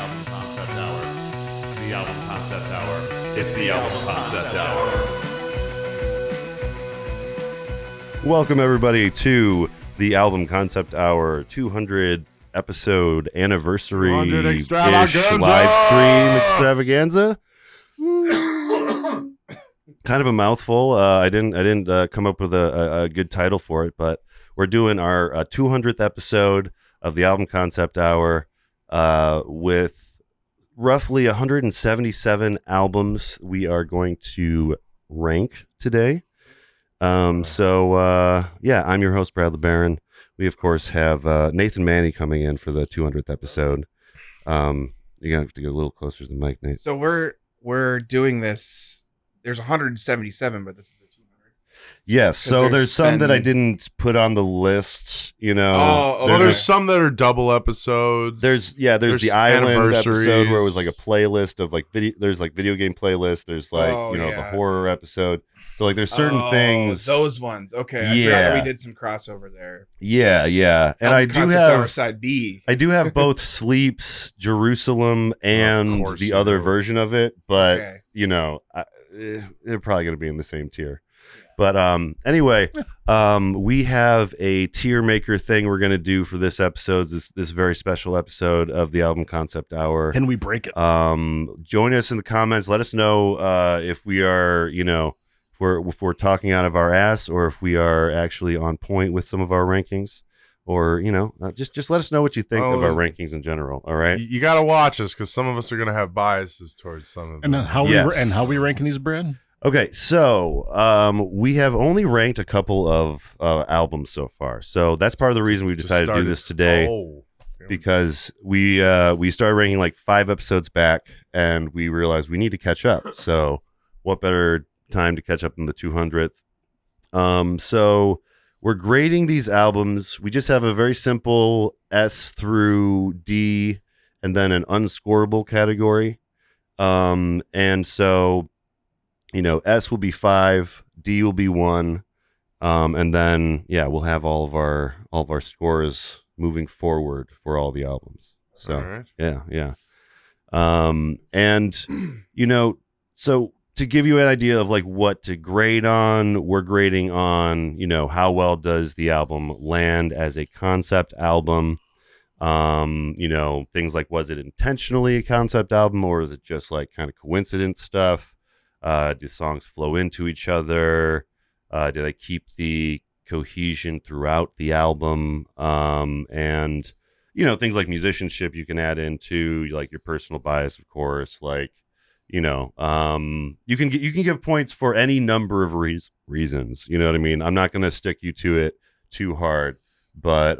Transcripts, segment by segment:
album concept hour. The album concept hour. It's the album concept hour. Welcome everybody to the album concept hour 200 episode anniversary extravaganza! live stream extravaganza. Kind of a mouthful. I didn't come up with a good title for it, but we're doing our 200th episode of the album concept hour with roughly 177 albums we are going to rank today. I'm your host, Brad LeBaron. We, of course, have Nathan Maney coming in for the 200th episode. You're going to have to get a little closer to the mic, Nate. So we're doing this. There's 177, but this is the 200. Yes, so there's some that I didn't put on the list, you know. Oh, there's some that are double episodes. There's the Island episode where it was like a playlist of like video. There's like video game playlists. There's like the horror episode. So like there's certain things. Those ones. Okay. I forgot that we did some crossover there. Yeah. And I do have side B. I do have both Sleeps, Jerusalem, and the other version of it, but they're probably going to be in the same tier. But anyway, we have a TierMaker thing we're going to do for this episode, this very special episode of the Album Concept Hour. Can we break it? Join us in the comments. Let us know if we are, if we're talking out of our ass or if we are actually on point with some of our rankings. Or, just let us know what you think of our rankings in general. All right. You got to watch us because some of us are going to have biases towards some of them. And how we ranking these, Brad? Okay, so we have only ranked a couple of albums so far. So that's part of the reason we decided to do this today, because we started ranking like 5 episodes back, and we realized we need to catch up. So what better time to catch up than the 200th? So we're grading these albums. We just have a very simple S through D, and then an unscorable category. And so, S will be 5, D will be 1, and then we'll have all of our scores moving forward for all the albums. So yeah. So to give you an idea of like what to grade on, we're grading on how well does the album land as a concept album. Things like, was it intentionally a concept album, or is it just like kind of coincidence stuff? Do songs flow into each other? Do they keep the cohesion throughout the album? And things like musicianship you can add into, like your personal bias, of course. Like, you can give points for any number of reasons. You know what I mean? I'm not going to stick you to it too hard, but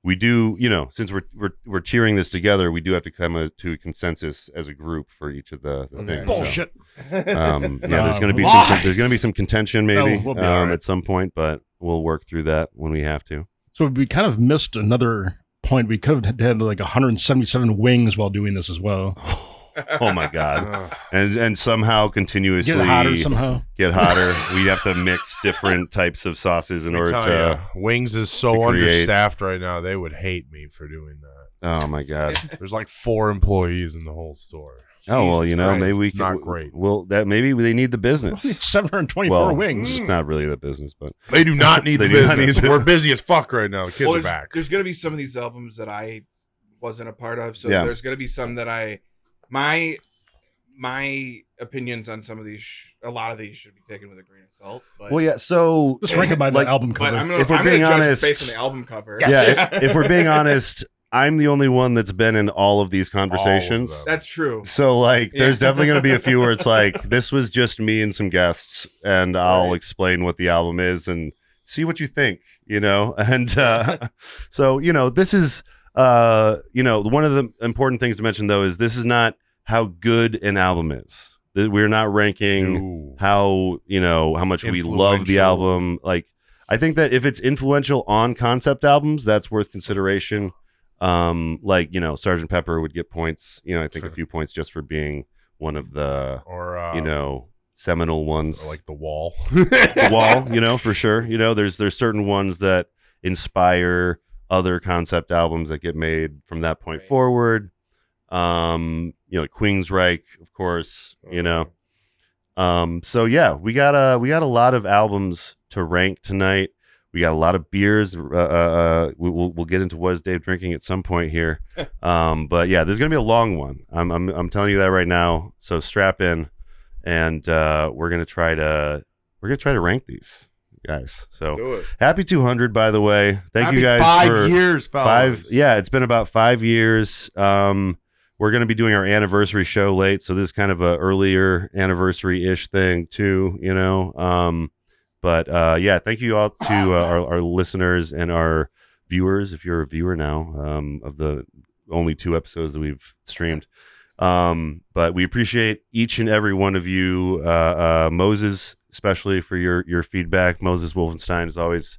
we do, since we're tiering this together, we do have to come to a consensus as a group for each of the things. Bullshit. So, there's going to be some contention maybe at some point, but we'll work through that when we have to. So we kind of missed another point. We could have had like 177 wings while doing this as well. Oh my God. And somehow continuously get hotter. We have to mix different types of sauces in order to Wings is so understaffed right now. They would hate me for doing that. Oh my God. There's like 4 employees in the whole store. Maybe we can. Not great. Well, that maybe they need the business. 724 wings. It's not really the business, but they do not need the business. We're busy as fuck right now. The kids are back. There's going to be some of these albums that I wasn't a part of, so there's going to be some that my opinions on some of these, a lot of these should be taken with a grain of salt. But, so just rank it by the album cover. If we're being honest, based on the album cover. If we're being honest, I'm the only one that's been in all of these conversations. That's true. So there's definitely going to be a few where it's like, this was just me and some guests, and I'll explain what the album is and see what you think, and so this is. One of the important things to mention, though, is this is not how good an album is. We're not ranking how much we love the album. Like, I think that if it's influential on concept albums, that's worth consideration. Sgt. Pepper would get points. I think a few points just for being one of the, seminal ones. Or like The Wall. The Wall, for sure. There's certain ones that inspire other concept albums that get made from that point forward. Like Queensryche, of course, you know. So yeah, we got a lot of albums to rank tonight. We got a lot of beers. We'll get into what is Dave drinking at some point here. But yeah, there's gonna be a long one. I'm telling you that right now. So strap in, and we're gonna try to rank these guys. So happy 200, by the way. Thank you guys 5 years, fellas. Yeah, it's been about 5 years. We're going to be doing our anniversary show late, so this is kind of a earlier anniversary-ish thing too, you know. But yeah, thank you all to our listeners and our viewers, if you're a viewer now, of the only 2 episodes that we've streamed. But we appreciate each and every one of you, Moses, especially for your feedback. Moses Wolfenstein is always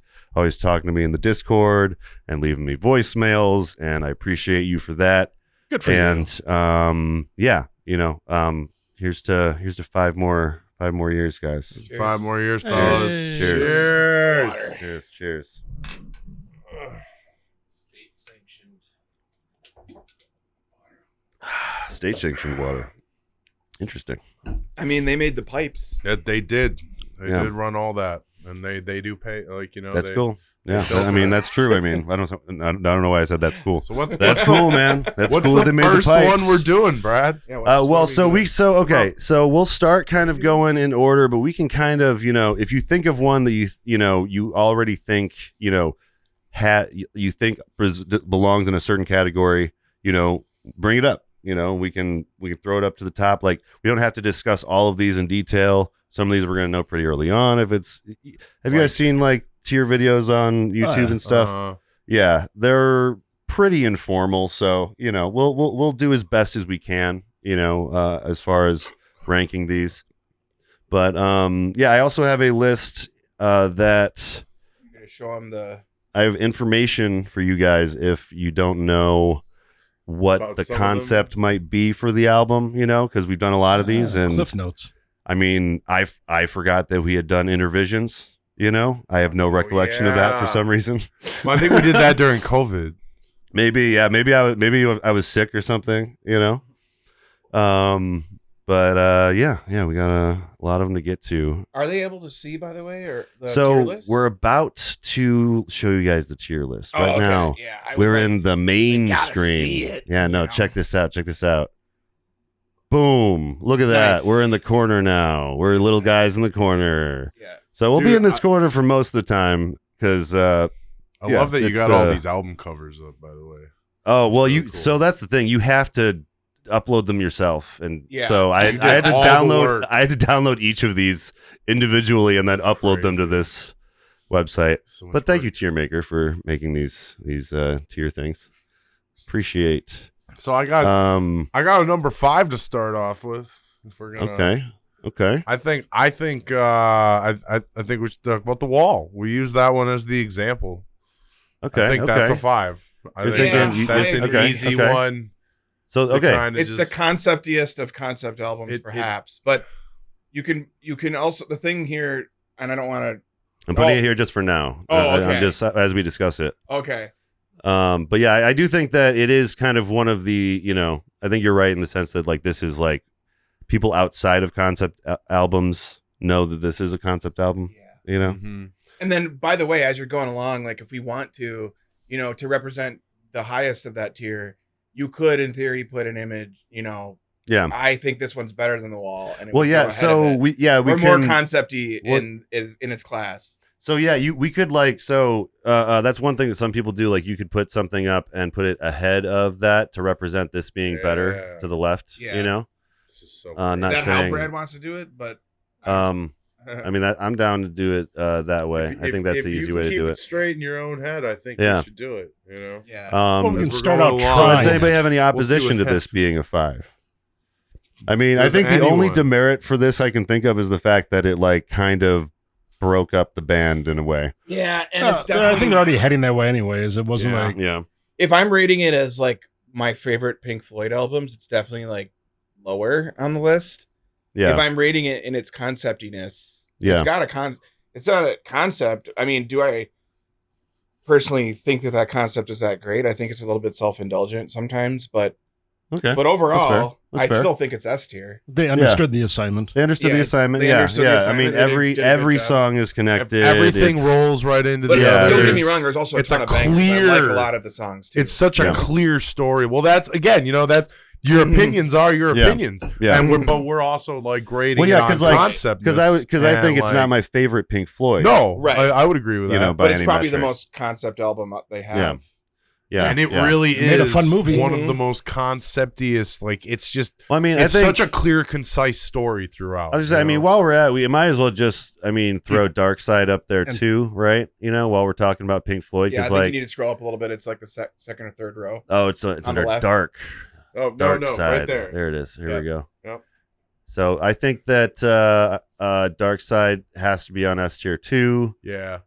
talking to me in the Discord and leaving me voicemails, and I appreciate you for that. Good for you. And yeah, you know, here's to 5 more years, guys. Cheers. 5 more years, fellas. Cheers. Cheers. Cheers. State-sanctioned water. Interesting. I mean, they made the pipes. Yeah, they did. They did run all that, and they do pay. Like, you know, that's cool. Yeah, I mean, that's true. I mean, I don't know why I said that's cool. So that's cool, man. That's cool that they made the pipes. What's the first one we're doing, Brad? Yeah, so we'll start kind of going in order, but we can kind of, you know, if you think of one that you already think, you know, you think belongs in a certain category, you know, bring it up. You know, we can throw it up to the top. Like, we don't have to discuss all of these in detail. Some of these we're gonna know pretty early on. Have you guys seen like tier videos on YouTube and stuff? Yeah, they're pretty informal. So, you know, we'll do as best as we can, you know, as far as ranking these. But yeah, I also have a list that I'm gonna show them I have information for you guys if you don't know what about the concept might be for the album, you know, because we've done a lot of these and cliff notes. I mean, I forgot that we had done intervisions. You know, I have no recollection of that for some reason. Well, I think we did that during COVID. Maybe I was sick or something. You know, but yeah, we got a lot of them to get to. Are they able to see, by the way, or the so tier list? We're about to show you guys the tier list right now. Yeah, we're in the mainstream. Yeah, no, check this out. Check this out. Boom! Look at that. Nice. We're in the corner now. We're little guys in the corner. Yeah. So we'll be in this corner for most of the time because I love that you got all these album covers up. By the way. Oh well, really cool. So that's the thing. You have to upload them yourself, and so I had to download. I had to download each of these individually and then upload them to this website. But thank you, TierMaker, for making these tier things. Appreciate. So I got a number 5 to start off with. If we're gonna okay. I think we should talk about The Wall. We use that one as the example. Okay, I think that's a 5. I think that's an easy one. So it's the conceptiest of concept albums, perhaps. But you can also, the thing here, and I don't want to. I'm putting it here just for now. Okay. I'm just as we discuss it. Okay. But yeah, I do think that it is kind of one of the, you know, I think you're right in the sense that like this is like people outside of concept albums know that this is a concept album. Yeah. You know. Mm-hmm. And then, by the way, as you're going along, like if we want to, you know, to represent the highest of that tier, you could, in theory, put an image. You know. Yeah. I think this one's better than The Wall. And so we're more concepty in its class. So yeah, we could like that's one thing that some people do. Like you could put something up and put it ahead of that to represent this being better to the left. Yeah. You know, this is so not saying how Brad wants to do it, but I mean I'm down to do it that way. I think that's the easy way to do it. Straight in your own head, I think you should do it. You know, we can start out. So does anybody have any opposition to this being a 5? I mean, I think the only demerit for this I can think of is the fact that it like kind of broke up the band in a way. Yeah, and it's definitely, I think they're already heading that way anyways. It wasn't if I'm rating it as like my favorite Pink Floyd albums, it's definitely like lower on the list. Yeah. If I'm rating it in its conceptiness, it's got it's not a concept. I mean, do I personally think that concept is that great? I think it's a little bit self-indulgent sometimes, but Okay. But overall, That's I fair. still think it's S tier. They understood the assignment. They understood the assignment. They understood the assignment. I mean, every song is connected. Everything rolls right into the other. Don't get me wrong. There's also a ton of bangers. I like a lot of the songs too. It's such a clear story. Well, that's again, that's your opinions are your opinions. Yeah. And we're also like grading on concept. Because I think it's not my favorite Pink Floyd. No, right. I would agree with that. But it's probably the most concept album they have. Yeah, and it really is a fun movie. One of the most conceptiest. Like it's just. Well, I mean, it's such a clear, concise story throughout. I mean, while we're at, we might as well just, throw Dark Side up there too, right? While we're talking about Pink Floyd, I think you need to scroll up a little bit. It's like the second or third row. Oh, it's under Dark. Oh Dark no, Side. right there. There it is. Here we go. Yep. So I think that Dark Side has to be on S tier too. Yeah.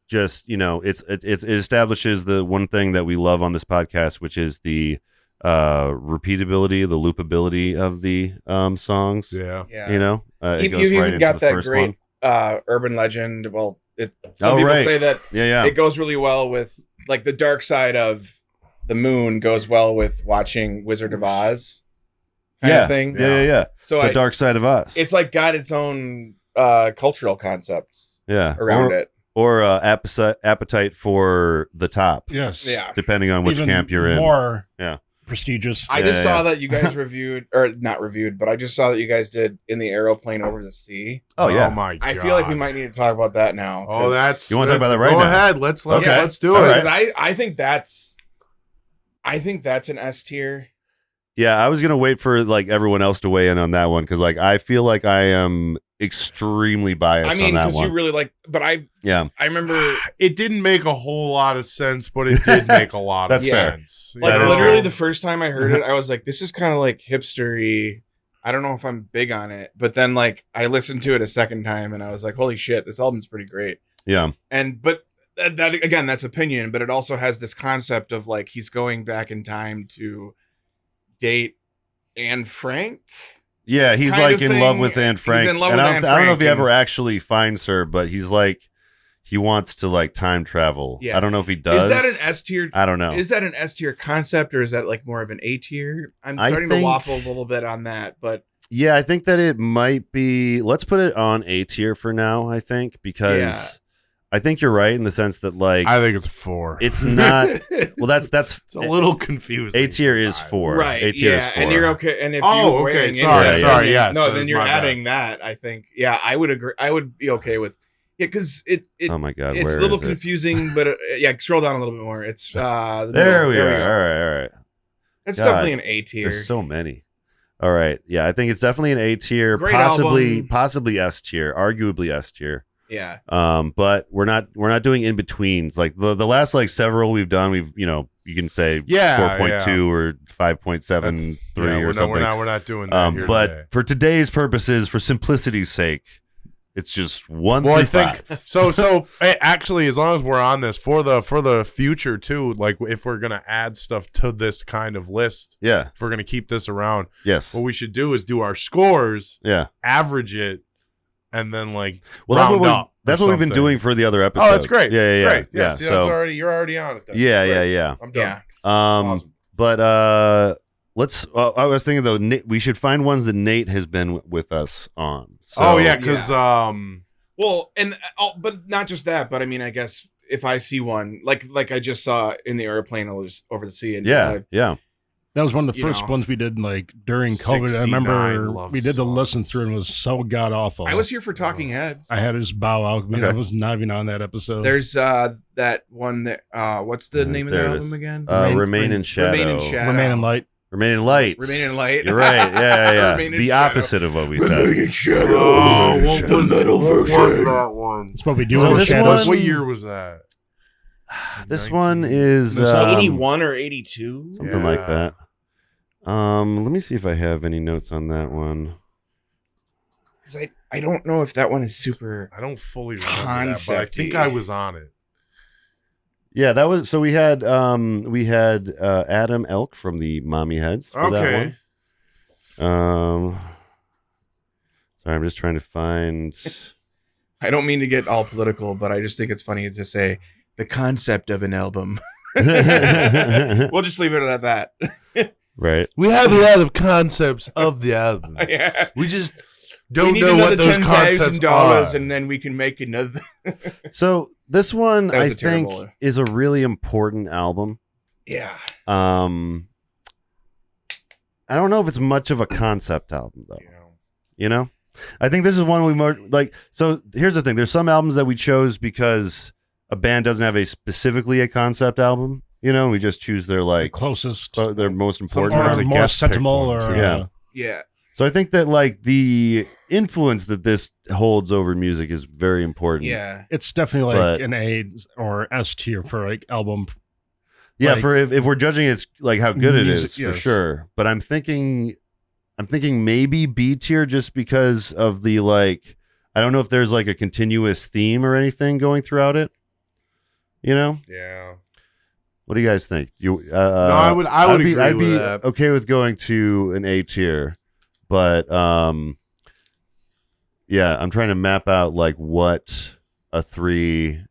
Just it establishes the one thing that we love on this podcast, which is the repeatability, the loopability of the songs. Yeah. It goes you right even got into the that first great one. urban legend. Well, some people say that it goes really well with like the dark side of the moon goes well with watching Wizard of Oz kind of thing. Yeah. So the dark side of us. It's like got its own cultural concepts around it. Or appetite for the top. Yes. Yeah. Depending on which camp you're in. More prestigious. I just saw that you guys reviewed, or not reviewed, but I just saw that you guys did In the Aeroplane Over the Sea. Oh yeah. Oh my God. I feel like we might need to talk about that now. Oh, that's. You want to talk about that right now? Go ahead. Let's do it. Because I think that's an S tier. Yeah, I was gonna wait for like everyone else to weigh in on that one because like I feel like I am extremely biased on that one. Because you really like, but I remember it didn't make a whole lot of sense, but it did make a lot of sense. Like literally the first time I heard it, I was like, this is kind of like hipstery. I don't know if I'm big on it, but then like I listened to it a second time and I was like, holy shit, this album's pretty great. Yeah. But that again, that's opinion, but it also has this concept of like he's going back in time to date Anne Frank. Yeah, he's like in love with Anne Frank. He's in love with Anne Frank. I don't know if he ever actually finds her, but he's like he wants to like time travel. Yeah. I don't know if he does. Is that an S tier? I don't know. Is that an S tier concept or is that like more of an A tier? I'm starting to waffle a little bit on that, but yeah, I think that it might be. Let's put it on A tier for now. I think because I think you're right in the sense that like I think it's 4. It's not. Well, that's it's a little confusing. A tier is 4. Right. A tier is 4. And you're okay. And if okay. Sorry. Yes. No, then you're adding that. I think. Yeah, I would agree. I would be okay with. Yeah, because it. Oh my God. It's a little confusing, but scroll down a little bit more. It's there we are. All right. It's definitely an A tier. There's so many. All right. Yeah, I think it's definitely an A tier. Great possibly S tier. Arguably S tier. Yeah. But we're not doing in betweens. Like the last like several we've done, you can say 4.2 or 5.73 or something. We're not doing that here but today. For today's purposes, for simplicity's sake, it's just 1 through 5. So actually, as long as we're on this for the future too, like if we're gonna add stuff to this kind of list, if we're gonna keep this around, yes, what we should do is do our scores, average it. And then that's what we've been doing for the other episodes. Oh, that's great. Yeah. Great. Yeah. See, so you're already on it then. Yeah. I'm done. Awesome. But let's. I was thinking though, we should find ones that Nate has been with us on. So, because but not just that. But I mean, I guess if I see one like I just saw In the Airplane Over the Sea, and that was one of the first ones we did like during COVID. I remember we did the listen through and it was so god awful. I was here for Talking Heads. I had his bow out. I was not even on that episode. There's that one that what's the name of the album again? Remain in Shadow. Remain in Light. Remain in Light. Remain in Light. You're right. Yeah. The opposite of what we said. Remain in Shadow. Oh, what was the metal version? What was that one? It's what we do in the shadows. What year was that? This one is 81 or 82, something like that. Let me see if I have any notes on that one. Because I don't know if that one is super. I don't fully remember that, but I think I was on it. Yeah, that was. So we had Adam Elk from the Mommy Heads. For that one. Sorry, I'm just trying to find. I don't mean to get all political, but I just think it's funny to say the concept of an album. We'll just leave it at that. Right. We have a lot of concepts of the albums. Yeah. We just don't know what those concepts are. And then we can make another. So this one, I think, is a really important album. Yeah. I don't know if it's much of a concept album, though. You know? I think this is one we more like. So here's the thing. There's some albums that we chose because a band doesn't have specifically a concept album. You know, we just choose their like closest, their most important, or more sentimental, or yeah. So I think that like the influence that this holds over music is very important. Yeah, it's definitely like an A or S tier for like album. Yeah, like, for if we're judging it's like how good music, it is for sure. But I'm thinking maybe B tier just because of the like. I don't know if there's like a continuous theme or anything going throughout it. You know? Yeah. What do you guys think? No, I would agree I'd be with that. okay with going to an A tier, but yeah, I'm trying to map out like what a 3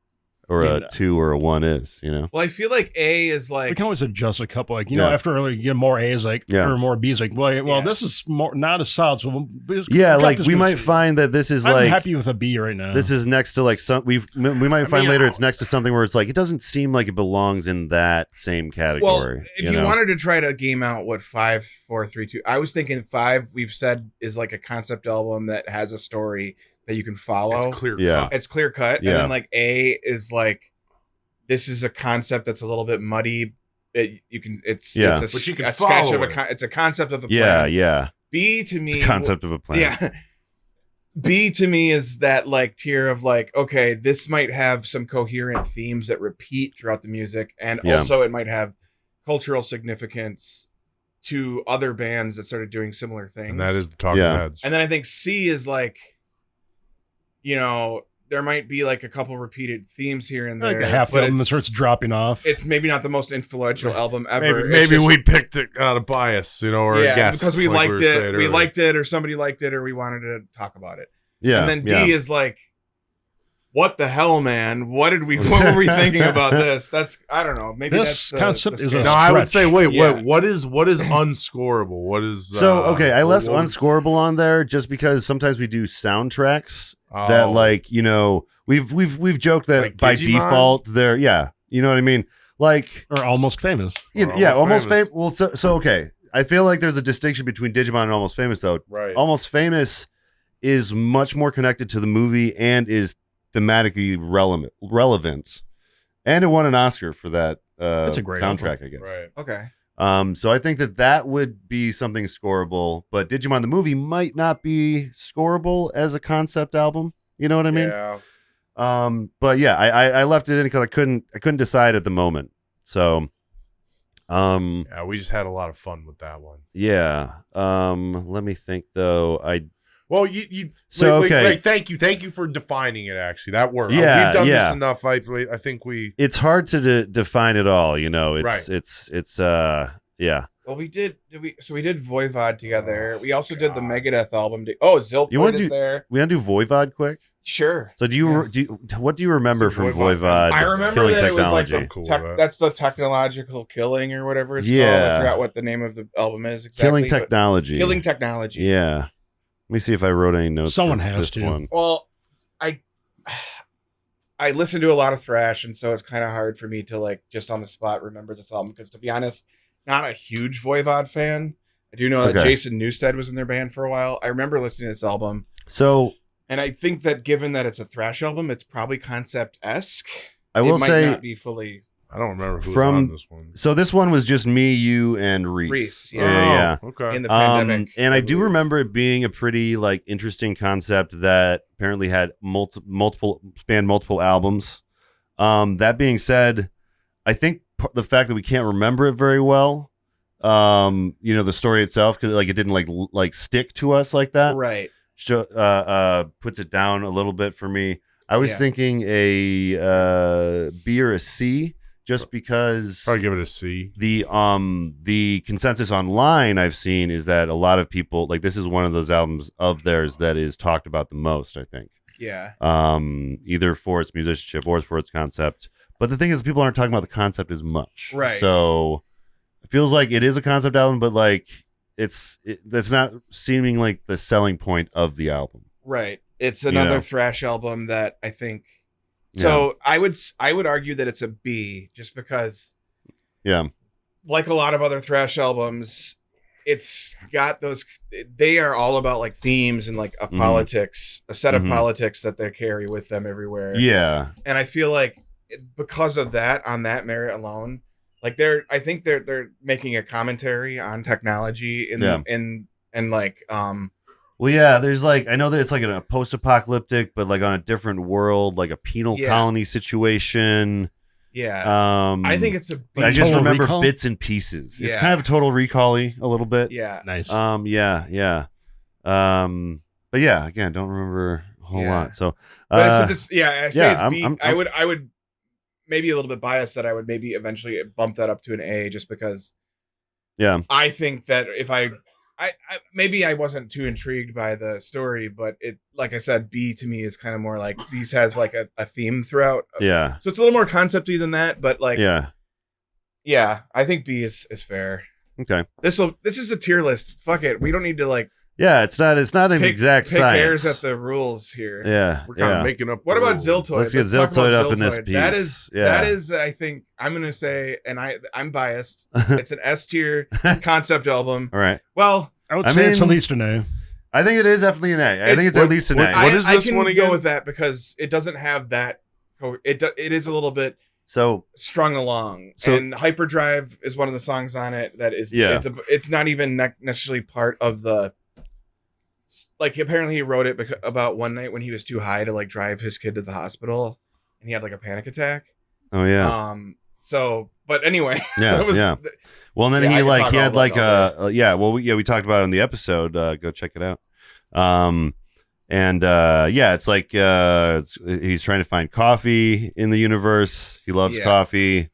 or a 2 or a 1 is, you know? Well, I feel like A is like... We can always adjust a couple. Like, you know, after like, you get more A's, like, or more B's, like, well, this is more not as solid. So like we might find that this is I'm happy with a B right now. This is next to like some... We might find later it's next to something where it's like, it doesn't seem like it belongs in that same category. Well, if you wanted to try to game out what 5, 4, 3, 2... I was thinking 5, we've said, is like a concept album that has a story that you can follow. It's clear cut. It's clear cut. Yeah. And then like A is like... This is a concept that's a little bit muddy. It's a sketch of it's a concept of a plan. Yeah. B to me, it's a concept of a plan. Yeah. B to me is that like tier of like, okay, this might have some coherent themes that repeat throughout the music, and also it might have cultural significance to other bands that started doing similar things. And that is the Talking Heads. And then I think C is like, you know, there might be like a couple repeated themes here and there. Like a half album that starts dropping off. It's maybe not the most influential album ever. Maybe we picked it out of bias, you know, or a guess. Because we liked it. We liked it, or somebody liked it, or we wanted to talk about it. Yeah. And then D is like, what the hell, man? What were we thinking about this? That's, I don't know. Maybe this concept is a No, I would say, what is unscorable? What is so okay? I left unscorable on there just because sometimes we do soundtracks. That like, you know, we've joked that like by default they're you know what I mean, like or almost famous. Almost famous. Well, so okay, I feel like there's a distinction between Digimon and Almost Famous though. Right. Almost Famous is much more connected to the movie and is thematically relevant, and it won an Oscar for that. That's a great soundtrack, album. I guess. Right. Okay. So I think that would be something scoreable, but Digimon the movie might not be scoreable as a concept album. You know what I mean? Yeah. But yeah, I left it in because I couldn't decide at the moment. So, yeah, we just had a lot of fun with that one. Yeah. Let me think though. Well, thank you for defining it. Actually, that worked. Yeah, we've done this enough. I think we. It's hard to define it all. You know, it's yeah. Well, we did Voivod together. We also did the Megadeth album. Zilphoid is there. We want to do Voivod quick? Sure. So what do you remember from Voivod? I remember Killing that Technology. It was like that's the technological killing or whatever it's called. I forgot what the name of the album is exactly. Killing Technology. Killing Technology. Yeah. Let me see if I wrote any notes. Someone has to. One. Well, I listen to a lot of thrash, and so it's kind of hard for me to like just on the spot remember this album because, to be honest, not a huge Voivod fan. I do know that Jason Newsted was in their band for a while. I remember listening to this album. And I think that given that it's a thrash album, it's probably concept-esque. I will say, might not be fully. I don't remember who was on this one. So this one was just me, you, and Reis. Yeah. Okay. In the pandemic, and I do remember it being a pretty like interesting concept that apparently had multiple albums. That being said, I think the fact that we can't remember it very well, you know, the story itself, because like it didn't like stick to us like that, right? Puts it down a little bit for me. I was thinking a B or a C. Just because I'll give it a C. The consensus online I've seen is that a lot of people like this is one of those albums of theirs that is talked about the most, I think. Yeah. Either for its musicianship or for its concept. But the thing is people aren't talking about the concept as much. Right. So It feels like it is a concept album, but like that's not seeming like the selling point of the album. Right. It's another thrash album that I think. So I would argue that it's a B, just because. Yeah. Like a lot of other thrash albums, it's got those. They are all about like themes and like a politics, a set of politics that they carry with them everywhere. Yeah. And I feel like because of that, on that merit alone, like I think they're making a commentary on technology and like well, yeah, there's like, I know that it's like a post-apocalyptic, but like on a different world, like a penal colony situation. Yeah. I think it's I just remember recall? Bits and pieces. It's kind of Total Recall-y a little bit. Yeah. Nice. Yeah. But yeah, again, don't remember a whole lot. So, but it's B. I would maybe a little bit biased that I would maybe eventually bump that up to an A, just because. Yeah. I think that if I maybe I wasn't too intrigued by the story, but it, like I said, B to me is kind of more like these has like a theme throughout. Yeah. So it's a little more concepty than that, but like, yeah, I think B is fair. Okay. This is a tier list. Fuck it. We don't need to like. Yeah, it's not an exact pick science. hairs at the rules here. Yeah. We're kind of making up. What about Ziltoid? Let's get Ziltoid up in this piece. That is, I think I'm going to say, and I'm biased. It's an S tier concept album. All right. Well, I would say it's at least an A. I think it is definitely an A. I think it's at least an A. What is this one again? I can go with that because it doesn't have that. It is a little bit so strung along. And Hyperdrive is one of the songs on it that is. It's not even necessarily part of the. Like, apparently he wrote it about one night when he was too high to like drive his kid to the hospital, and he had like a panic attack. Oh yeah. So, but anyway. Yeah. Well, and then he had like we talked about it in the episode. Go check it out. It's like he's trying to find coffee in the universe. He loves coffee.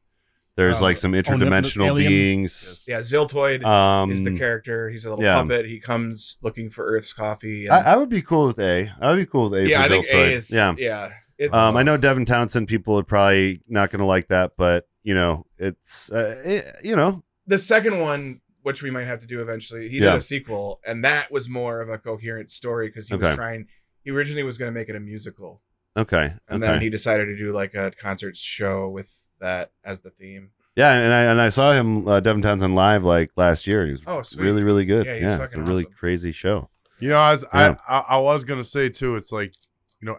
There's like some interdimensional beings. Yeah, Ziltoid is the character. He's a little puppet. He comes looking for Earth's coffee. And... I would be cool with A. I would be cool with A. Yeah, for I think Ziltoid. A is. Yeah. It's, I know Devin Townsend people are probably not going to like that, but it's the second one, which we might have to do eventually. He did a sequel, and that was more of a coherent story because he was trying. He originally was going to make it a musical. Okay. And then he decided to do like a concert show with that as the theme. Yeah, and I saw him Devin Townsend live like last year. He was really, really good. Yeah, it's a really crazy show. I was gonna say too, it's like,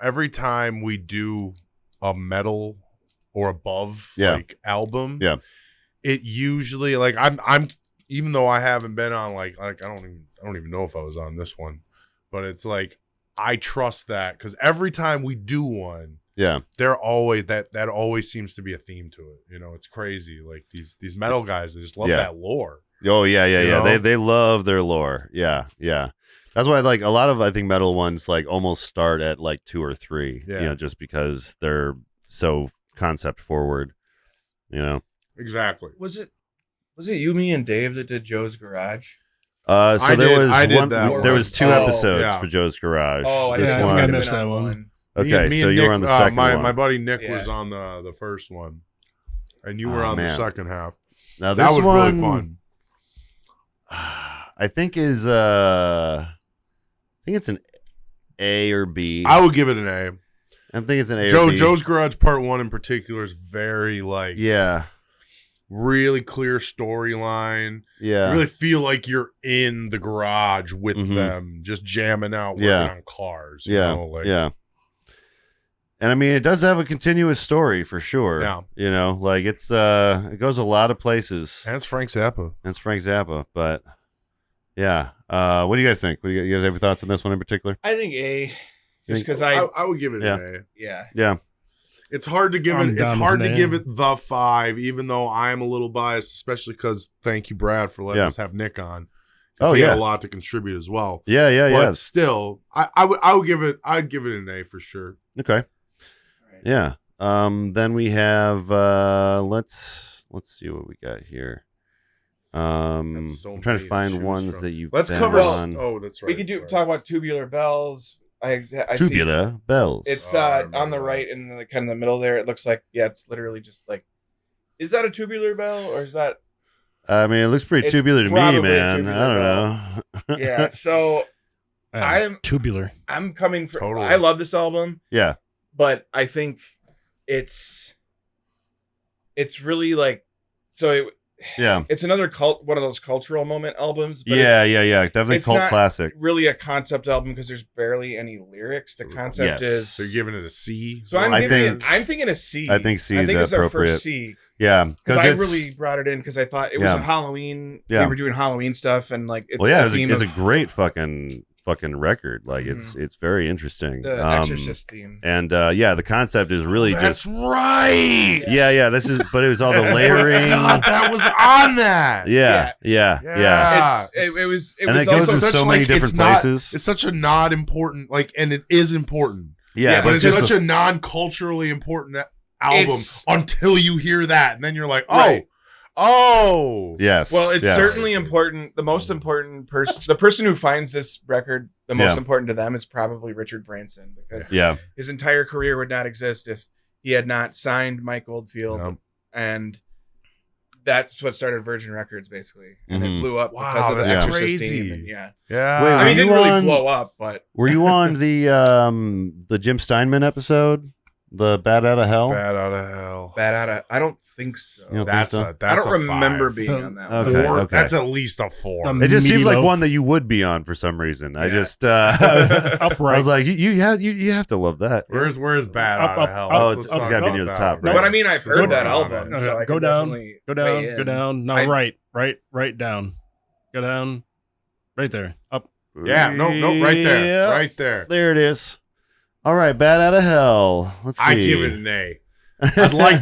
every time we do a metal or above like album, it usually like I'm even though I haven't been on like I don't even know if I was on this one, but it's like I trust that because every time we do one. Yeah, they're always that always seems to be a theme to it. It's crazy. Like these metal guys, they just love that lore. Oh yeah. They love their lore. Yeah. That's why like a lot of I think metal ones like almost start at like 2 or 3. Yeah. Just because they're so concept forward. Exactly. Was it you, me, and Dave that did Joe's Garage? There was 2 episodes for Joe's Garage. Oh, I missed that one. Okay, me so you Nick, were on the second one. My buddy Nick was on the first one, and you were on the second half. Now that was one, really fun. I think it's an A or B. I would give it an A. I think it's an A or B. Joe's Garage Part 1 in particular is very really clear storyline. Yeah, you really feel like you're in the garage with them, just jamming out, working on cars. Yeah. And I mean, it does have a continuous story for sure. Yeah. Like it goes a lot of places. And it's Frank Zappa. But yeah. What do you guys think? You guys have any thoughts on this one in particular? I think A. Just because I would give it an A. Yeah. It's hard to give it. It's hard to give it the 5, even though I am a little biased, especially because thank you, Brad, for letting us have Nick on. He had a lot to contribute as well. Yeah. But still, I'd give it an A for sure. Okay. Yeah. Then we have let's see what we got here. I'm trying to find ones that you've cover on. Oh, that's right. We could talk about Tubular Bells. Tubular Bells. It's on the right in the kind of the middle there. It looks like it's literally just like, is that a tubular bell or is that? I mean, it looks pretty tubular to me, man. I don't know. Yeah, so I'm tubular. I'm coming from. Totally. I love this album. Yeah, but I think it's really like so. It's another one of those cultural moment albums. But yeah, definitely cult classic. Really, a concept album because there's barely any lyrics. The concept is. So you're giving it a C. So I'm thinking a C. I think C is appropriate. I think it's our first C. Yeah, because I really brought it in because I thought it was a Halloween. Yeah, we were doing Halloween stuff and like it's it's a great fucking record. Like it's very interesting. The Exorcist theme. And the concept is really that's right. Yeah, this is but it was all the layering. That was on that. Yeah. It was and it goes in so many different places. It's such a not important and it is important. Yeah, but it's such a non-culturally important album until you hear that, and then you're like, oh, yes. Well, it's certainly important. The most important person, the person who finds this record, the most important to them is probably Richard Branson, because his entire career would not exist if he had not signed Mike Oldfield, and that's what started Virgin Records basically, and it blew up because of the Exorcist theme. And Wait, I mean, it didn't really blow up, but were you on the Jim Steinman episode? The Bat Out of Hell? I don't think so. That's I don't remember being on that one. Okay. That's at least a 4. It just seems like one that you would be on for some reason. I just upright. I was like, you have to love that. Where's Bat Out of Hell? Oh, it's got to be near the top, right? But I mean, I've heard that album. So I go down. No, right down. Go down. Right there. Up. Yeah, no, right there. Right there. There it is. All right, Bat Out of Hell. Let's see. I give it an A. I'd like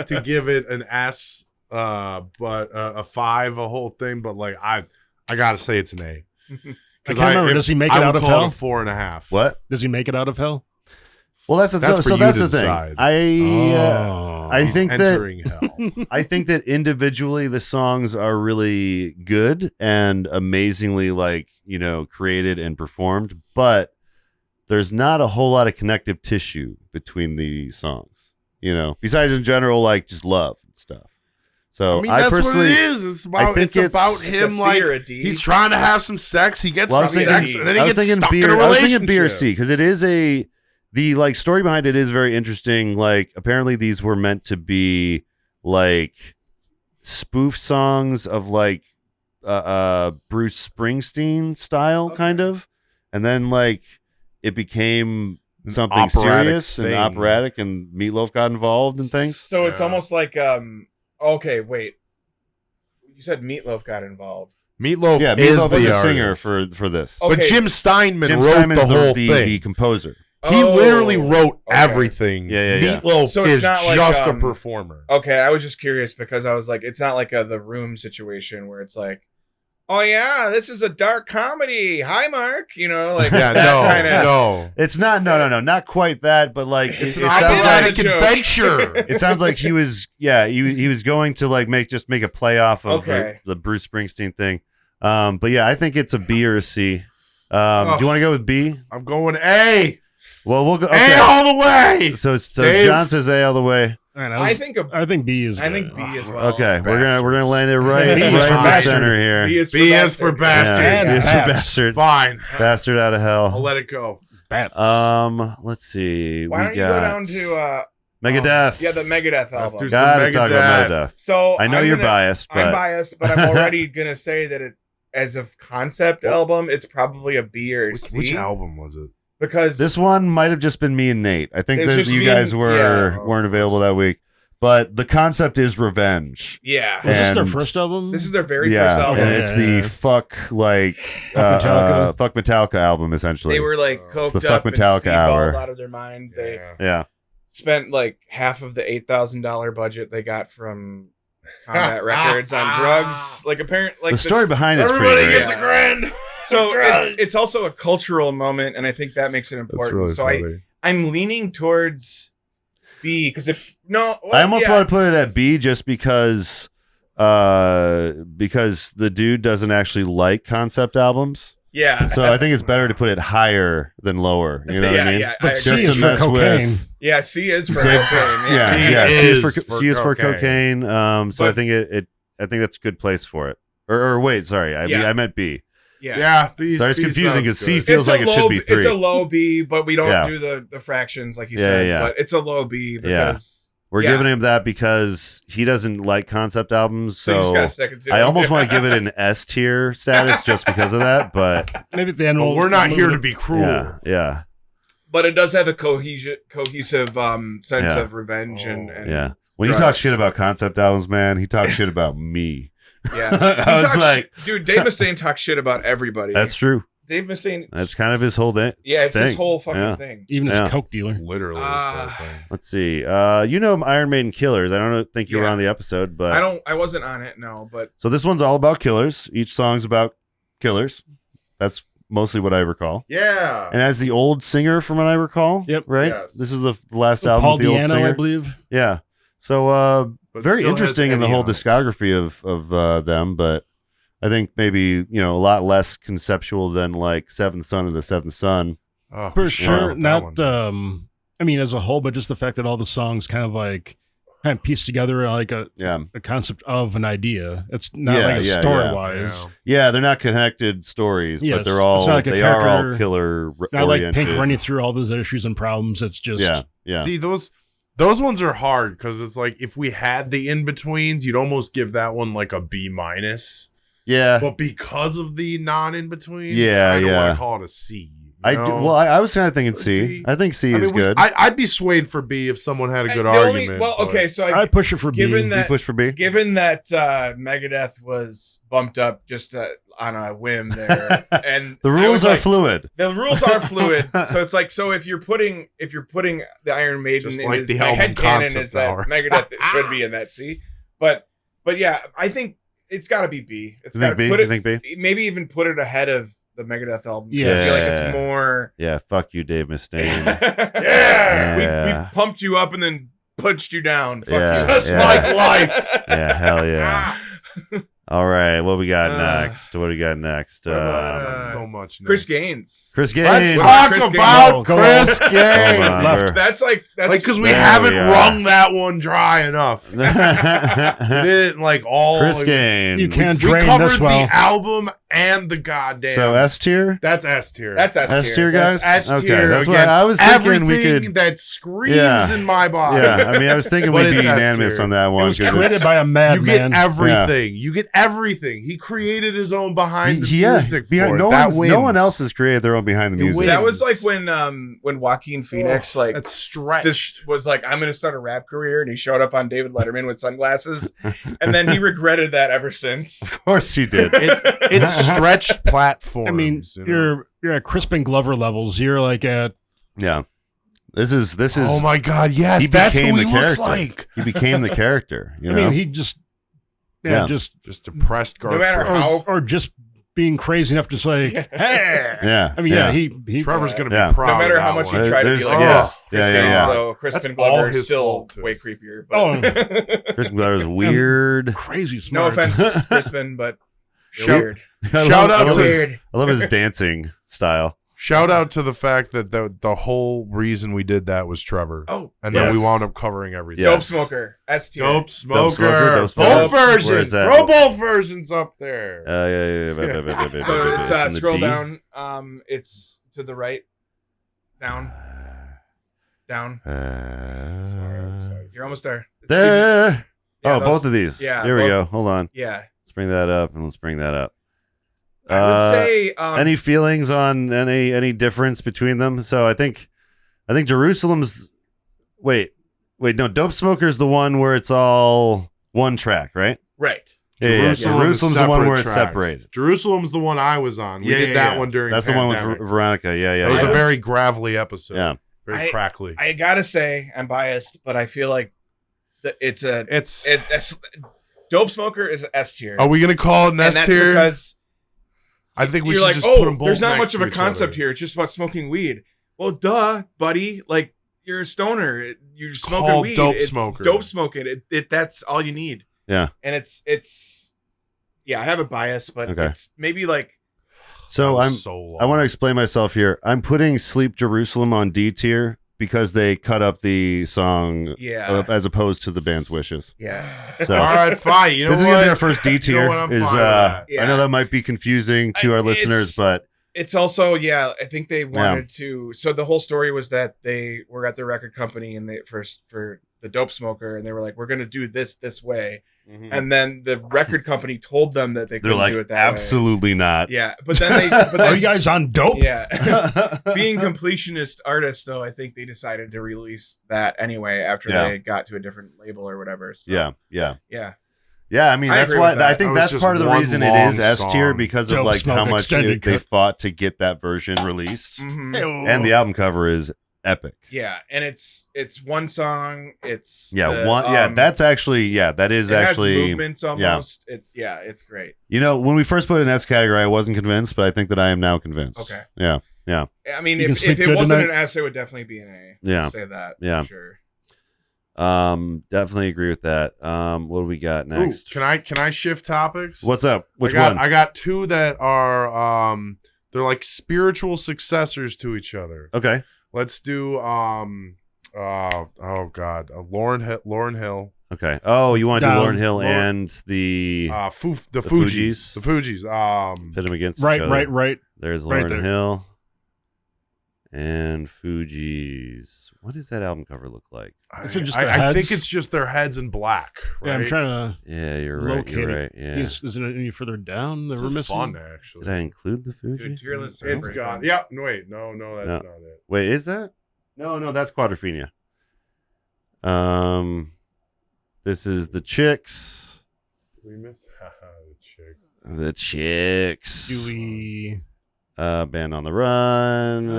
to give it an S, but a 5, a whole thing. But like I gotta say it's an A. I can't remember. Does he make it out of hell? 4.5. What? Does he make it out of hell? Well, that's the thing. I think entering hell. I think that individually the songs are really good and amazingly created and performed, but there's not a whole lot of connective tissue between the songs, besides in general, like just love and stuff. So I mean, that's personally, what it is. It's about him. He's trying to have some sex. He gets some sex, and then he gets stuck in a relationship. I was thinking B or C because it is the story behind it is very interesting. Like apparently these were meant to be like spoof songs of like Bruce Springsteen style kind of, and then like it became something serious and operatic, and Meatloaf got involved and things. So it's almost like okay, wait. You said Meatloaf got involved. Meatloaf is the singer for this. Okay. But Jim Steinman wrote the whole thing. The composer. He literally wrote everything. Yeah. Meatloaf is just a performer. Okay, I was just curious because I was like, it's not like The Room situation where it's like, oh yeah, this is a dark comedy. Hi, Mark. No. It's not. No, not quite that. But like, it's an operatic adventure. It sounds like he was. Yeah, he was going to like make a playoff of the Bruce Springsteen thing. But yeah, I think it's a B or a C. Do you want to go with B? I'm going A. Well, we'll go A all the way. So John says A all the way. Right, I think B is. I think B as well. Okay, we're gonna land it right in the center here. B is for bastard. Yeah, B is for bastard. Fine. Bastard out of hell. I'll let it go. Let's see. Why don't you go down to Megadeth? Yeah, the Megadeth album. Gotta talk about Megadeth. So I know you're biased. But... I'm biased, but I'm already gonna say that it, as a concept album, it's probably a B or a C. Which album was it? Because this one might have just been me and Nate. I think that you guys weren't available that week. But the concept is revenge. Yeah. Was this their first album? This is their very first album. And it's the fuck Metallica album, essentially. They were like coked the fuck up Metallica and hour. out of their mind. They spent like half of the $8,000 budget they got from Combat Records on drugs. Like apparently, like the story behind it's everybody pretty gets a grand. So it's also a cultural moment, and I think that makes it important. Really I'm leaning towards B because I almost want to put it at B just because the dude doesn't actually like concept albums. Yeah. So I think it's better to put it higher than lower. You know what I mean? Yeah, but C is for cocaine. Yeah, C is for cocaine. Yeah, C is for cocaine. So I think I think that's a good place for it. Or wait, sorry, I meant B. Yeah. B. So it's confusing because C feels like it should be 3. It's a low B, but we don't do the fractions like you said. Yeah. But it's a low B because we're giving him that because he doesn't like concept albums. So you just gotta stick it to I almost want to give it an S tier status just because of that. But maybe at the end we're not here to be cruel. Yeah. But it does have a cohesive sense of revenge and When he talks shit about concept albums, man, he talks shit about me. Yeah, I was like, dude, Dave Mustaine talks shit about everybody. That's true. Dave Mustaine. That's kind of his whole thing. Yeah, it's his whole fucking thing. Even his coke dealer. Literally his whole thing. Let's see. Iron Maiden Killers. I don't think you were on the episode, but I wasn't on it, no. But so this one's all about killers. Each song's about killers. That's mostly what I recall. Yeah. And as the old singer, from what I recall. Yep. Right. Yes. This is the last album Paul with the old singer, I believe. Yeah. So very interesting in the whole on discography of them, but I think maybe, a lot less conceptual than like Seventh Son of the Seventh Son. Oh, for sure. Not, I mean, as a whole, but just the fact that all the songs kind of pieced together like a concept of an idea. It's not like a story wise. Yeah, they're not connected stories, but they're all they are all killer not oriented. Like Pink running through all those issues and problems. It's just See, those ones are hard because it's like if we had the in betweens, you'd almost give that one like a B-. Yeah, but because of the non-in-betweens, I don't want to call it a C. I was kind of thinking C. I think C is good. I'd be swayed for B if someone had a good argument. So I'd push it for B. You push for B? Given that Megadeth was bumped up just on a whim there, and the rules are fluid. The rules are fluid. So it's like, if you're putting the Iron Maiden just in like his the head canon is that hour. Megadeth should be in that C. But yeah, I think it's got to be B. It's got to B. put You it. think B? Maybe even put it ahead of the Megadeth album. Yeah. I feel like it's more. Yeah, fuck you, Dave Mustaine. We pumped you up and then punched you down. Fuck you. Just like life. Yeah, hell yeah. All right, what we got next? So much. Chris Gaines. Let's talk about Chris Gaines. That's like because we haven't wrung that one dry enough. We didn't Chris Gaines. You can't we drain covered this well. the album and the goddamn. So S tier. That's S tier. That's S tier. S tier, guys. That's S tier. Okay, that's what I was thinking. We could that screams in my body. Yeah, I mean, I was thinking we'd be unanimous on that one. It was created by a madman. You get everything. You get everything. He created his own behind the music. No one else has created their own behind the music. That was like when Joaquin Phoenix just was like, I'm going to start a rap career, and he showed up on David Letterman with sunglasses, and then he regretted that ever since. Of course he did. It's stretched platforms. I mean, you're at Crispin Glover levels. You're like at This is. Oh my God! Yes, that's who he looks like. He became the character. I mean, he just just depressed. No matter how, or just being crazy enough to say, "Hey!" Yeah, I mean, he Trevor's gonna be proud. No matter how much he tried to be like Chris Gaines, though, Crispin Glover is still way creepier. But. Crispin Glover is weird, crazy smart. No offense, Crispin, but weird. I love his dancing style. Shout out to the fact that the whole reason we did that was Trevor. Oh, and then we wound up covering everything. Dope Smoker, S tier. Dope Smoker. Both versions. Throw both versions up there. Yeah. So it's scroll down. It's to the right. Down. Sorry. You're almost there. There. Both of these. Yeah. Here we go. Hold on. Yeah. Let's bring that up, and let's bring that up. I would say any feelings on any difference between them? So I think Jerusalem's no, Dope Smoker's the one where it's all one track, right? Right. Jerusalem's the one where it's separated. Jerusalem's the one I was on. We did that one during. That's the one with Veronica. Yeah. It was a very gravelly episode. Yeah. Very crackly. I gotta say, I'm biased, but I feel like it's Dope Smoker is an S tier. Are we gonna call it an S tier? And that's because I think we you're should like, just put them both there's not next much of to a each concept other. here. It's just about smoking weed. Well, duh, buddy. Like, you're a stoner. You're smoking Called weed. Dope It's Smoker. dope smoking. That's all you need. Yeah. And it's I have a bias, but it's maybe like So I want to explain myself here. I'm putting Sleep Jerusalem on D tier because they cut up the song as opposed to the band's wishes. Yeah. So all right, fine. You know this what? is gonna be our first D tier. I know that might be confusing to our listeners, but it's also I think they wanted to. So the whole story was that they were at the record company and they for the Dope Smoker, and they were like, "We're gonna do this way." Mm-hmm. And then the record company told them that they couldn't do it that absolutely way. not. Yeah, but then are you guys on dope? Yeah. Being completionist artists, though, I think they decided to release that anyway after they got to a different label or whatever. So, yeah. Yeah, I mean that's why I think that's part of the reason it is S tier because of like how much they fought to get that version released, and the album cover is epic. Yeah, and it's one song. It's that's actually that is actually has movements almost. Yeah. It's great. You know, when we first put it in S category, I wasn't convinced, but I think that I am now convinced. Okay. Yeah. I mean, if it wasn't an S, it would definitely be an A. Yeah. I'll say that. Yeah. For sure. Definitely agree with that. What do we got next? Ooh, can I shift topics? What's up? Which one? I got two that are they're like spiritual successors to each other. Okay. Let's do Louryn Hill. Okay. Oh, you want to do Louryn Hill and the Fugees. The Fugees. Pit them against each other. Right. There's Louryn Hill and Fugees. What does that album cover look like? I think it's just their heads in black. Right? Yeah, I'm trying to. Yeah, you're right. Yeah. Is it any further down? This is fun, actually. Did I include the Fugees? It's gone. Yeah. No, wait. No, that's not it. Wait, is that? No, that's Quadrophenia. This is the Chicks. We missed the Chicks. Do we? Band on the Run.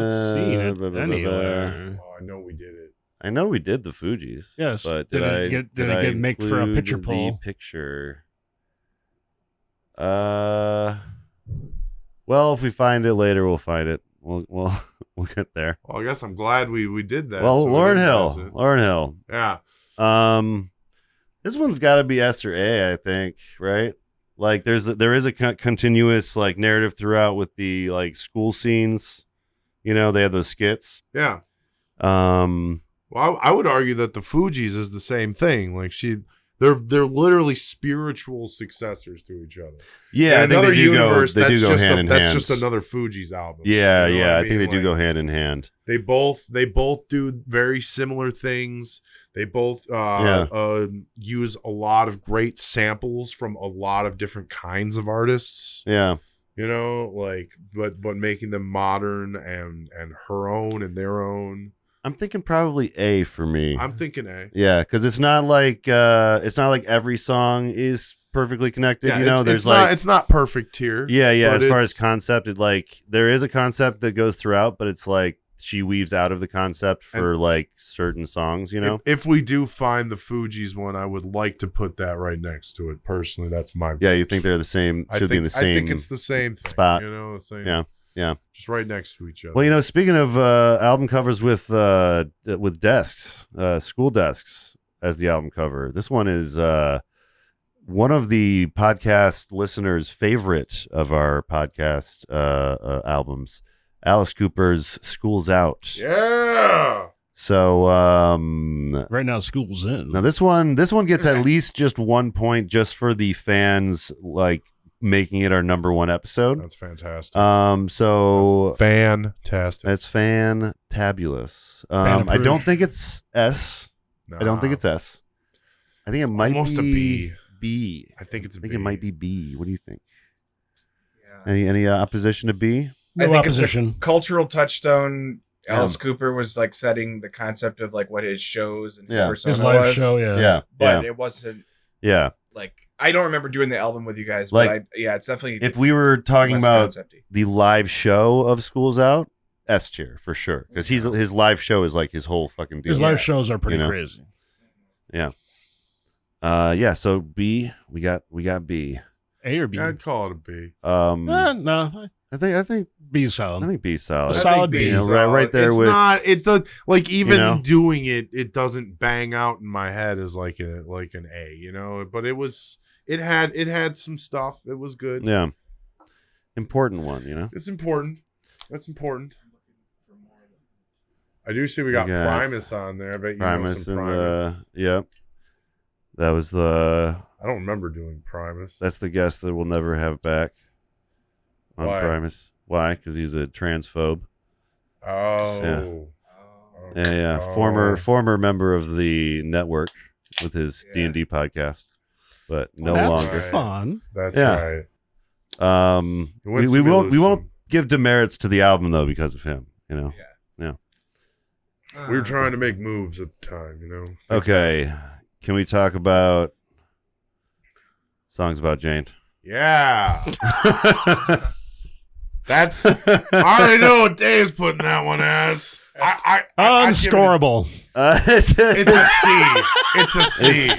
Anywhere. Oh, I know we did it. I know we did the Fugees. Yes, but did I make for a picture poll? The picture. Well, if we find it later, we'll find it. We'll get there. Well, I guess I'm glad we did that. Well, Louryn Hill. Yeah. This one's got to be S or A, I think. Right. Like there is a continuous like narrative throughout with the like school scenes, you know, they have those skits. Yeah. Well, I would argue that the Fugees is the same thing. Like they're literally spiritual successors to each other. Yeah, I think they do go hand in hand. That's just another Fugees album. Yeah, you know I think they do go hand in hand. They both do very similar things. They both use a lot of great samples from a lot of different kinds of artists. Yeah. You know, like but making them modern and her own and their own. I'm thinking probably A for me. I'm thinking A. Yeah, because it's not like every song is perfectly connected. Yeah, you know, it's not perfect tier. Yeah. As far as concept, there is a concept that goes throughout, but it's like she weaves out of the concept for like certain songs. You know, if we do find the Fugees one, I would like to put that right next to it. Personally, that's my. Yeah, you think they're the same? Should be in the same. I think it's the same thing, spot. You know, the same. Yeah. Just right next to each other. Well, you know, speaking of album covers with desks, school desks as the album cover, this one is one of the podcast listeners' favorite of our podcast albums, Alice Cooper's "School's Out." Yeah. So right now, school's in. Now this one gets at least just 1 point just for the fans like making it our number one episode. That's fantastic. So that's fantastic. That's fantabulous. I don't think it's S. No. I don't think it's S. I think it might almost be a B. I think it's it might be B. What do you think? Yeah. Any opposition to B? No, I think opposition. It's a cultural touchstone. Alice Cooper was like setting the concept of like what his shows and his persona his live was. show, but it wasn't. Yeah, like I don't remember doing the album with you guys, like, but it's definitely. If we were talking about concept-y. The live show of School's Out, S tier for sure, because his live show is like his whole fucking deal. His live shows are pretty crazy. Yeah. So B, we got B. A or B? I'd call it a B. No. I think B's solid. I think B's solid. Solid B. Right there it's with not. It does like even doing it. It doesn't bang out in my head as like an A. You know, but it had some stuff. It was good. Yeah. important one, you know? It's important. That's important. I do see we got Primus on there. I bet you know some Primus. Yep. That was the... I don't remember doing Primus. That's the guest that we'll never have back on Primus. Why? Because he's a transphobe. Oh. Yeah. Former member of the network with his D&D podcast, but no longer. That's fun. That's right. We won't give demerits to the album though because of him. You know. Yeah. We were trying to make moves at the time. You know. Okay. Can we talk about songs about Jane? Yeah. That's. I already know what Dave's putting that one as. Unscorable. It's a C. It's a C.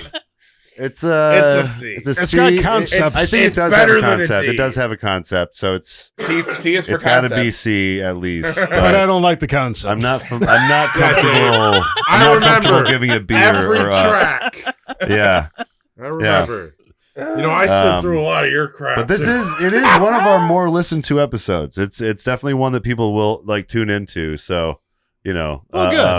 It's a C. It's got concept. I think it does have a concept. It does have a concept, so it's C is for it's concept. got to be C at least. But I don't like the concept. I'm not comfortable. I remember giving a B every or track. Yeah, I remember. You know, I sit through a lot of your crap. But it is one of our more listened to episodes. It's definitely one that people will like tune into. So, you know,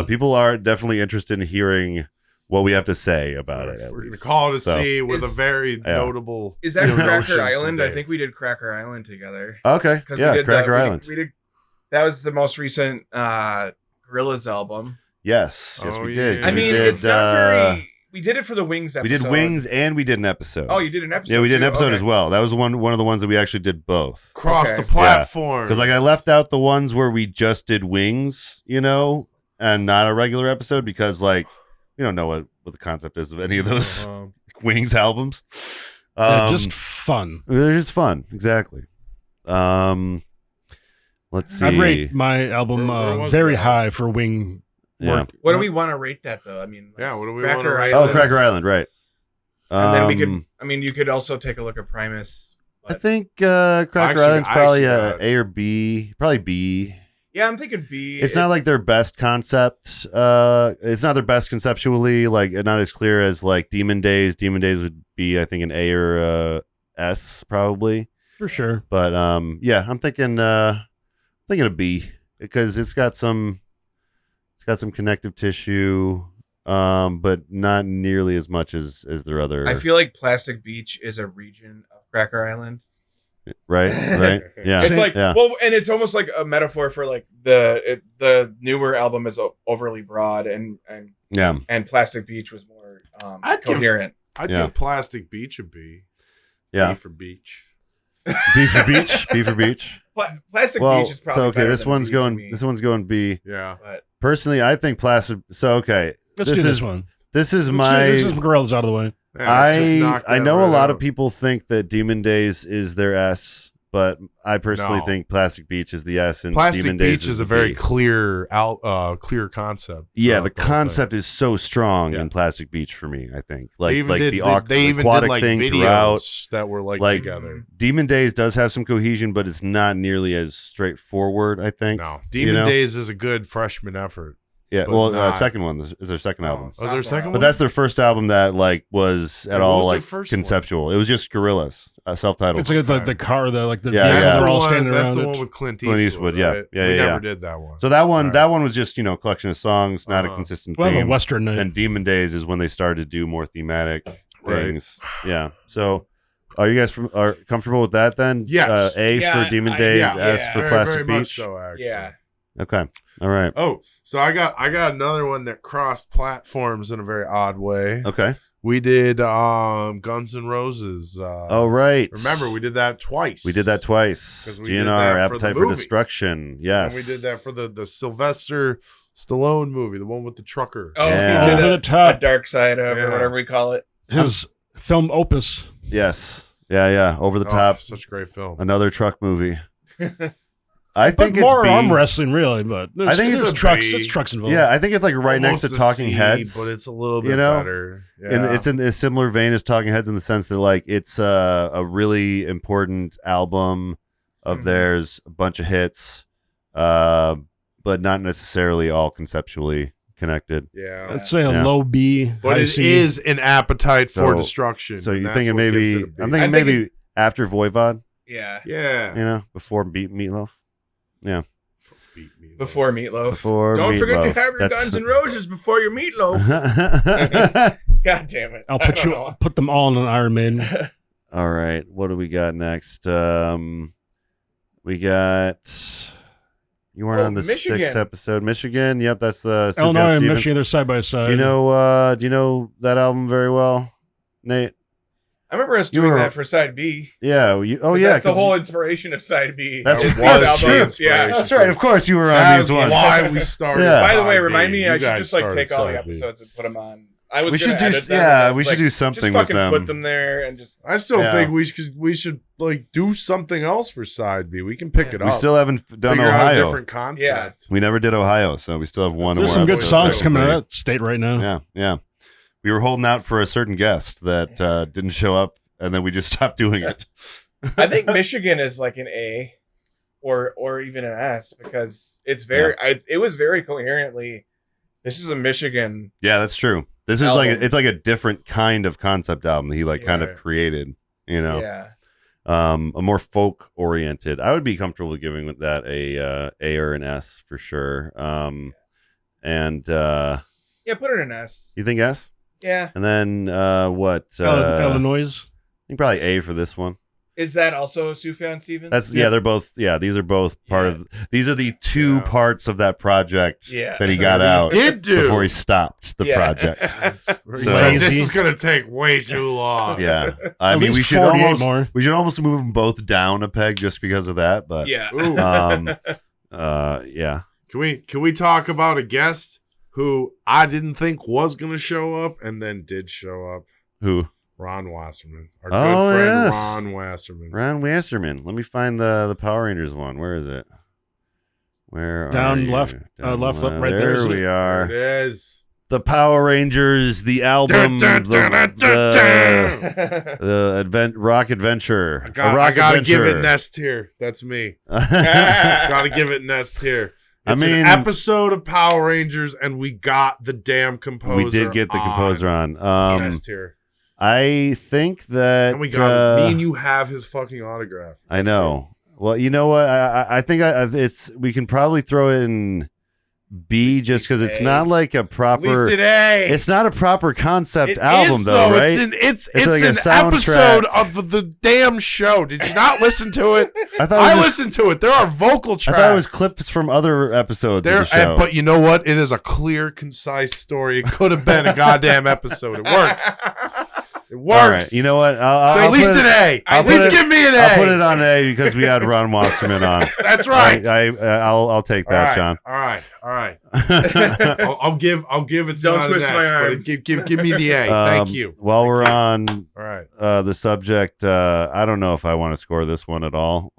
people are definitely interested in hearing what we have to say about it. We're going to call it a C with a very notable. Is that Cracker Island? I think we did Cracker Island together. Okay. Yeah, Cracker Island. We did, that was the most recent Gorillaz album. Yes. Yes, we did. I mean, it's not very... We did it for the Wings episode. We did Wings and we did an episode. Oh, you did an episode? Yeah, we did an episode as well. That was one of the ones that we actually did both. Across the platform. Because I left out the ones where we just did Wings, you know, and not a regular episode because we don't know what the concept is of any of those Wings albums. They're just fun. They're just fun. Exactly. Let's see. I'd rate my album very high for Wing. Yeah. What do we want to rate that though? I mean, what do we want to rate? Oh, Cracker Island, right? And then we could. I mean, you could also take a look at Primus. I think Cracker Island's probably A or B. Probably B. Yeah, I'm thinking B. It's not like their best concept. It's not their best conceptually. Like not as clear as like Demon Days. Demon Days would be, I think, an A or S probably for sure. But yeah, I'm thinking a B because it's got some connective tissue, but not nearly as much as their other. I feel like Plastic Beach is a region of Cracker Island. Right. Yeah. It's like well, and it's almost like a metaphor for like the newer album is overly broad and Plastic Beach was more coherent. I'd give Plastic Beach a B. Yeah. B for beach. B for beach. B for beach. Plastic Beach is probably better this one's going. This one's going B. Yeah. But personally, I think Plastic. So okay, let's do this one. This is Let's get Gorillaz out of the way. Yeah, I know a lot of people think that Demon Days is their S, but I personally think Plastic Beach is the S, and Plastic Demon Beach Days is a very clear concept. Yeah, the concept is so strong in Plastic Beach for me. I think they even did like videos throughout that were like together. Demon Days does have some cohesion, but it's not nearly as straightforward. I think. No, Demon Days is a good freshman effort. Yeah, well, second one is their second album. Was their second one? But that's their first album that was at all like conceptual. It was just Gorillaz, self-titled. It's like the car, they're all standing that's around the it. one with Clint Eastwood. Yeah. We never did that one. So that one was just a collection of songs, not a consistent theme. A Western night. And Demon Days is when they started to do more thematic things. Yeah. So are you guys are comfortable with that then? Yes. A for Demon Days, S for Plastic very Beach. Much so, actually. Yeah. Okay. All right. Oh, so I got another one that crossed platforms in a very odd way. Okay. We did Guns N' Roses. Oh, right. Remember, we did that twice. GNR, Appetite for Destruction. Yes. And we did that for the Sylvester Stallone movie, the one with the trucker. Oh, yeah. We did a Dark Side of, or whatever we call it. His film opus. Yes. Yeah. Over the top. Such a great film. Another truck movie. I think it's more B. arm wrestling, really, but I think it's trucks. It's trucks involved. Yeah, I think it's like right next to Talking Heads, but it's a little bit better. Yeah. And it's in a similar vein as Talking Heads in the sense that like it's a really important album of theirs, a bunch of hits, but not necessarily all conceptually connected. Yeah, I'd say a low B, but it is an Appetite for Destruction. So you're thinking maybe I'm thinking maybe after Voivod. Yeah. You know, before Meatloaf. Yeah. Before Meatloaf. Don't forget to have your Guns N' Roses before your Meatloaf. God damn it! I'll put them all in an Iron Maiden. All right, what do we got next? We got. You weren't on the Michigan. 6th episode, Michigan. Yep, that's the Illinois and Michigan. They're side by side. Do you know that album very well, Nate? I remember us doing that for side B. Yeah. That's the whole inspiration of side B. That's true. Yeah, that's right. Of course, you were on these ones. Why we started. Yeah. By the way, remind me. I should just take all the episodes and put them on. We should do something with them. Put them there and just. I still think we should do something else for side B. We can pick it up. We still haven't done Figure Ohio. Out a different concept. Yeah. We never did Ohio, so we still have one. There's some good songs coming out of that state right now. Yeah. We were holding out for a certain guest that didn't show up, and then we just stopped doing it. I think Michigan is like an A, or even an S, because it's very. It was very coherently. This is a Michigan. Yeah, that's true. This is album. it's like a different kind of concept album that he kind of created, Yeah. A more folk oriented. I would be comfortable giving that a or an S for sure. And put it in S. You think S? Yeah. And then what? Illinois. I think probably A for this one. Is that also Sufjan Stevens? That's they're both. Yeah, these are both part of. These are the two parts of that project that he got out before he stopped the project. So this is going to take way too long. Yeah, I mean we should almost move them both down a peg just because of that. But Can we talk about a guest who I didn't think was going to show up and then did show up? Who? Ron Wasserman. Our good friend Ron Wasserman. Ron Wasserman. Let me find the Power Rangers one. Where is it? Where down are left, you? Down left, right there. There we are. There it is. The Power Rangers, the album, the Rock Adventure. I gotta give it Nest tier. That's me. Gotta give it Nest tier. It's an episode of Power Rangers, and we got the damn composer. We did get the composer on. Nest tier. I think that and we got me and you have his fucking autograph. I know. Well, you know what? I think we can probably throw it in B just because it's not like a proper. At least an A. It's not a proper concept album, though, right? It's like an episode of the damn show. Did you not listen to it? I listened to it. There are vocal tracks. I thought it was clips from other episodes of the show. But you know what? It is a clear, concise story. It could have been a goddamn episode. It works. It works. All right. You know what? I'll at least an A. At least give me an A. I'll put it on A because we had Ron Wasserman on. That's right. I'll take that, John. All right. I'll give it's Don't not twist an S, my arm. but give me the A. Thank you. While we're on the subject, I don't know if I want to score this one at all.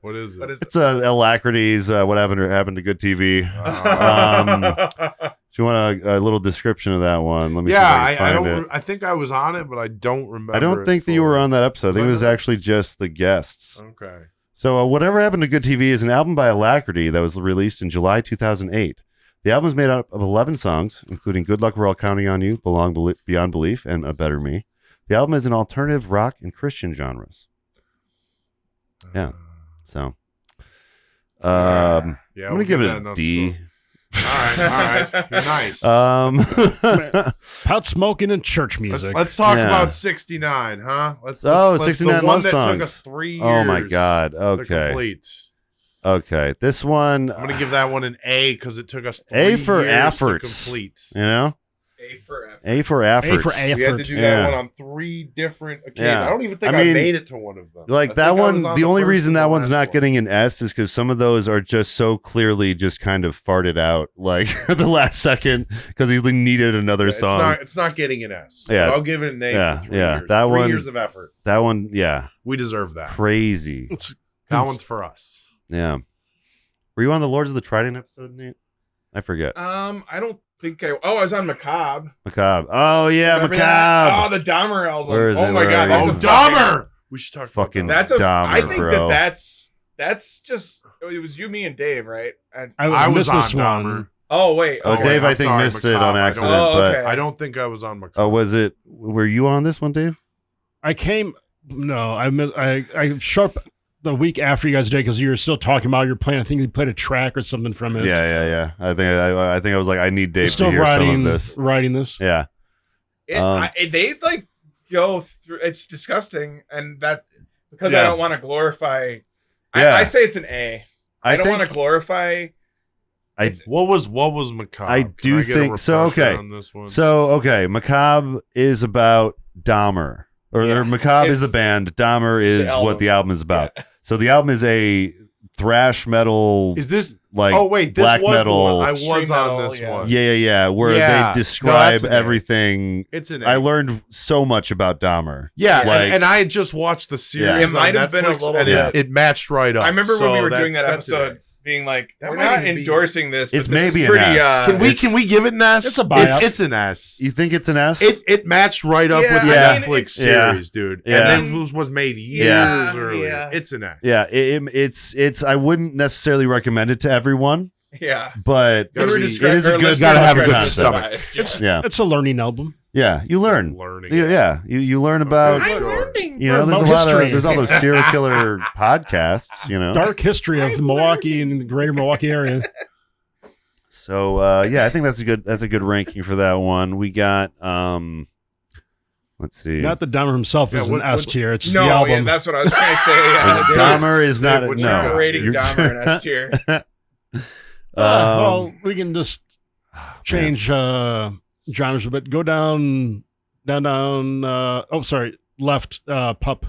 What is it? It's Alacrity's What Happened to Good TV. Do you want a little description of that one? Let me see if I can find it. I think I was on it, but I don't remember. I don't think that you were on that episode. I think it was actually just the guests. Okay. So Whatever Happened to Good TV is an album by Alacrity that was released in July 2008. The album is made up of 11 songs, including Good Luck We're All Counting on You, Beyond Belief, and A Better Me. The album is in alternative rock and Christian genres. Yeah. So I'm going to give it a D. All right. You're nice. Pot smoking and church music. Let's talk about 69, huh? 69 the one love that songs. Took us 3 years. Oh my God. To complete. Okay. This one. I'm gonna give that one an A because it took us 3 A for years efforts. to complete. You know. A for effort. We had to do that one on 3 different occasions. I don't even think I made it to one of them. Like that one, the only reason that one's not getting an S is because some of those are just so clearly just kind of farted out like at the last second because he needed another song. It's not getting an S. Yeah, I'll give it an A for 3 years. That 3 one, years of effort. That one, we deserve that. Crazy. That one's for us. Yeah. Were you on the Lords of the Trident episode, Nate? I forget. I don't think I was on Macabre. Oh yeah, Remember Macabre. That? Oh, the Dahmer album. Where is it? My God, that's Dahmer. We should talk fucking about Dahmer. I think bro. that's just it was you, me, and Dave, right? I was on Dahmer. Oh wait. Dave, I think missed it on accident. But I don't think I was on Macabre. Oh, was it? Were you on this one, Dave? I came. No, I missed. I the week after you guys did, because you were still talking about your plan. I think you played a track or something from it. Yeah. I think I was like, I need Dave to hear some of this. Writing this. Yeah. They like go through. It's disgusting, and that because I don't want to glorify. Yeah. I say it's an A. I don't want to glorify. What was Macabre? I do think so. Okay, Macabre is about Dahmer, or Macabre is the band. Dahmer is what the album is about. Yeah. So the album is a thrash metal. Is this like? Oh wait, this black was metal. The one. I was on this one. Yeah. Where they describe everything. It's an. I learned so much about Dahmer. Yeah, and I had just watched the series. It might have been a little bit. It matched right up. I remember when we were doing that episode. Being like, we're not endorsing this. But it's maybe pretty, an S. Can we give it an S? It's a bias. It's an S. You think it's an S? It matched right up with the Netflix series, dude. Yeah. And then was made years earlier. Yeah. It's an S. Yeah, it's. I wouldn't necessarily recommend it to everyone. Yeah, but it is a good. Gotta have a good stomach. It's a learning album. Yeah, you learn. You learn about. I'm learning. There's all those serial killer podcasts. Dark history of Milwaukee and the greater Milwaukee area. So I think that's a good ranking for that one. We got let's see. Not that Dahmer himself is an S tier. It's the album. Yeah, that's what I was trying to say. Dahmer is not. You're rating Dahmer an S tier. Well, we can just change genres a bit. Go down. Left. Pup.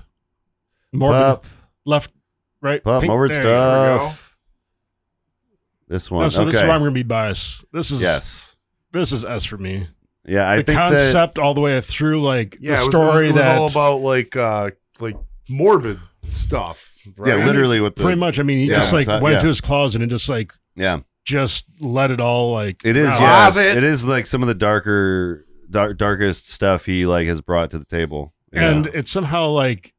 Morbid. Pup. Left. Right. Pup. Pink, Morbid stuff. This one. This is where I'm going to be biased. This is S for me. Yeah, I the think concept all the way through, like the story it was all about like morbid stuff. Right? Yeah, literally with pretty much. I mean, he just went into his closet and just just let it all like. It is. Yes, it is like some of the darkest stuff he has brought to the table, and it's somehow like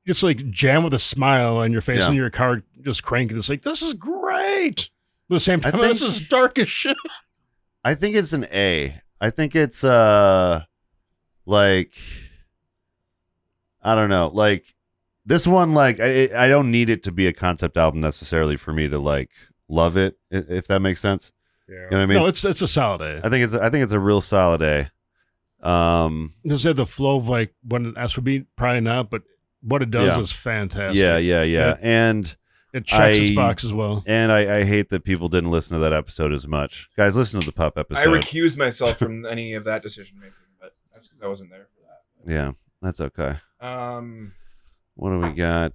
just like jam with a smile on your face in your car, just cranking. It's like, this is great. At the same time, this is dark as shit. I think it's an A. I think it's like, I don't know, like this one, like I don't need it to be a concept album necessarily for me to like love it, if that makes sense. Yeah. You know what I mean? No, it's a solid A. I think it's a real solid A. Does it have the flow of like what an S would be? Probably not, but what it does is fantastic. Yeah. And it checks its box as well. And I hate that people didn't listen to that episode as much. Guys, listen to the Pup episode. I recuse myself from any of that decision making, but that's because I wasn't there for that. Yeah, that's okay. What do we got?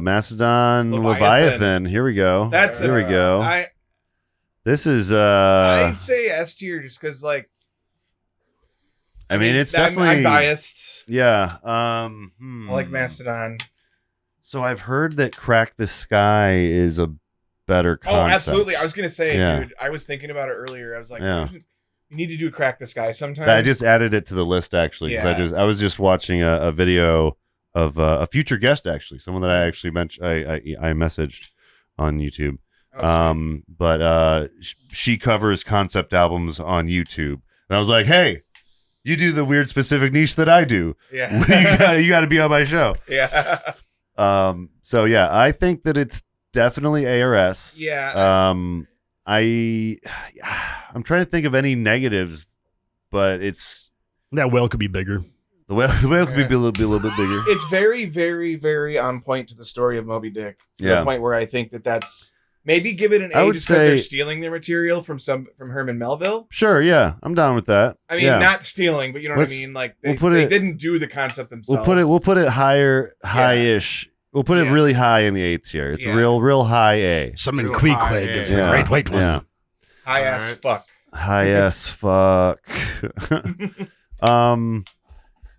Macedon Leviathan. Here we go. Here we go. This is I'd say S tier just because like I mean it's definitely I'm biased. Yeah. I like Macedon. So I've heard that Crack the Sky is a better concept. Oh, absolutely. I was gonna say, dude, I was thinking about it earlier. I was like, you need to do Crack the Sky sometime. I just added it to the list actually. Yeah. I was just watching a video of a future guest, actually, someone that I actually mentioned. I messaged on YouTube. But she covers concept albums on YouTube, and I was like, hey, you do the weird specific niche that I do. Yeah, you got to be on my show. Yeah. So yeah, I think that it's definitely ARS. Yeah. I'm trying to think of any negatives, but it's that whale could be bigger. The whale could be a little bit bigger. It's very, very, very on point to the story of Moby Dick. To the point where I think that's maybe give it an A just because they're stealing their material from Herman Melville. Sure, yeah, I'm down with that. I mean, not stealing, but you know what I mean. Like they didn't do the concept themselves. We'll put it high-ish. We'll put it really high in the A tier. It's real high A. Summon Queequeg is the great white one. Yeah. High ass fuck. High ass fuck.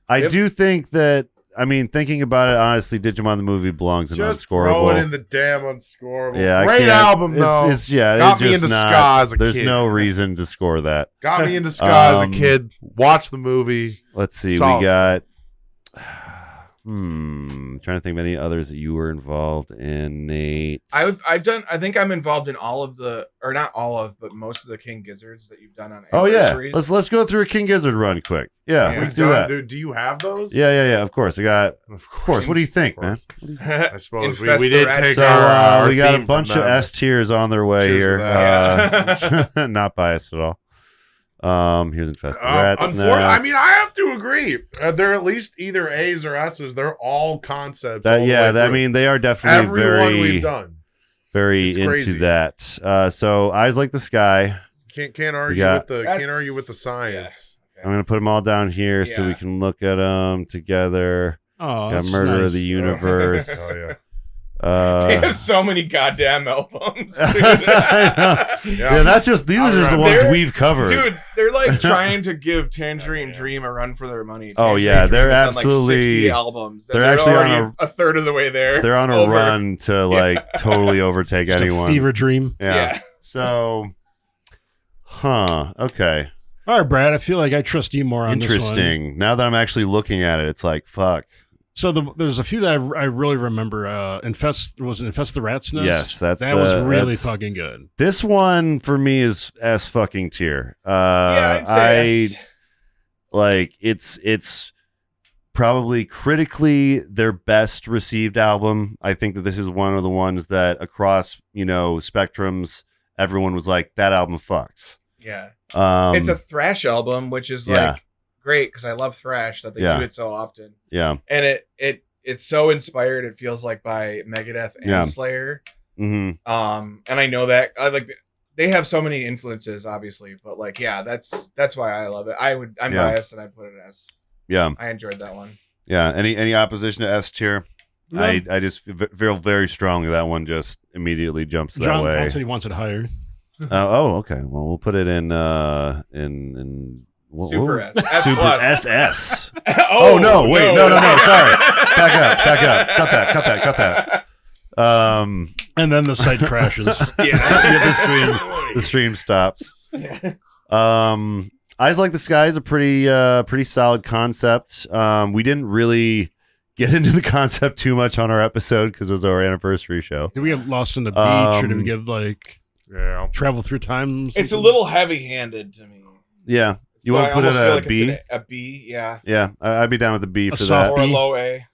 I do think that. I mean, thinking about it, honestly, Digimon the movie belongs in Unscorable. Just throw it in the damn Unscorable. Yeah, great album though. Got me into ska as a kid. There's no reason to score that. Got me into ska as a kid. Watch the movie. Let's see. We got. Trying to think of any others that you were involved in, Nate. I think I'm involved in all of the, or not all of, but most of the King Gizzards that you've done on anniversaries. Oh yeah, let's go through a King Gizzard run quick. Yeah, let's do that. Do you have those? Yeah. Of course, Of course. What do you think, man? I suppose we did take our we got a bunch of S tiers on their way here. Not biased at all. Here's Infest the Rats. I mean, I have to agree. They're at least either A's or S's. They're all concepts. I mean, they are definitely we've done. Very into that. So Eyes Like the Sky. Can't argue with the science. Yeah. I'm gonna put them all down here so we can look at them together. Oh, got Murder of the Universe. Oh yeah. They have so many goddamn albums. That's just these are just the ones we've covered. Dude, they're like trying to give Tangerine Dream a run for their money. They're absolutely like 60 albums. They're actually on a third of the way there. They're on a run to like totally overtake just anyone. A fever dream. Yeah. So, okay. All right, Brad. I feel like I trust you more on this one. Interesting. Now that I'm actually looking at it, it's like fuck. So there's a few that I really remember. Infest the Rat's Nest? Yes, that was really fucking good. This one for me is S fucking tier. I'd say S. Like it's probably critically their best received album. I think that this is one of the ones that across spectrums, everyone was like, that album fucks. Yeah, it's a thrash album, which is like. Great because I love thrash that they do it so often. Yeah, and it's so inspired. It feels like by Megadeth and Slayer. Mm-hmm. And I know that they have so many influences, obviously, but like, that's why I love it. I'm biased and I'd put it as. Yeah, I enjoyed that one. Yeah, any opposition to S tier? No. I just feel very strongly that one just immediately jumps that way. John said he wants it higher. Okay. Well, we'll put it in Super S. Super SS. Oh no! Wait, no. Sorry. Back up. Cut that. And then the site crashes. The stream stops. Yeah. Eyes Like the Sky is a pretty solid concept. We didn't really get into the concept too much on our episode because it was our anniversary show. Did we get lost on the beach, or did we get travel through time? It's a little heavy-handed to me. Yeah. You want to put it at a B? A B, yeah. Yeah, I'd be down with a B for that. Or a low A.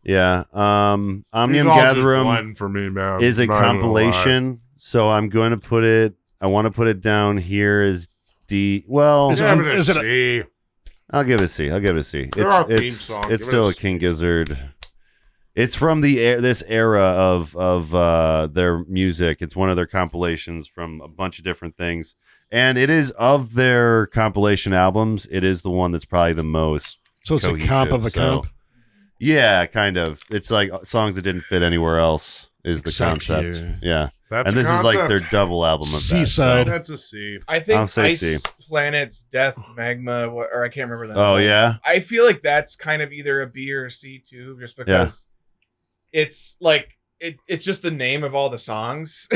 Yeah. Omnium Gatherum for me, man. is a compilation, so I'm going to put it. I want to put it down here as D. Well, is it a C? I'll give it a C. It's still a King Gizzard. It's from this era of their music. It's one of their compilations from a bunch of different things. And it is of their compilation albums. It is the one that's probably the most. So it's cohesive, a comp of a comp. Yeah, kind of. It's like songs that didn't fit anywhere else is the concept. Here. Yeah, that's and this is like their double album of C-side. That's a C. I think I'll say Ice C. Planets, Death, Magma, or I can't remember that. Oh yeah. I feel like that's kind of either a B or a C too, just because it's like it's just the name of all the songs.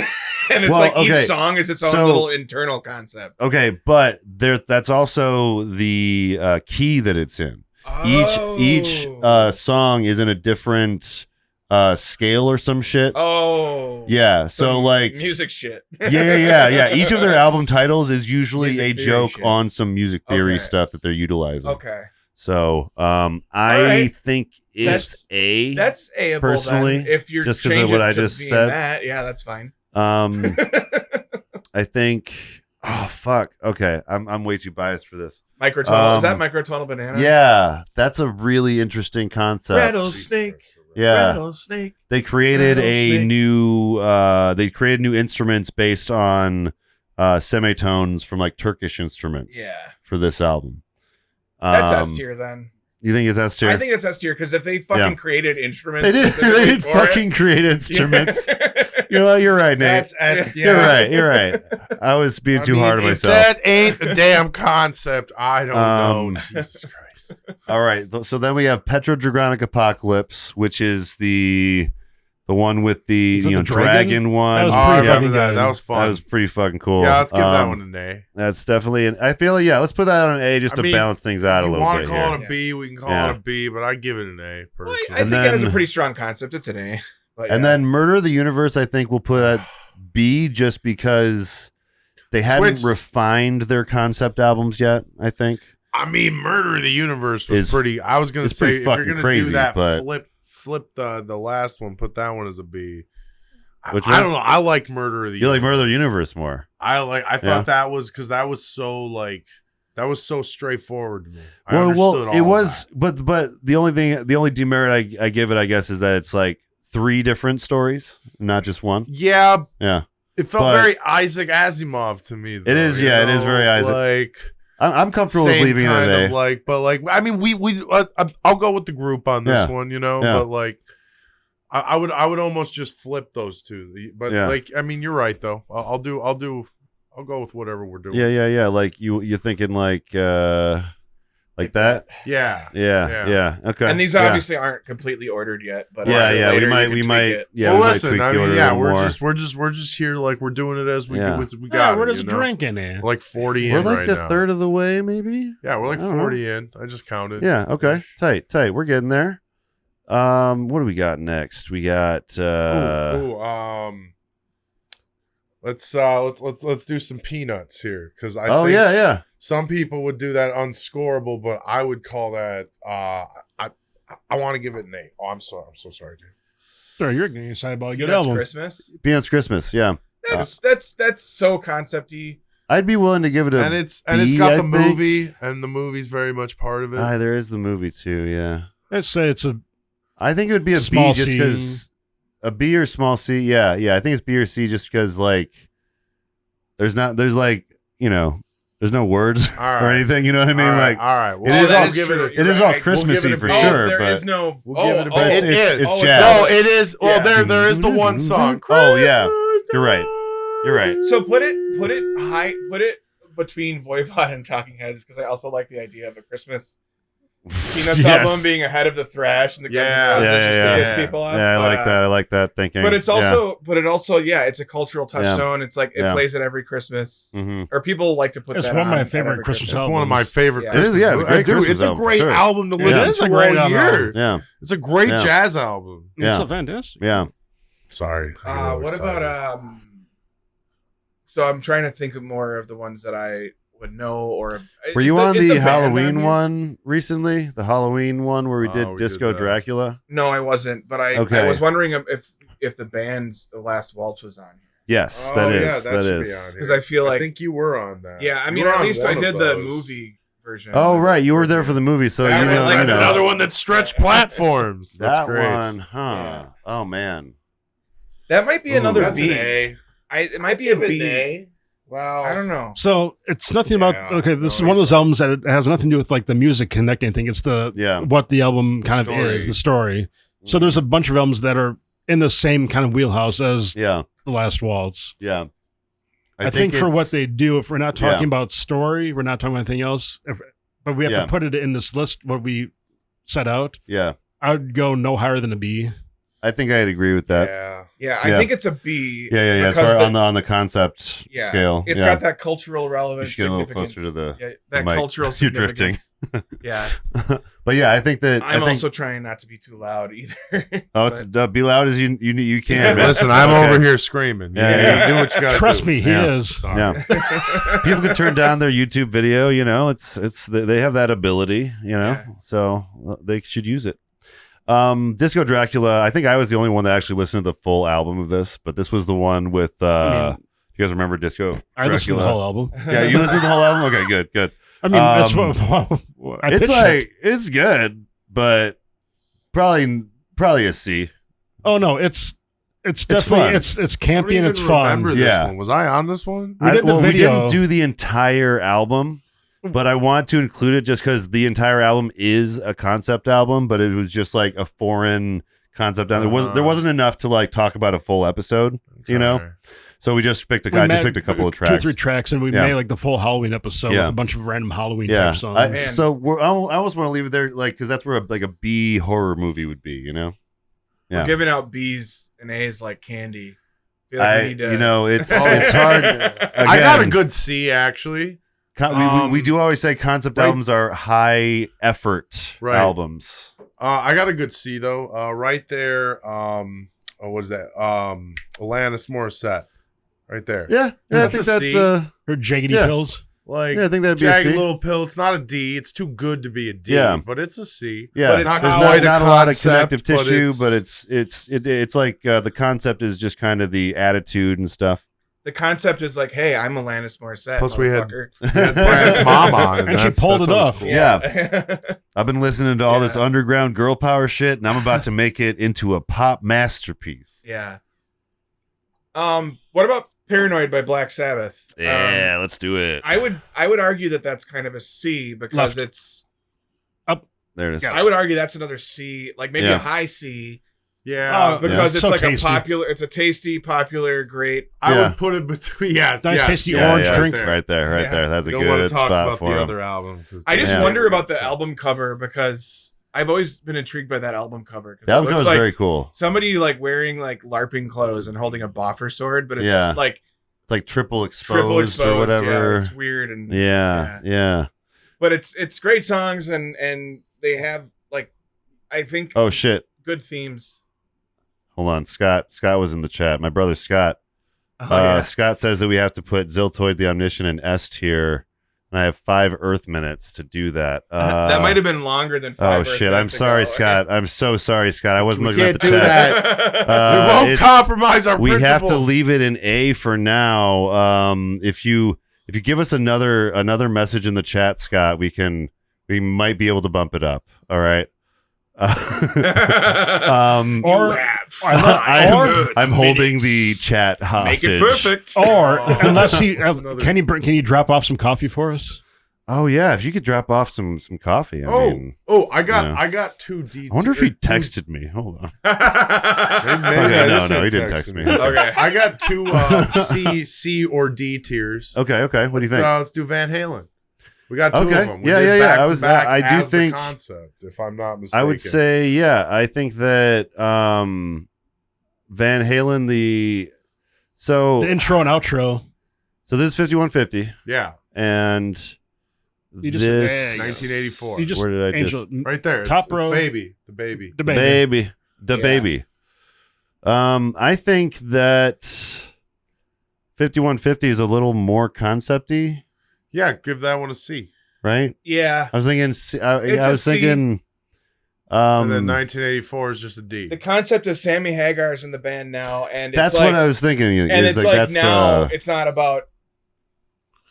And it's each song is its own little internal concept. Okay, but that's also the key that it's in. Oh. Each song is in a different scale or some shit. Oh. Yeah, so like music shit. Yeah. Each of their album titles is usually a joke on some music theory stuff that they're utilizing. Okay. So I think it's A. That's A personally. Then. If you're just because of what I just said, that's fine. I think. Oh fuck. Okay, I'm way too biased for this. Microtonal. Is that Microtonal Banana? Yeah, that's a really interesting concept. Rattlesnake. Yeah. Rattlesnake. They created They created new instruments based on semitones from like Turkish instruments. Yeah. For this album. That's S tier then. You think it's S tier? I think it's S tier because if they fucking created instruments, they did fucking create instruments. You know what? You're right, Nate. That's S. Yeah. You're right. I was being too hard on myself. That ain't a damn concept. I don't know. Jesus Christ. All right. So then we have Petrodragonic Apocalypse, which is the The one with the dragon one. I remember that. That was fun. That was pretty fucking cool. Yeah, let's give that one an A. That's definitely I feel let's put that on an A just to balance things out a little bit. If you want to call it a B, we can call it a B, but I give it an A personally. Well, I think it has a pretty strong concept. It's an A. And then Murder of the Universe, I think we'll put at B just because they hadn't refined their concept albums yet, I think. I mean, Murder of the Universe was pretty. I was going to say, if you're going to do that, flip the last one, put that one as a B. I don't know. I like Murder of the Universe. You like Murder of the Universe more? I thought that was because that was so that was so straightforward to me. It was, but the only demerit I give it, I guess, is that it's like 3 different stories, not just one. Yeah. Yeah. It felt very Isaac Asimov to me. Though, it is, it is very Isaac. Like, I'm comfortable with leaving it at A. But I mean, I'll go with the group on this one, but like, I would almost just flip those two. But I mean, you're right though. I'll go with whatever we're doing. Yeah. Like you're thinking like that. Yeah. Okay. And these obviously aren't completely ordered yet, but we might. Yeah. Well, listen. I mean, we're just here like we're doing it as we got. We're just drinking it. Like 40 in. We're like right a third of the way, maybe. Yeah, we're like 40 in. I just counted. Yeah. Okay. Tight. We're getting there. What do we got next? We got. Let's do some peanuts here because I think some people would do that unscorable, but I would call that I want to give it an A. Oh, I'm so sorry, dude. Sorry, you're getting excited about a good album. Christmas. Peanuts Christmas, yeah. That's so concept-y. I'd be willing to give it a and it's got the movie, and the movie's very much part of it. There is the movie too, yeah. I'd say it's a. I think it would be a B just because a B or small C. Yeah. I think it's B or C just because like there's no words or anything. You know what I mean? All right. Well, it is all Christmassy for sure. There but is no. It's jazz. No, it is. Well, there is the one song. Oh yeah, you're right. So put it high. Put it between Voivod and Talking Heads because I also like the idea of a Christmas Peanuts album being ahead of the thrash and the Guns N' Roses just to piss people off. Yeah, I like that thinking. But it's also, it's a cultural touchstone. It's like it plays at every Christmas, or people like to put. It's that one of on my favorite Christmas albums. It's one of my favorite. It is. Yeah, it's a great Christmas album. It's a great album to listen to all year. Yeah, it's a great jazz album. It's so fantastic. Yeah. Sorry. What about So I'm trying to think of more of the ones that I would know. Or were you on the Halloween one recently? The Halloween one where we did Disco Dracula? No, I wasn't. But I was wondering if the band's The Last Waltz was on here. Yes, that is. Because I feel like I think you were on that. Yeah, I mean, at least I did the movie version. Oh, right, you were there for the movie, so that's another one that stretched platforms. That's great. One, huh? Yeah. Oh man, that might be another that's B. An A. It might be a B. Well, I don't know. So it's nothing about this is one of those albums that it has nothing to do with like the music connecting anything. It's what the album kind of is, the story. So there's a bunch of albums that are in the same kind of wheelhouse as The Last Waltz. Yeah. I think for what they do, if we're not talking about story, we're not talking about anything else. But we have to put it in this list what we set out. Yeah. I would go no higher than a B. I think I'd agree with that. Yeah, I think it's a B. Yeah. As far on the concept scale. It's got that cultural relevance. You should get a little closer to the mic. Cultural significance. You're drifting. Yeah. But yeah, I think that I'm also trying not to be too loud either. It's be loud as you can. Listen, I'm over here screaming. Yeah. Do what you got to do. Trust me, he is. Yeah. People can turn down their YouTube video. It's they have that ability. So they should use it. Disco Dracula, I think I was the only one that actually listened to the full album of this, but this was the one with you guys remember Disco Dracula? I listened to the whole album. Yeah, you listened to the whole album? Okay, good. I mean, that's what I it's like it's good, but probably a C. Oh no, it's definitely it's campy and it's fun. This one. Was I on this one? We did the video. We didn't do the entire album. But I want to include it just because the entire album is a concept album, but it was just like a foreign concept album. There wasn't enough to like talk about a full episode, So we just picked a couple of tracks, 2 or 3 tracks, and we made like the full Halloween episode with a bunch of random Halloween type songs. I almost want to leave it there, like because that's where like a B horror movie would be, We're giving out Bs an A is like candy. I feel like we need to... You know, it's hard. Again, I got a good C actually. We do always say concept albums are high effort albums. I got a good C though. Right there. What is that? Alanis Morissette. Right there. Yeah, I think that's her Jaggedy Pills. Like, I think that'd be Jagged a C. Little Pill. It's not a D. It's too good to be a D. But it's a C. Yeah, but it's not a lot of connective tissue, but it's like the concept is just kind of the attitude and stuff. The concept is like, hey, I'm Alanis Morissette. Plus, we had Brad's mom on, and she pulled it off. Cool. Yeah, I've been listening to all this underground girl power shit, and I'm about to make it into a pop masterpiece. Yeah. What about Paranoid by Black Sabbath? Yeah, let's do it. I would argue that that's kind of a C because it's up. There it is. I would argue that's another C, like maybe a high C. Yeah, because it's so like tasty. it's a tasty, popular, great. I would put it between nice tasty orange drink right there. That's a don't good talk spot about for the him. other album. I just wonder about the album cover because I've always been intrigued by that album cover. The album cover is very cool. Somebody like wearing like LARPing clothes and holding a boffer sword, but it's like it's like triple exposed or whatever. Yeah, it's weird and yeah. But it's great songs and they have like I think good themes. Hold on, Scott was in the chat. My brother Scott. Scott says that we have to put Ziltoid the Omniscient in S tier, and I have 5 Earth minutes to do that. That might have been longer than 5 Earth minutes I'm sorry, ago. Scott. I'm so sorry, Scott. I wasn't looking at the do chat. That. We won't compromise our principles. We have to leave it in A for now. If you give us another message in the chat, Scott, we might be able to bump it up. All right. I'm holding the chat hostage. Make it perfect. Or unless can you drop off some coffee for us? Oh yeah, if you could drop off some coffee. I got 2 D. I wonder if he texted me. Hold on. No, he didn't text me. Okay, I got 2 C or D tiers. Okay. What do you think? Let's do Van Halen. We got 2 of them. We I do think concept, if I'm not mistaken. I would say, I think that Van Halen the intro and outro. So this is 5150. Yeah. And this 1984. Where did I just right there? Top row. The baby. I think that 5150 is a little more concept-y. Yeah, give that one a C. Right? Yeah. I was thinking I was thinking and then 1984 is just a D. The concept of Sammy Hagar's in the band now, and that's what I was thinking. And it's like now it's not about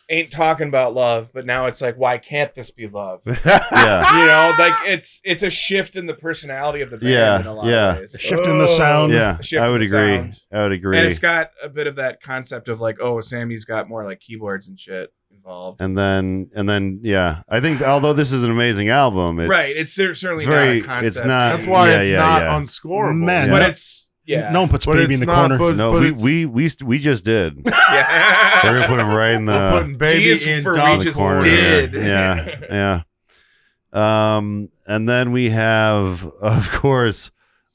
ain't talking about love, but now it's like, why can't this be love? Yeah. Like it's a shift in the personality of the band in a lot of ways. A shift in the sound. Yeah. I would agree. And it's got a bit of that concept of like, oh, Sammy's got more like keyboards and shit involved. And then I think although this is an amazing album, it's certainly not a concept. It's not. That's why it's not unscorable. Man, but it's no one puts baby in the corner. We just did. Yeah. We're gonna put him right in the. We're putting baby in the corner. Did. Yeah. And then we have, of course,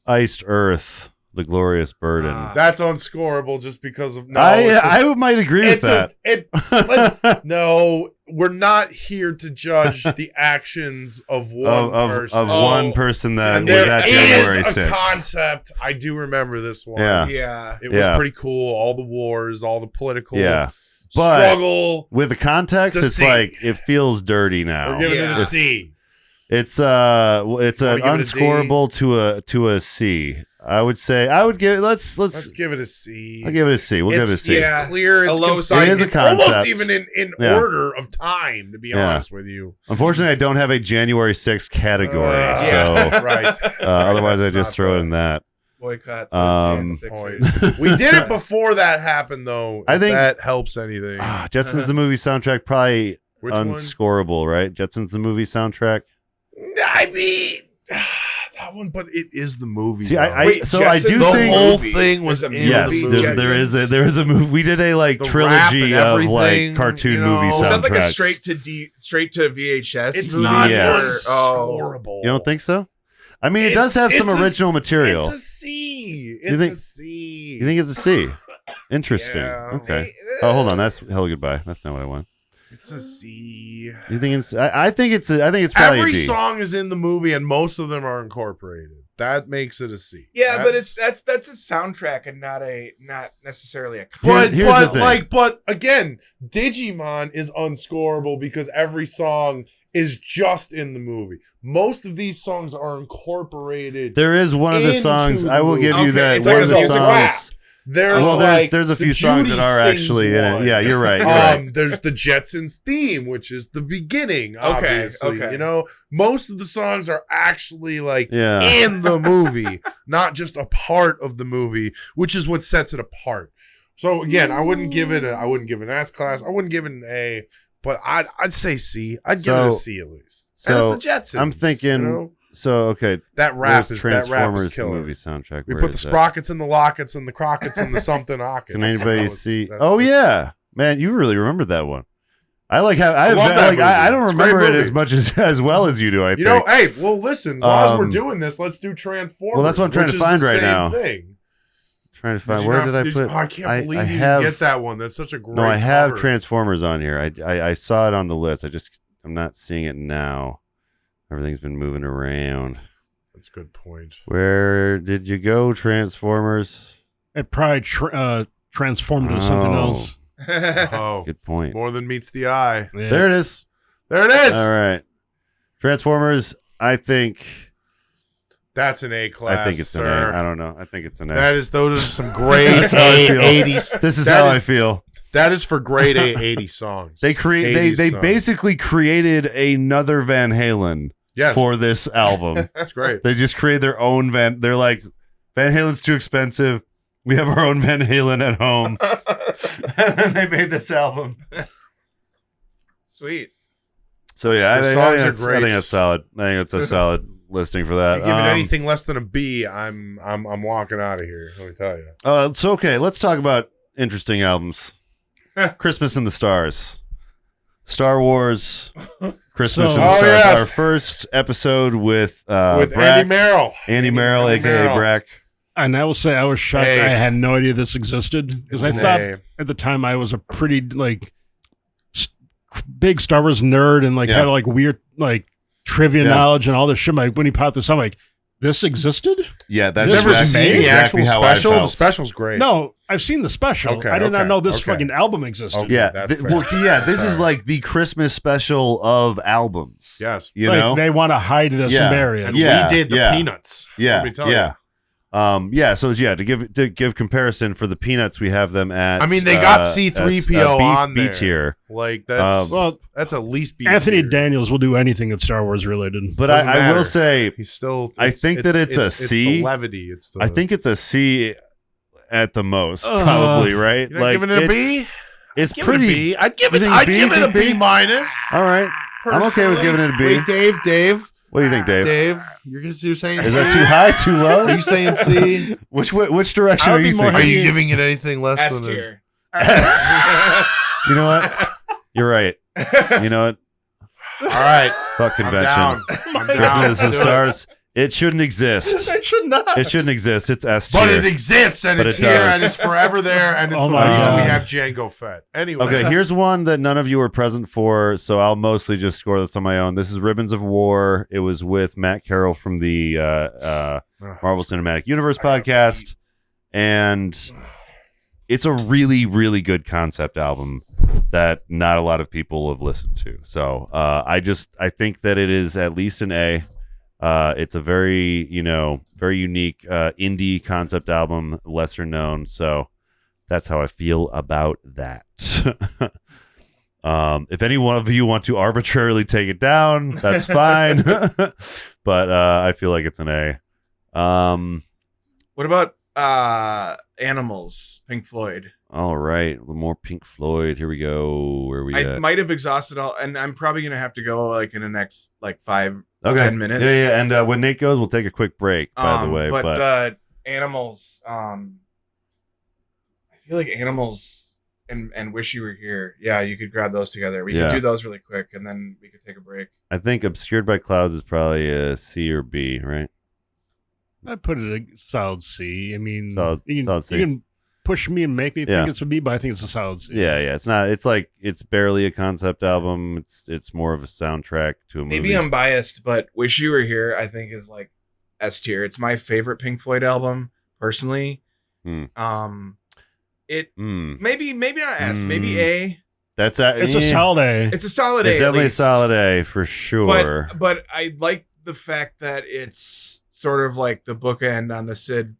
Iced Earth, The Glorious Burden. That's unscorable just because of I might agree with that. No, we're not here to judge the actions of one person. Of one person that was at January 6th. There is a concept. I do remember this one. Yeah. It was pretty cool. All the wars, all the political But struggle. with the context, it's like it feels dirty now. We're giving it a C. It's an unscorable to a C. I would say let's give it a C. I'll give it a C. We'll give it a C. It's clear. It's concise. It is a concept. Almost even in order of time, to be honest with you. Unfortunately, I don't have a January 6th category. Right. Otherwise, I just throw it in that. Boycott. We did it before that happened, though. I think that helps anything. Jetsons the movie soundtrack probably Which unscorable, right? Jetsons the movie soundtrack. I mean, that one, but it is the movie. See, I do think the whole thing was a movie. Yes, there is a movie. We did a trilogy of cartoon movie soundtracks. Is that like a straight to VHS? It's not unscorable. You don't think so? I mean, it does have some original material. It's a C. It's a C. You think it's a C? Interesting. Yeah. Okay. Oh, hold on. That's Hello Goodbye. That's not what I want. It's a C. You think it's? I think it's. I think it's probably every a D. song is in the movie, and most of them are incorporated. That makes it a C. Yeah, but that's a soundtrack and not necessarily a. But again, Digimon is unscorable because every song is just in the movie. Most of these songs are incorporated. There is one of the songs. I will give you that. One of the songs. There's a few songs that are actually in it. Yeah, you're right. There's the Jetsons theme, which is the beginning. Obviously, you know, most of the songs are actually in the movie, not just a part of the movie, which is what sets it apart. So again, I wouldn't give it an S class. I wouldn't give it an A, but I'd say C. I'd give it a C at least. So and it's the Jetsons. I'm thinking. You know? So okay, that rap is Transformers killer. The movie soundtrack. We put the sprockets and the lockets and the crockets and the something ockets. Can anybody see? Oh yeah, man, you really remembered that one. I like how I don't remember it as much as well as you do. I think. Hey, well, listen. As long as we're doing this, let's do Transformers. Well, that's what I'm trying to find right now. Trying to find where did I put? I can't believe you didn't get that one. That's such a great. No, I have cover. Transformers on here. I saw it on the list. I'm not seeing it now. Everything's been moving around. That's a good point. Where did you go, Transformers? It probably transformed into something else. Oh, good point. More than meets the eye. Yeah. There it is. There it is. All right. Transformers, I think. That's an A class. I think it's an A. I don't know. I think it's an A. Those are some great 80s. This is how I feel. That is for grade A 80 songs. They basically created another Van Halen for this album. That's great. They just created their own They're like, Van Halen's too expensive. We have our own Van Halen at home. And then they made this album. Sweet. So yeah, I think that's solid. I think it's a solid listing for that. If you give it anything less than a B, I'm walking out of here. Let me tell you. It's okay. Let's talk about interesting albums. Christmas in the Stars. Star Wars. Christmas in the Stars. Yes. Our first episode with Andy Merrill. Andy Merrill, a.k.a. Brack. And I will say I was shocked. I had no idea this existed. Because I thought at the time I was a pretty big Star Wars nerd and had weird trivia knowledge and all this shit. When he popped this, I'm like, this existed? Yeah, that's never seen the actual special. The special's great. No, I've seen the special. I did not know this fucking album existed. Okay, this is like the Christmas special of albums. Yes, you know they want to hide this and bury it. And we did the Peanuts. Yeah, let me tell you. To give comparison for the Peanuts, we have them at. I mean, they got C-3PO on there. B tier. That's at least B. Anthony Daniels will do anything that's Star Wars related. But I will say, he's still. I think that it's a C. It's the levity. I think it's a C at the most, probably, right? You're giving it a B. It's pretty. I'd give it a B minus. All right, I'm okay with giving it a B. Wait, Dave. What do you think, Dave? You're saying is that too high, too low? Are you saying C? Which direction are you thinking? Are you giving it anything less S than tier? S. You know what? You're right. You know what? All right. Fuck convention. I'm down. Christmas in the Stars. It shouldn't exist. It should not. It shouldn't exist. It's S tier. But it exists, and it's here, and it's forever there, and it's the reason we have Django Fett. Anyway. Okay, here's one that none of you were present for, so I'll mostly just score this on my own. This is Ribbons of War. It was with Matt Carroll from the Marvel Cinematic Universe podcast, and it's a really, really good concept album that not a lot of people have listened to. So I think that it is at least an A. It's a very unique indie concept album, lesser known. So that's how I feel about that. If any one of you want to arbitrarily take it down, that's fine. But I feel like it's an A. What about Animals, Pink Floyd? All right, more Pink Floyd. Here we go. Where we at? Might have exhausted all, and I'm probably gonna have to go in the next 5 10 minutes. Yeah. And when Nate goes, we'll take a quick break. By the way, but Animals. I feel like Animals and Wish You Were Here. Yeah, you could grab those together. We could do those really quick, and then we could take a break. I think Obscured by Clouds is probably a C or B, right? I put it a solid C. I mean, solid C. You can push me and make me think it's a B, but I think it's a solid C. Yeah. It's not. It's like it's barely a concept album. It's more of a soundtrack to a movie. Maybe I'm biased, but "Wish You Were Here" I think is like S tier. It's my favorite Pink Floyd album personally. Maybe not S, maybe A. It's a solid A. It's a solid A. It's definitely a solid A for sure. But I like the fact that it's sort of like the bookend on the Sid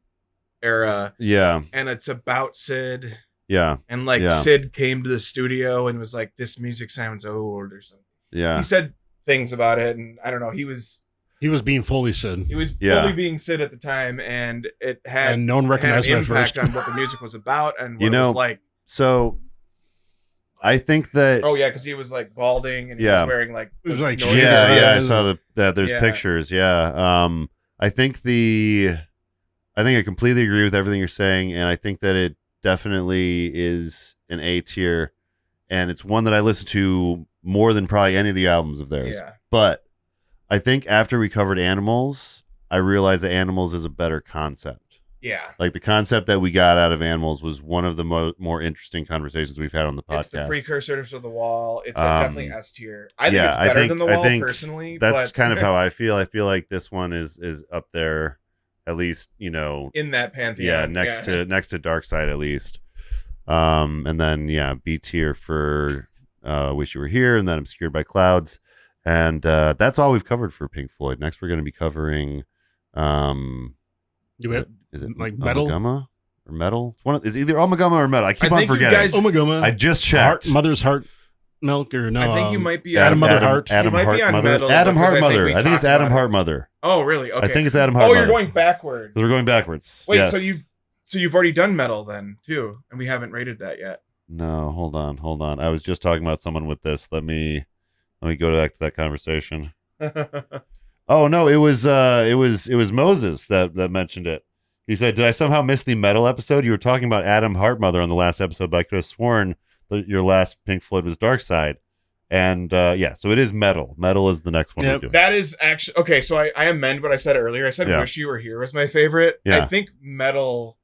era. Yeah. And it's about Sid. Yeah. And Sid came to the studio and was like, "This music sounds old" or something. Yeah. He said things about it, and I don't know. He was being fully Sid. He was fully being Sid at the time, and it had and no one recognized an impact on what the music was about and what it was like. So I think that because he was like balding and he was wearing like it was like I saw that there's pictures. I think I completely agree with everything you're saying, and I think that it definitely is an A tier, and it's one that I listen to more than probably any of the albums of theirs. Yeah. But I think after we covered Animals, I realized that Animals is a better concept. Yeah. Like the concept that we got out of Animals was one of the more interesting conversations we've had on the podcast. It's the precursor to The Wall. It's definitely S tier. I think it's better than The Wall personally. That's kind of how I feel. I feel like this one is up there, at least, in that pantheon. Yeah, next to Dark Side at least. And then B tier for Wish You Were Here, and then Obscured by Clouds. And that's all we've covered for Pink Floyd. Next we're going to be covering is it like Metal? Omagama or Metal? It's either Omagama or Metal. I keep on forgetting. Omagama. I just checked. Mother's Heart Milk or no? I think you might be Adam Mother Heart. Adam you might Heart be on Mother. Metal. Adam Heart Mother. I think it's Adam Heart Mother. Oh, really? Okay. I think it's Adam Heart Mother. You're going backwards. We're going backwards. Wait, yes. so you've already done Metal then too, and we haven't rated that yet. No, hold on. I was just talking about someone with this. Let me go back to that conversation. Oh no, it was Moses that mentioned it. He said, "Did I somehow miss the Metal episode? You were talking about Adam Heart Mother on the last episode, but I could have sworn that your last Pink Floyd was Dark Side." And so it is Metal. Metal is the next one we're doing. That is actually okay. So I amend what I said earlier. I said "Wish You Were Here" was my favorite. Yeah. I think Metal,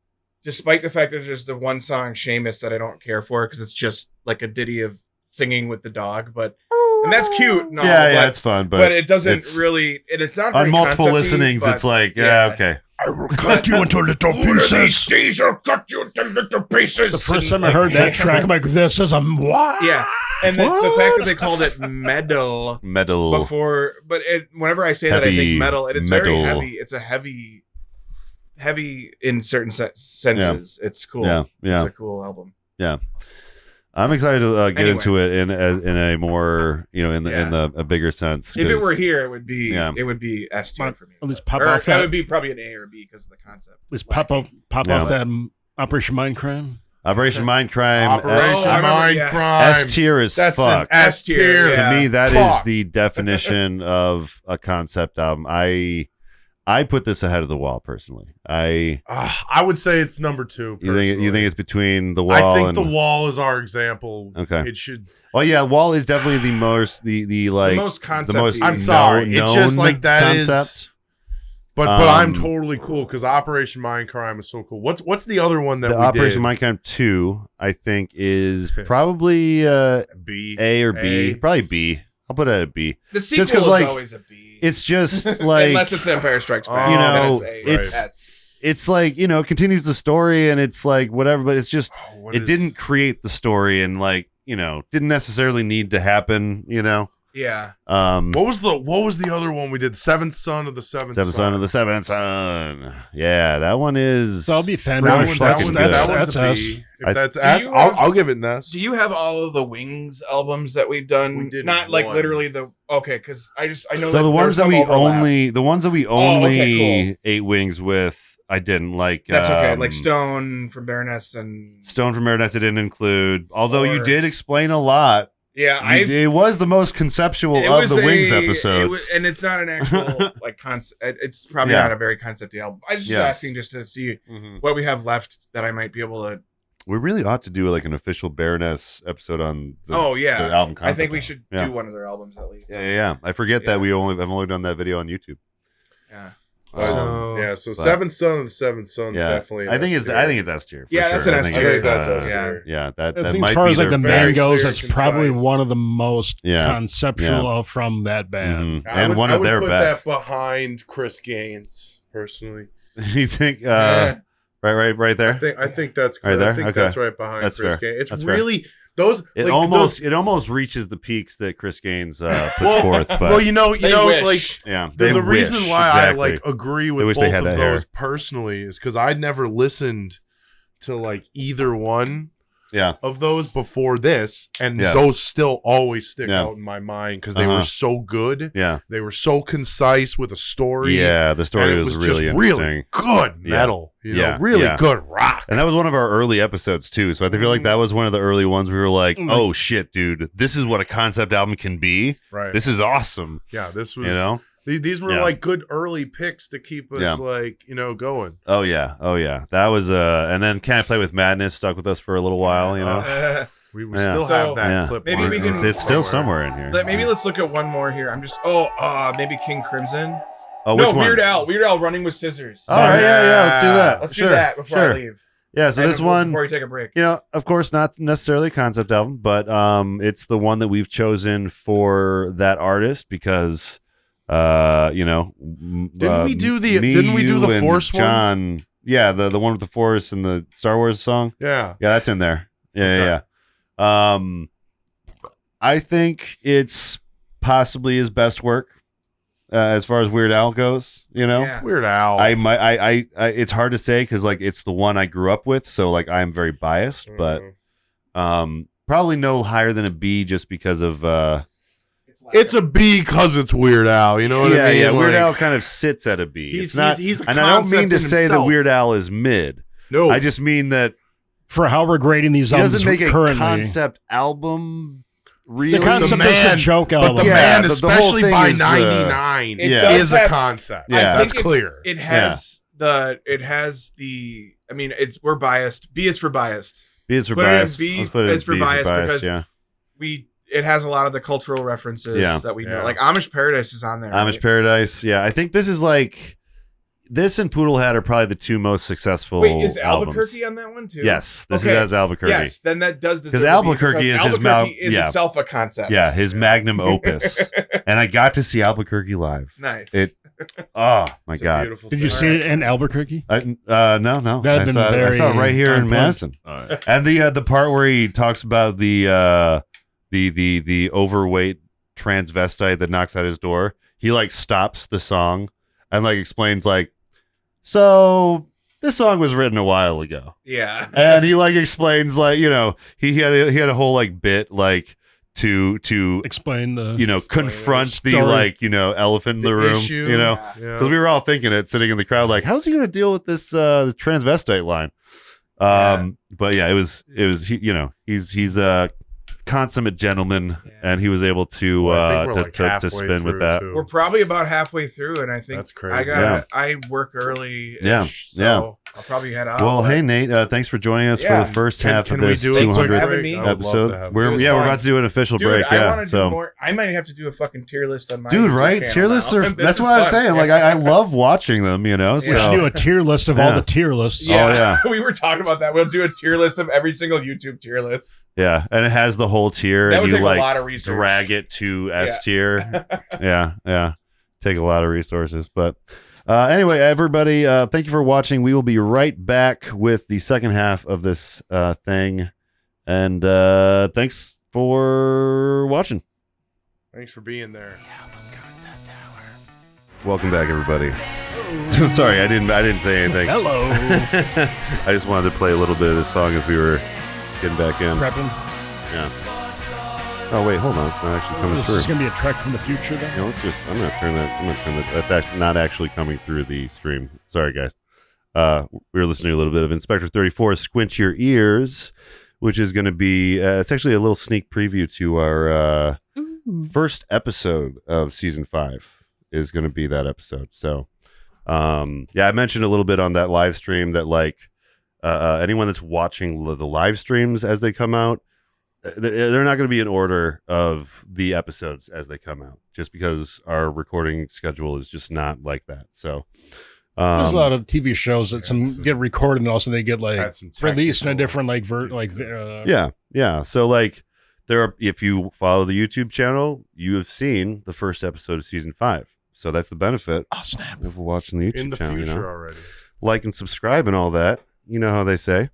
despite the fact that there's the one song "Seamus" that I don't care for because it's just like a ditty of singing with the dog, and that's cute. No, it's fun, but it doesn't really. And it's not on very multiple concept-y, listenings. It's like okay. I will cut you into little pieces. These will cut you into little pieces. The first time I heard that track, I'm like, this is what? Yeah. And the fact that they called it metal before, but whenever I say that, I think metal, and it's very heavy. It's a heavy in certain senses. Yeah. It's cool. Yeah. It's a cool album. Yeah. I'm excited to get into it in a more in a bigger sense. If it were here, it would be S tier for me. At least pop off that would be probably an A or B because of the concept. At least pop off that Operation Mindcrime. Operation Mindcrime. Mindcrime. S tier is That's fuck. An S tier. To me, that is the definition of a concept album. I put this ahead of The Wall personally. I would say it's number 2. You think it's between The Wall? I think The Wall is our example. Okay, it should. Well, yeah, Wall is definitely the most the most concept. I'm sorry, it's just like that concept. Is. But I'm totally cool because Operation Mindcrime is so cool. What's the other one that we Operation did? Mindcrime 2? I think is probably B, A or B, probably B. I'll put it at a B. The sequel is always a B. It's just like unless it's Empire Strikes Back. Then it's A. It's like it continues the story and it's like whatever, but it's just it didn't create the story and didn't necessarily need to happen. Yeah. What was the other one we did? Seventh Son of the Seventh Son of the Seventh Son. Yeah, that one is. So I'll be fan. That one's a B. If that's S, I'll give it an S. Do you have all of the Wings albums that we've done? We did not like literally because I know. So the ones that we only ate Wings with. I didn't like. That's okay. Like Stone from Baroness and Stone from Baroness. I didn't include. Although you did explain a lot. Yeah, it was the most conceptual of the Wings episodes, and it's not an actual concept. It's probably not a very concept album. I was just asking just to see what we have left that I might be able to. We really ought to do like an official Baroness episode on the album concept. I think we should do one of their albums at least. Yeah. I forget that I've only done that video on YouTube. Yeah. Yeah, so Seventh Son of the Seventh Son's definitely. I think it's S tier. Yeah, that's an S tier. I think that's S tier. Yeah, that I think might as far be as like the band goes, that's concise. probably one of the most conceptual from that band, and one of their best. I would put that behind Chris Gaines personally. You think? Right there. I think that's right there. I think that's right behind that's Chris fair. Gaines. It's that's really fair. Those. It almost reaches the peaks that Chris Gaines puts forth. But well, you know, wish. like the reason why I like agree with both of those hair. personally is because I'd never listened to like either one. Yeah. Of those before this, and those still always stick out in my mind because they were so good. Yeah, they were so concise with a story. Yeah, the story was really interesting. Really good metal. You know, really good rock. And that was one of our early episodes too. So I feel like that was one of the early ones we were like, "Oh shit, dude, this is what a concept album can be. Right? This is awesome." Yeah, this was. These were like good early picks to keep us like, going. Oh yeah. That was and then Can't Play with Madness stuck with us for a little while, We still have that clip. Maybe we can, it's still somewhere in here. Maybe let's look at one more here. I'm just maybe King Crimson. Oh, which one? Weird Al Running with Scissors. All right, let's do that. Let's do that before I leave. Yeah, so this one, before we take a break. Of course, not necessarily a concept album, but it's the one that we've chosen for that artist because didn't we do the Force John, one? Yeah, the one with the Force and the Star Wars song. Yeah, that's in there. Yeah. I think it's possibly his best work as far as Weird Al goes. It's Weird Al. I it's hard to say because like it's the one I grew up with, so like I'm very biased, but probably no higher than a B just because of. It's a B because it's Weird Al. You know what I mean? Yeah, Weird Al kind of sits at a B. He's a and I don't mean to say that Weird Al is mid. No, I just mean that for how we're grading these albums, doesn't make currently. A concept album. Really, the concept is a joke album, but the band, especially by '99, is a concept. Yeah, that's clear. It has the. I mean, we're biased. B is for biased. B is for biased. B is for biased because it has a lot of the cultural references that we know. Like Amish Paradise is on there. Amish Paradise, I think this is like this and Poodle Hat are probably the two most successful. Wait, is albums. Albuquerque on that one too? Yes, this is as Albuquerque. Yes, then that does because Albuquerque is itself a concept. Yeah, his magnum opus. And I got to see Albuquerque live. Nice. Oh my god! Did you see it in Albuquerque? No. I saw it right here in Madison. Right. And the part where he talks about the overweight transvestite that knocks at his door, he like stops the song and like explains like, so this song was written a while ago. Yeah. And he like explains like, he had a whole like bit like to explain the confront the like, elephant in the room, issue. Because we were all thinking it sitting in the crowd like, how's he going to deal with this the transvestite line? But yeah, it was he's a consummate gentleman, and he was able to to spin with that. We're probably about halfway through, and I think that's crazy. I work early. So I'll probably head out. Well, hey Nate, thanks for joining us for the first half of this 200th episode. We're about to do an official break. I might have to do a fucking tier list on my tier lists are. That's what I was saying. Like I love watching them. So we should do a tier list of all the tier lists. Yeah, we were talking about that. We'll do a tier list of every single YouTube tier list. Yeah, and it has the whole tier, and you like a lot of research. Drag it to S tier. Yeah, take a lot of resources. But anyway, everybody, thank you for watching. We will be right back with the second half of this thing, and thanks for watching. Thanks for being there. Welcome back, everybody. Sorry, I didn't say anything. Hello. I just wanted to play a little bit of this song as we were getting back in. Prepping. Yeah. Oh wait, hold on. It's not actually coming through. This is gonna be a trek from the future, then. I'm gonna turn that. That's not actually coming through the stream. Sorry, guys. We were listening to a little bit of Inspector 34, Squint Your Ears, which is going to be. It's actually a little sneak preview to our first episode of season 5. Is going to be that episode. So, I mentioned a little bit on that live stream that like. Anyone that's watching the live streams as they come out, they're not going to be in order of the episodes as they come out, just because our recording schedule is just not like that. So There's a lot of TV shows that get recorded and also they get like released in a different like yeah. So like if you follow the YouTube channel, you have seen the first episode of season 5. So that's the benefit. Oh snap! If we're watching the YouTube in the channel, future already. Like and subscribe and all that. You know how they say.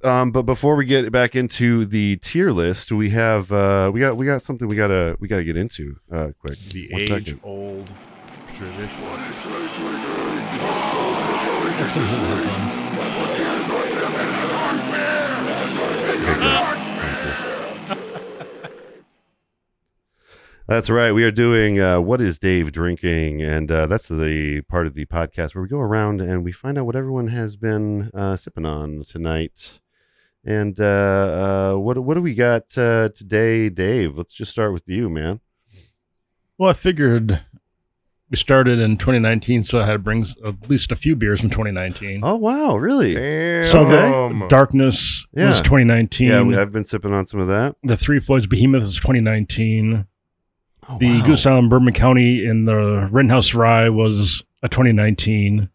But before we get back into the tier list, we have we got something we gotta get into quick. The age-old tradition. That's right. We are doing What is Dave Drinking? And that's the part of the podcast where we go around and we find out what everyone has been sipping on tonight. And what do we got today, Dave? Let's just start with you, man. Well, I figured we started in 2019, so I had to bring at least a few beers from 2019. Oh, wow. Really? Damn. So Darkness was 2019. Yeah, I've been sipping on some of that. The Three Floyds Behemoth was 2019. Oh, the Goose Island Bourbon County in the Rittenhouse Rye was a 2019.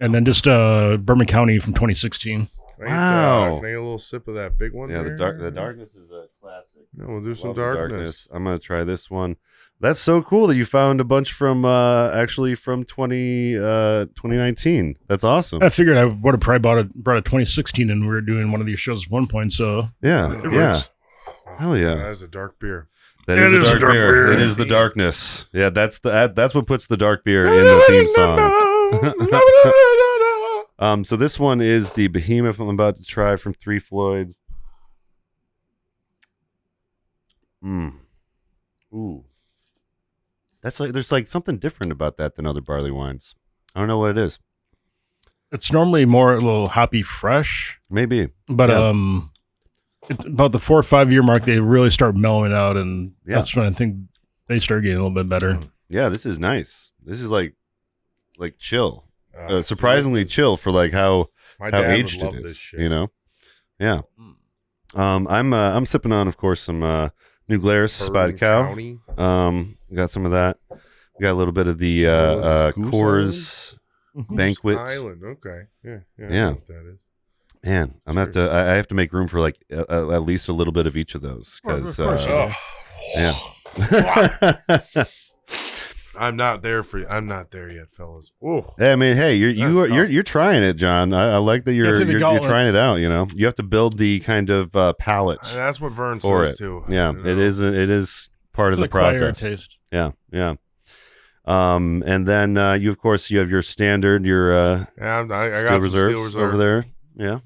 And then just Bourbon County from 2016. Wow. Can I get a little sip of that big one? Yeah, there? the darkness is a classic. Yeah, we'll do some darkness. I'm going to try this one. That's so cool that you found a bunch from actually from 2019. That's awesome. I figured I would have probably brought a 2016 and we were doing one of these shows at one point. So yeah. Hell yeah. That is a dark beer. That is a dark beer. It is the darkness. Yeah, that's what puts the dark beer in the theme song. So this one is the Behemoth I'm about to try from Three Floyds. Ooh. That's like there's like something different about that than other barley wines. I don't know what it is. It's normally more a little hoppy fresh. Maybe. But about the 4 or 5 year mark they really start mellowing out and that's when I think they start getting a little bit better. Yeah, this is nice. This is like chill. Surprisingly chill for like how aged it is. This shit. You know? Yeah. I'm sipping on, of course, some New Glarus Spotted Cow. We got some of that. We got a little bit of the Coors Banquet. Island. Okay. Yeah. I Yeah. know what that is. Man, I have to make room for like at least a little bit of each of those because yeah. I'm not there yet, fellas. Oh, I mean, hey, you're trying it, John. I like that you're trying it out. You know, you have to build the kind of palate. And that's what Vern says too. Yeah, you know? It is part of the process. Taste. Yeah. And then you of course you have your standard, your I got some Steel Reserve over there. Yeah.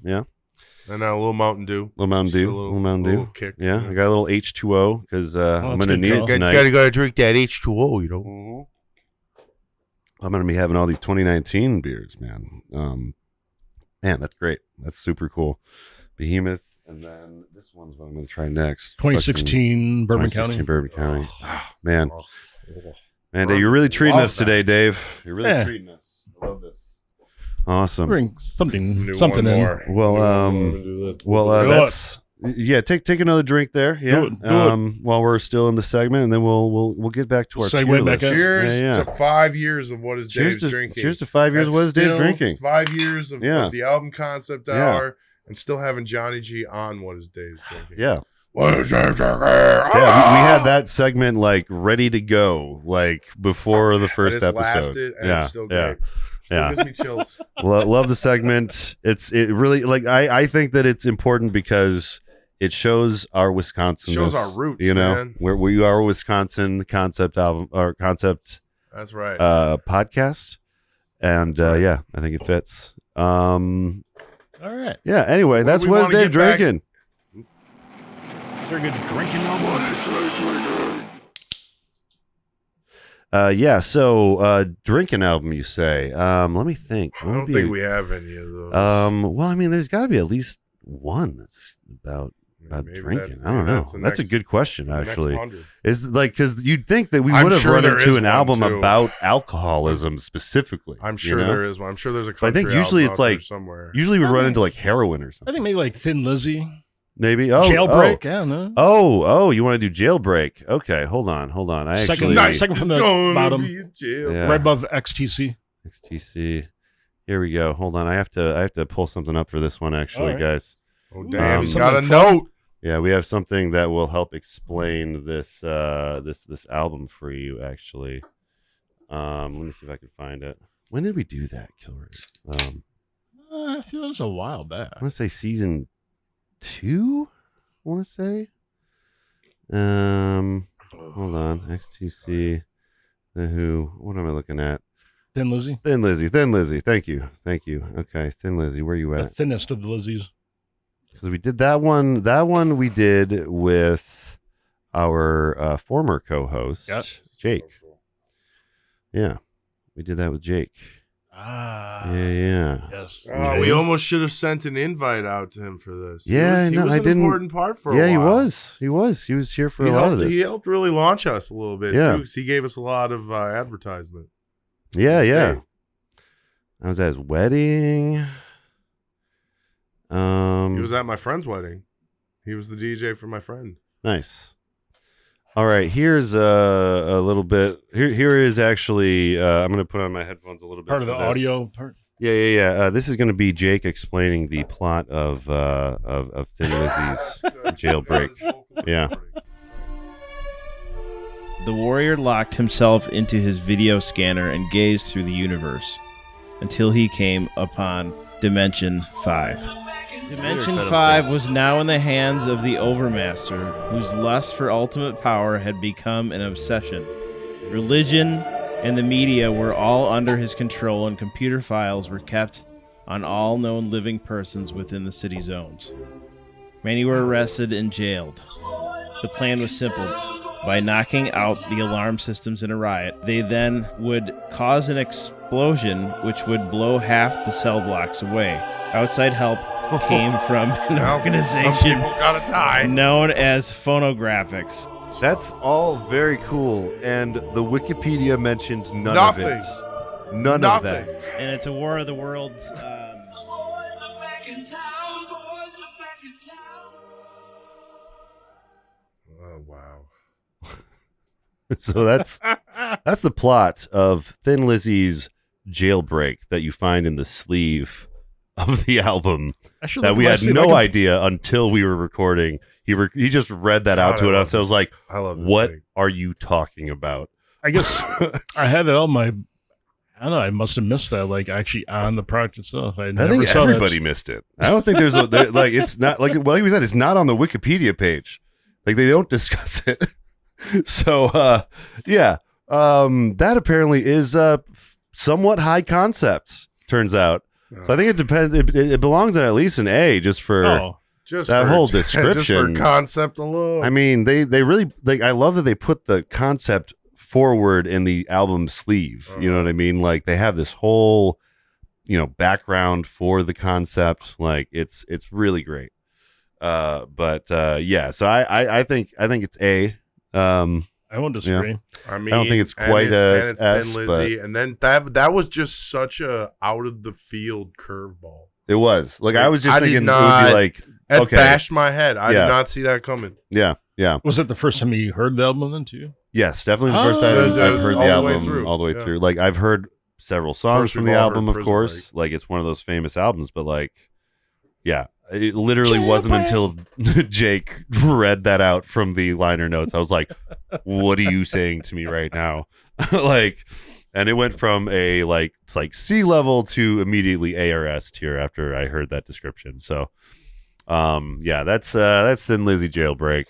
And now a little Mountain Dew. Little kick. Yeah, I got a little H2O because I'm going to need it tonight. Gotta drink that H2O, you know. Mm-hmm. I'm going to be having all these 2019 beers, man. Man, that's great. That's super cool. Behemoth, and then this one's what I'm going to try next. 2016 Bourbon County. Bourbon County. Oh, man, Dave, you're really treating us today, Dave. You're really treating us. I love this. Awesome. Bring something in. Well, that's Take another drink there. Yeah. Do it. While we're still in the segment, and then we'll get back to our tier list. Cheers to 5 years of What is Dave's Drinking. Cheers to 5 years of What is Dave's Drinking. 5 years of the album concept hour, and still having Johnny G on What is Dave's Drinking. Yeah. What is Dave's Drinking? Yeah, we had that segment like ready to go, like before the first episode. Lasted, and it's still great. Yeah, gives me chills. Love the segment. It really like I think that it's important because it shows our Wisconsin. Shows our roots, you know, man. where we are Wisconsin concept album or concept. That's right. Podcast, and I think it fits. All right. Yeah. Anyway, that's what is Dave drinking. Is there a good drinking album? So drinking album, you say? Let me think. I don't think we have any of those. Well, I mean, there's got to be at least one that's about drinking. I don't know. That's a good question, actually. Is like because you'd think that we would have run into an album about alcoholism specifically. I'm sure there is one. I'm sure there's a country I think usually it's like somewhere. Usually we run into like heroin or something. I think maybe like Thin Lizzy. Maybe Jailbreak. I don't know. Oh, you want to do Jailbreak? Okay, hold on. Second from the bottom, right above XTC. XTC. Here we go. Hold on. I have to pull something up for this one, actually, guys. Oh, damn. He's got a note. Yeah, we have something that will help explain this this album for you, actually. Let me see if I can find it. When did we do that, Killer? I feel it was a while back. I want to say season 2. I want to say. Hold on. XTC. The Who. What am I looking at? Thin Lizzy. Thin Lizzy. Thank you. Okay, Thin Lizzy. Where you at? The thinnest of the Lizzies. Because we did that one. That one we did with our former co-host, Jake. So cool. Yeah, we did that with Jake. Yeah. Yes. We almost should have sent an invite out to him for this. He was an important part for a while. He was here for a lot of this. He helped really launch us a little bit, too, because he gave us a lot of advertisement. Yeah. I was at his wedding. He was at my friend's wedding. He was the DJ for my friend. Nice. All right, here's a little bit. Here is actually. I'm going to put on my headphones a little bit. Part of the audio part. Yeah. This is going to be Jake explaining the plot of Thin Lizzy's Jailbreak. Yeah. The warrior locked himself into his video scanner and gazed through the universe until he came upon Dimension 5. Dimension 5 was now in the hands of the Overmaster, whose lust for ultimate power had become an obsession. Religion and the media were all under his control, and computer files were kept on all known living persons within the city zones. Many were arrested and jailed. The plan was simple. By knocking out the alarm systems in a riot, they then would cause an explosion which would blow half the cell blocks away. Outside help came from an organization known as Phonographics. That's all very cool, and the Wikipedia mentions none of it. None of that. And it's a War of the Worlds. Oh, wow. So that's the plot of Thin Lizzy's Jailbreak that you find in the sleeve of the album that we had no idea until we were recording. He just read that out to us. I was like, what are you talking about? I guess I had it on my... I don't know. I must have missed that, like, actually on the product itself. I think everybody missed it. I don't think there's like, it's not like we said, it's not on the Wikipedia page. Like, they don't discuss it. So, that apparently is somewhat high concept, turns out. So I think it depends. It belongs at least an A just for whole description. Just for concept alone. I mean, they really, like, I love that they put the concept forward in the album sleeve. You know what I mean? Like, they have this whole, background for the concept. Like, it's really great. So I think it's A. I won't disagree. I mean, I don't think it's quite as Thin Lizzy, and then that was just such a out of the field curveball. It was like I was just thinking it would be like it bashed my head. I did not see that coming. Yeah. Was that the first time you heard the album then too? Yes, definitely the first time I've heard the album all the way through. Like, I've heard several songs from the album, of course. Like, it's one of those famous albums, but like, it literally wasn't until Jake read that out from the liner notes. I was like, what are you saying to me right now? And it went from a it's like C level to immediately A or S tier after I heard that description. So, that's Thin Lizzy Jailbreak.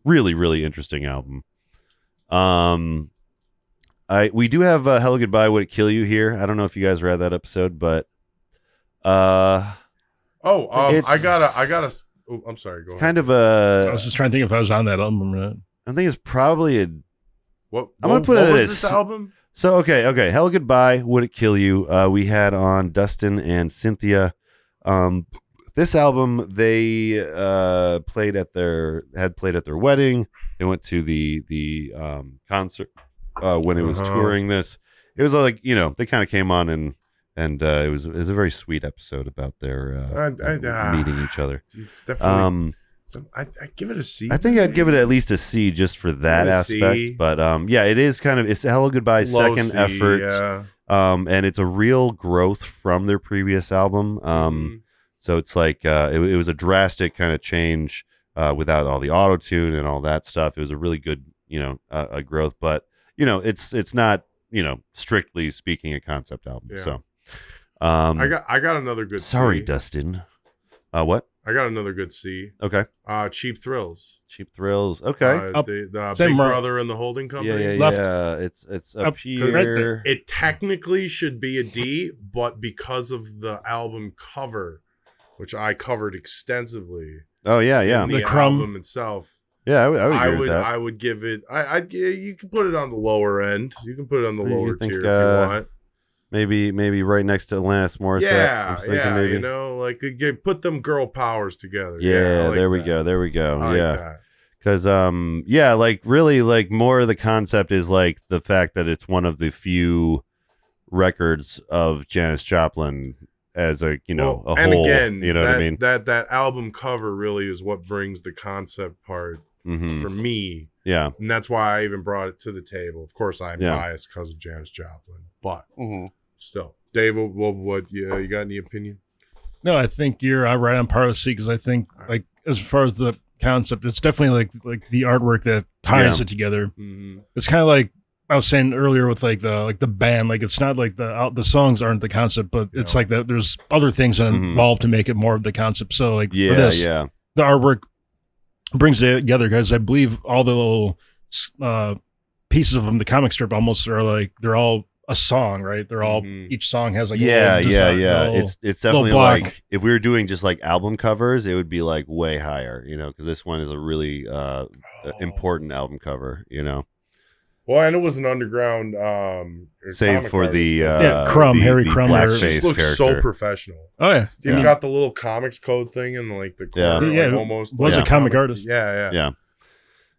Really, really interesting album. We do have Hello Goodbye, Would It Kill You here. I don't know if you guys read that episode, but I gotta. Oh, I'm sorry. Go ahead. Kind of I was just trying to think if I was on that album or not. I think it's probably a. What? I'm gonna put it as this album. So okay. Hello Goodbye, Would It Kill You? We had on Dustin and Cynthia. This album they played at their wedding. They went to the concert when it was touring this. It was like, they kind of came on and it was a very sweet episode about their meeting each other. It's definitely I give it a C. I think I'd give it at least a C just for that aspect. But it is kind of, it's Hello Goodbye's second effort. And it's a real growth from their previous album. So it's like it was a drastic kind of change without all the auto-tune and all that stuff. It was a really good, a growth, but it's not, strictly speaking a concept album. Yeah. So I got another good Sorry, C. Dustin. What? I got another good C. Okay. Cheap Thrills. Cheap Thrills. Okay. The Big Brother and the Holding Company. Yeah. It's up here. It technically should be a D, but because of the album cover, which I covered extensively. Oh yeah. In the album itself. Yeah, I would agree with that. I would give it. You can put it on the lower end. You can put it on the lower tier if you want. Maybe right next to Alanis Morissette. Yeah, maybe. like you put them girl powers together. Yeah, like there we go. I like that. Because like really, like more of the concept is like the fact that it's one of the few records of Janice Joplin as a a whole. And again, what I mean. That album cover really is what brings the concept part for me. Yeah, and that's why I even brought it to the table. Of course, I'm biased because of Janice Joplin, but still, Dave, what you got any opinion? No, I think you're right on par with C, because I think like as far as the concept, it's definitely like the artwork that ties it together. It's kind of like I was saying earlier with like the band, like it's not like the songs aren't the concept, but it's like that there's other things involved to make it more of the concept. So like for this, the artwork brings it together, because I believe all the little pieces of them, the comic strip almost are like they're all a song, right? They're all each song has like it's definitely like if we were doing just like album covers, it would be like way higher, because this one is a really important album cover, Well, and it was an underground save for the Harry Crumb. Blackface just looks character. so professional. Oh yeah, you even got the little comics code thing and like the corner, almost was a comic artist. Yeah.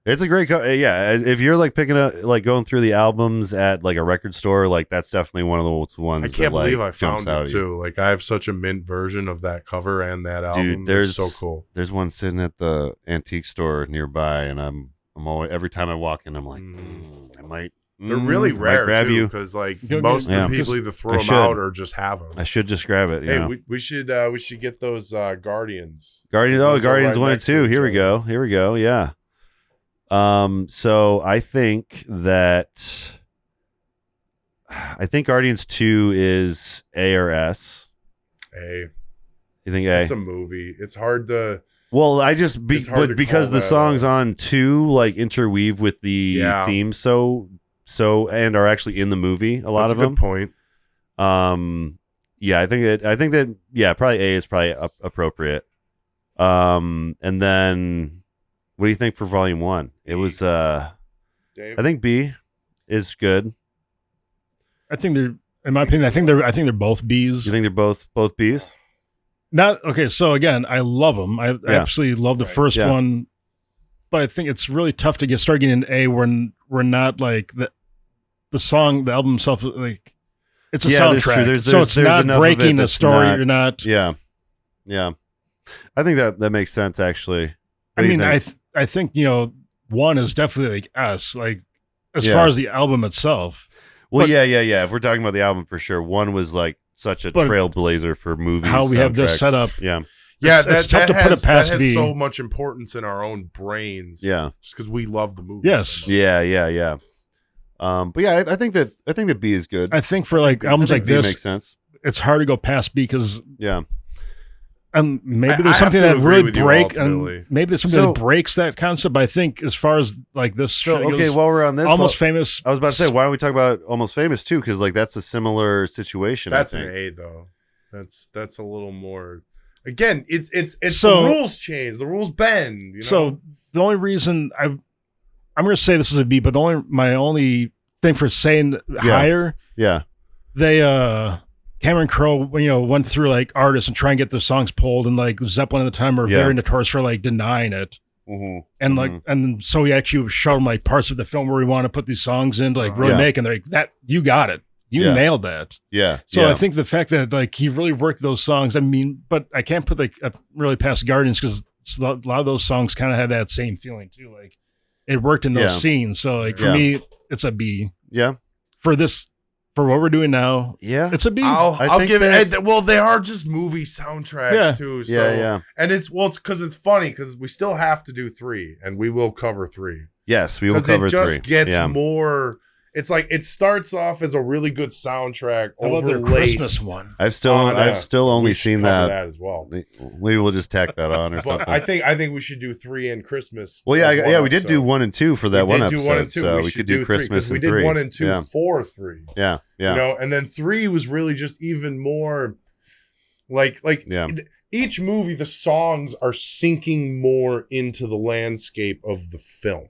It's a great if you're like picking up, like going through the albums at like a record store, like that's definitely one of those ones. I can't believe I found it too. You. Like I have such a mint version of that cover and that album. Dude, it's so cool. There's one sitting at the antique store nearby, and I'm always, every time I walk in, I'm like, I might. They're really rare too, because like most of the people either throw them out or just have them. I should just grab it. Hey, we should get those Guardians. Guardians 1 and 2. Here we go. Yeah. So I think Guardians 2 is A or S. A. You think A? It's a movie. It's hard to. Well, because the songs on 2 like interweave with the theme so and are actually in the movie. A lot of them. Good point. Yeah, I think that probably A is probably appropriate. And then what do you think for Volume 1? It was Dave? I think B is good. I think they're, in my opinion, I think they're both Bs. You think they're both Bs? Not okay. So again, I love them. I absolutely love the first one, but I think it's really tough to start getting an A when we're not like the song, the album itself, like it's a soundtrack. So it's not breaking the story. You're not. Yeah. I think that makes sense actually. I think 1 is definitely like S, like as far as the album itself. Well, yeah. If we're talking about the album for sure, 1 was like such a trailblazer for movies. How we have this set up. Yeah. It's tough to put it past that has so much importance in our own brains. Yeah. Just because we love the movie. Yes. So Yeah. But yeah, I think that B is good. I think for like albums like this, makes sense. It's hard to go past B because and maybe I there's something that really breaks that concept. But I think as far as like this, while we're on this, Almost Famous. I was about to say, why don't we talk about Almost Famous too? Because like that's a similar situation. That's an A though. That's a little more. Again, it's the rules change, the rules bend. So the only reason I'm going to say this is a B, but my only thing for saying higher, they Cameron Crowe, went through like artists and try and get their songs pulled, and like Zeppelin at the time were very notorious for like denying it. And like, and so he actually showed them like parts of the film where we want to put these songs in to like really make, and they're like, that you got it. You nailed that. Yeah. So I think the fact that like he really worked those songs, but I can't put like really past Guardians because a lot of those songs kind of had that same feeling too. Like it worked in those scenes. So like for me, it's a B. Yeah. For this for what we're doing now, it's a B. I'll give it. Well, they are just movie soundtracks too. So, and it's because it's funny because we still have to do 3, and we will cover 3. Yes, we will cover 3. It just gets more. It's like it starts off as a really good soundtrack overlaced. Christmas one. I've still only seen that as well. Maybe we'll just tack that on or something. I think we should do 3 and Christmas. Well, we did do 1 and 2 for that one episode. We did do 1 and 2. So we could do Christmas and 3. We did 1 and 2 for 3. Yeah. You know, and then 3 was really just even more like each movie, the songs are sinking more into the landscape of the film.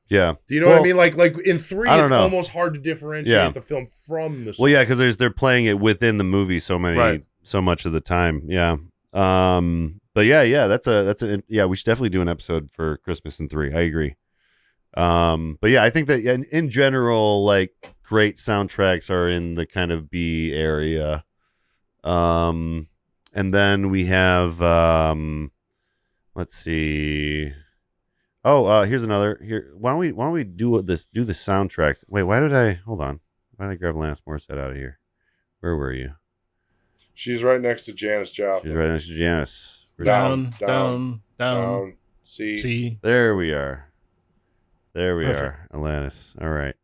Yeah. Do you know what I mean? Like in 3, it's almost hard to differentiate the film from the song. Well, yeah, because they're playing it within the movie so much of the time. Yeah. But we should definitely do an episode for Christmas and 3. I agree. But yeah, I think that in general, like great soundtracks are in the kind of B area. And then we have let's see. Oh, here's another. Here, why don't we do the soundtracks? Wait, hold on? Why did I grab Alanis Morissette out of here? Where were you? She's right next to Janice Joplin. She's right next to Janice. Down. C. There we are. Alanis. All right.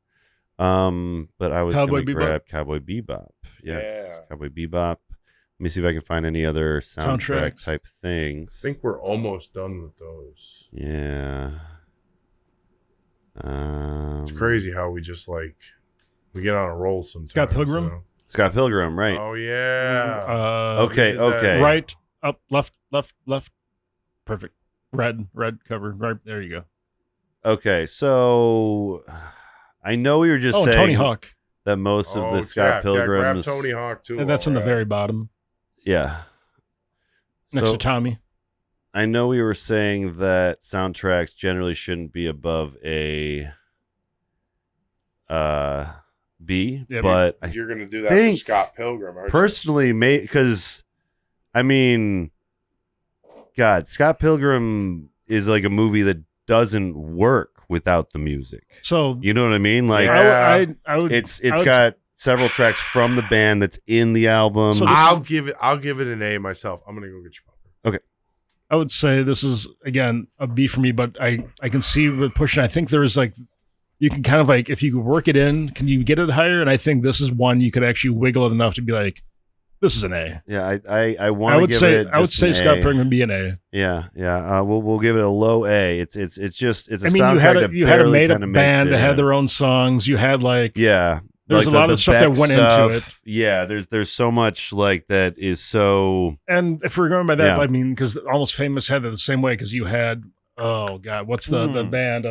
But I was going to grab Cowboy Bebop. Yes. Yeah. Cowboy Bebop. Let me see if I can find any other soundtrack type things. I think we're almost done with those. Yeah. It's crazy how we just we get on a roll sometimes. Scott Pilgrim? So. Scott Pilgrim, right. Oh, yeah. Okay. Right, up, left. Perfect. Red cover. Right, there you go. Okay, so I know we were just saying Tony Hawk. That most of the Scott Pilgrims. Grab Tony Hawk, too. And that's in the very bottom. Yeah. Next to Tommy. I know we were saying that soundtracks generally shouldn't be above a B, but you're going to do that for Scott Pilgrim, aren't personally, because I mean, God, Scott Pilgrim is like a movie that doesn't work without the music. So you know what I mean? Like, I would. It's got several tracks from the band that's in the album. So I'll give it an A myself. I'm gonna go get your popper. Okay. I would say this is again a B for me, but I can see with pushing. I think there is you can kind of if you work it in, can you get it higher? And I think this is one you could actually wiggle it enough to be like, this is an A. Yeah, I want to give it. I would say Scott Pilgrim would be an A. Yeah. We'll give it a low A. It's a soundtrack you had a made up band that had their own songs. You had there's a lot of stuff that went into it. Yeah, there's so much that is so. And if we're going by that, I mean, because Almost Famous had it the same way because you had what's the band?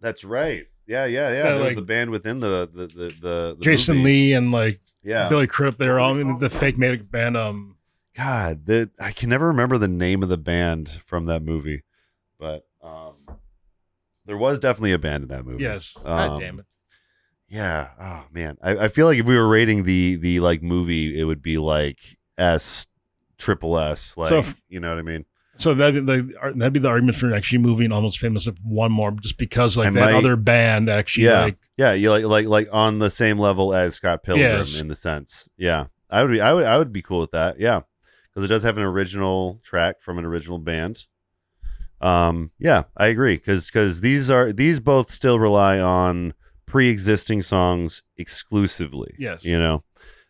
That's right. Yeah. There's the band within the Jason movie. Lee and Billy Crudup. They're all in the fake made up band. God, I can never remember the name of the band from that movie, but there was definitely a band in that movie. Yes. God damn it. Yeah. Oh man. I feel like if we were rating the movie, it would be S, triple S. You know what I mean? So that'd be the argument for actually moving Almost Famous up one more, just because other band actually you like on the same level as Scott Pilgrim in the sense. Yeah. I would be cool with that. Yeah. Because it does have an original track from an original band. Yeah, I agree. Because these both still rely on pre-existing songs exclusively. Yes. You know,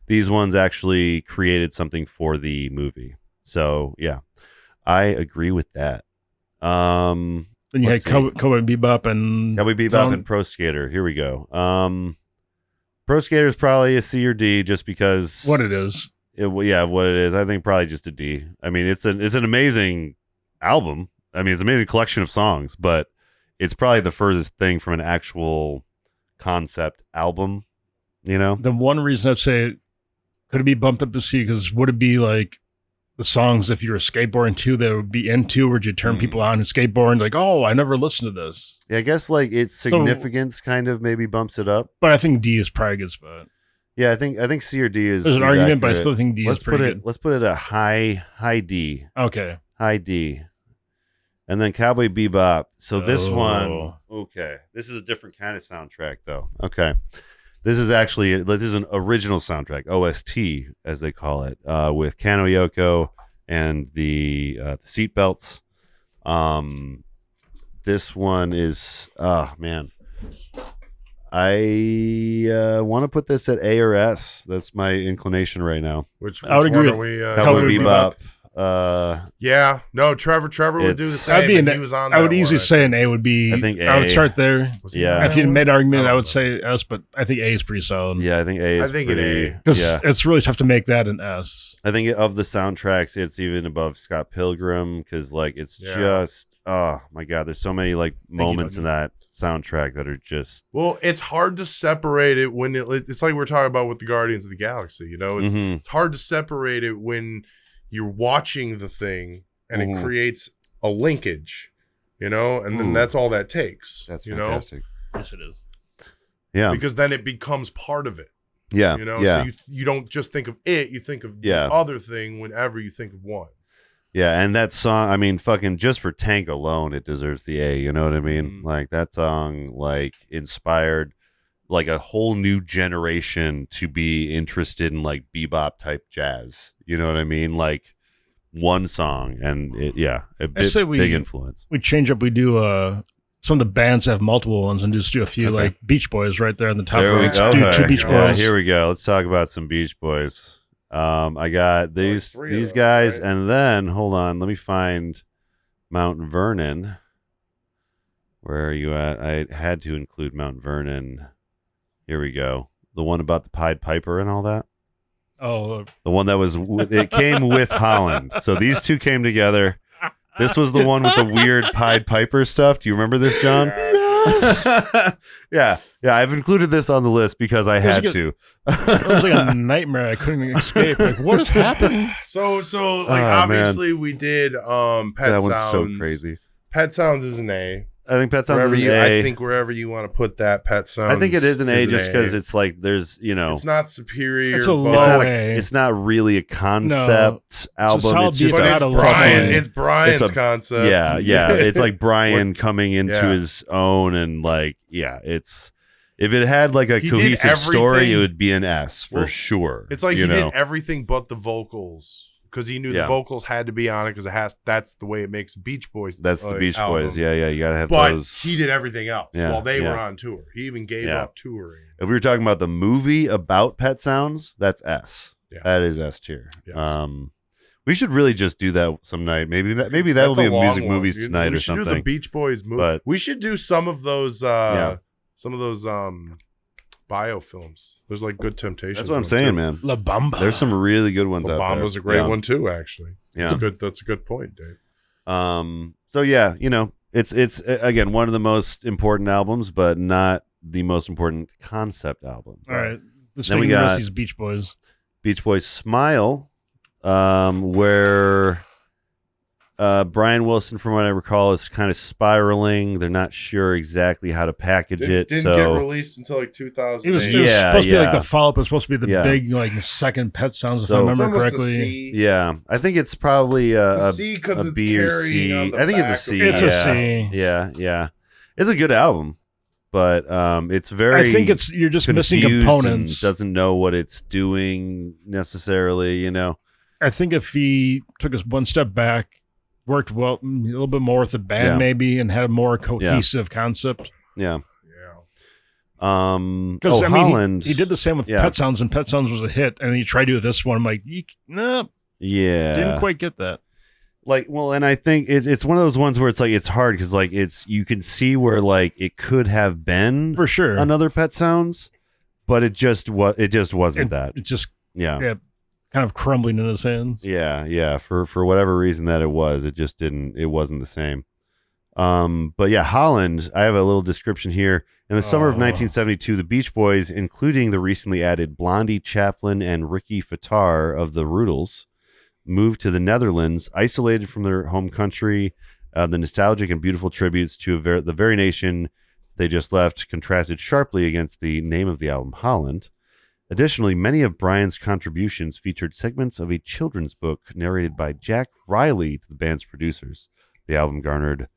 these ones actually created something for the movie. So yeah, I agree with that. Then you had Cowboy Bebop and Pro Skater. Here we go. Pro Skater is probably a C or D just because what it is. What it is. I think probably just a D. I mean, it's an amazing album. I mean, it's an amazing collection of songs, but it's probably the furthest thing from an actual concept album, you know? The one reason I'd say could it be bumped up to C because would it be the songs if you're skateboarding too that would be into, or would you turn people on and skateboard and I never listened to this? Yeah, I guess its significance kind of maybe bumps it up. But I think D is probably a good spot. Yeah, I think C or D is. There's an argument, but I still think D is pretty good. Let's put it a high D. Okay. High D. And then Cowboy Bebop. So this one, okay. This is a different kind of soundtrack, though. Okay. This is an original soundtrack, OST as they call it, with Kano Yoko and the seatbelts. This one is man. I want to put this at A or S. That's my inclination right now. Which I would agree. Cowboy Bebop. Yeah, no, Trevor would do the same. He was on. I would easily say an A would be. I think A. I would start there. Yeah. If you made an argument, I would say S, but I think A is pretty solid. Yeah, I think A is an pretty. A. Yeah. It's really tough to make that an S. I think of the soundtracks, it's even above Scott Pilgrim because it's just oh my god, there's so many moments in that soundtrack that are just it's hard to separate it when it's like we're talking about with the Guardians of the Galaxy. It's hard to separate it when you're watching the thing and it creates a linkage, and then that's all that takes. That's fantastic. Yes, it is. Yeah, because then it becomes part of it. Yeah, So you don't just think of it; you think of the other thing whenever you think of one. Yeah, and that song, I mean, fucking just for Tank alone, it deserves the A. You know what I mean? That song, inspired a whole new generation to be interested in bebop type jazz. You know what I mean? One song, and big influence. We change up. We do some of the bands have multiple ones, and just do a few Beach Boys right there on the top. There we go. Do 2 Beach Boys. Yeah, here we go. Let's talk about some Beach Boys. I got these guys, right? And then hold on, let me find Mount Vernon. Where are you at? I had to include Mount Vernon. Here we go. The one about the Pied Piper and all that. Oh, the one that was it came with Holland. So these two came together. This was the one with the weird Pied Piper stuff. Do you remember this, John? Yes. yeah. I've included this on the list because I had to. It was like a nightmare. I couldn't escape. What is happening? So obviously man. We did Pet Sounds. That one's so crazy. Pet Sounds is an A. I think Pet Sounds is an A. I think wherever you want to put that, Pet Sounds. I think it is an A just because it's there's it's not superior. It's a low A. It's not really a concept album. It's just it's Brian's concept. Yeah. It's like Brian coming into his own and it's. If it had a cohesive story, it would be an S for sure. It's like he did everything but the vocals. Because he knew the vocals had to be on it because that's the way it makes Beach Boys. That's the Beach album. Boys. Yeah, you gotta have those. But he did everything else while they were on tour. He even gave up touring. If we were talking about the movie about Pet Sounds, that's S. Yeah. That is S tier. Yes. We should really just do that some night. Maybe that will be a music movies tonight or something. We should do the Beach Boys movie. We should do some of those. Biofilms. There's Good Temptations. That's what I'm saying, man. La Bamba. There's some really good ones out there. La Bamba's a great one too, actually. Yeah, that's a good point, Dave. So yeah, it's again one of the most important albums, but not the most important concept album. All right, then we got these Beach Boys. Beach Boys Smile, where Brian Wilson, from what I recall, is kind of spiraling. They're not sure exactly how to package it. Didn't get released until 2008. It was supposed to be the follow-up. It was supposed to be the big second Pet Sounds, if I remember correctly. Yeah, I think it's probably a C because it's B or C. I think it's a C. It's a C. Yeah. It's a good album, but it's very. I think you're just missing components. Doesn't know what it's doing necessarily. I think if he took us one step back, worked well a little bit more with the band maybe, and had a more cohesive concept. Yeah. Because Holland, he did the same with Pet Sounds, and Pet Sounds was a hit, and he tried to do this one. I'm like, no, didn't quite get that. And I think it's one of those ones where it's hard because you can see where it could have been for sure another Pet Sounds, but it just wasn't that. It just kind of crumbling in his hands. Yeah. For whatever reason that it wasn't the same. But yeah, Holland, I have a little description here. In the summer of 1972, the Beach Boys, including the recently added Blondie Chaplin and Ricky Fattar of the Rudels, moved to the Netherlands, isolated from their home country. The nostalgic and beautiful tributes to the very nation they just left contrasted sharply against the name of the album, Holland. Additionally, many of Brian's contributions featured segments of a children's book narrated by Jack Riley to the band's producers. The album garnered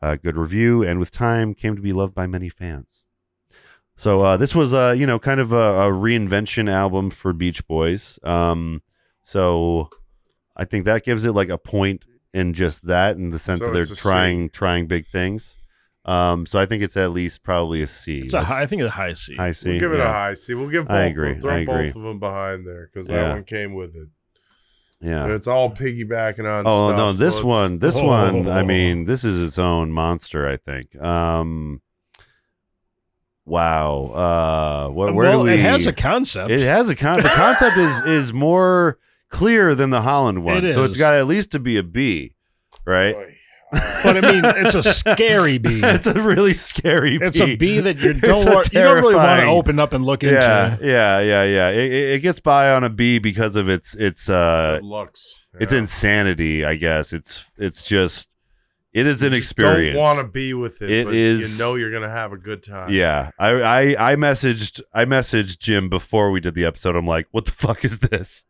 a good review and with time came to be loved by many fans. So this was kind of a reinvention album for Beach Boys. So I think that gives it like a point in just that, in the sense that they're trying big things. So I think it's at least probably a C. I think it's a high C. High C. We'll give it a high C. We'll give both. I agree. Throw both of them behind there because that one came with it. Yeah, and it's all piggybacking on. Oh stuff, no, this one. I mean, this is its own monster. I think. Wow. Where do we? It has a concept. It has a concept. The concept is more clear than the Holland one, so it's got at least to be a B, right? But I mean, it's a scary B. It's a really scary B. It's a B that you don't really want to open up and look into. Yeah. It gets by on a B because of its looks. Its insanity, I guess. It is an experience. Don't want to be with it, but is, you're gonna have a good time. Yeah, I messaged Jim before we did the episode. I'm like, what the fuck is this?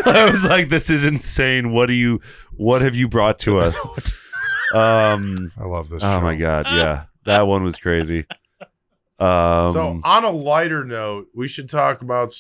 I was like, this is insane. What have you brought to us? I love this. Oh my god, yeah, that one was crazy. So on a lighter note, we should talk about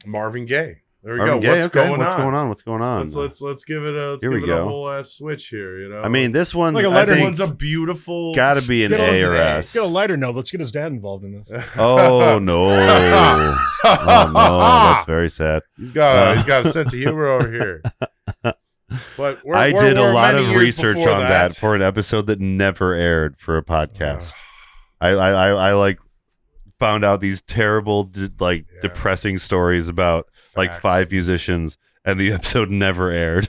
Marvin Gaye. There we go. What's going on? What's going on? Let's give it a whole ass switch here. You know, I mean, this one's like a lighter one's a beautiful. Got to be an A or S. Get a lighter note. Let's get his dad involved in this. Oh no! Oh no! That's very sad. He's got a sense of humor over here. But I did a lot of research on that for an episode that never aired for a podcast. I like found out these terrible, depressing stories about like 5 musicians, and the episode never aired.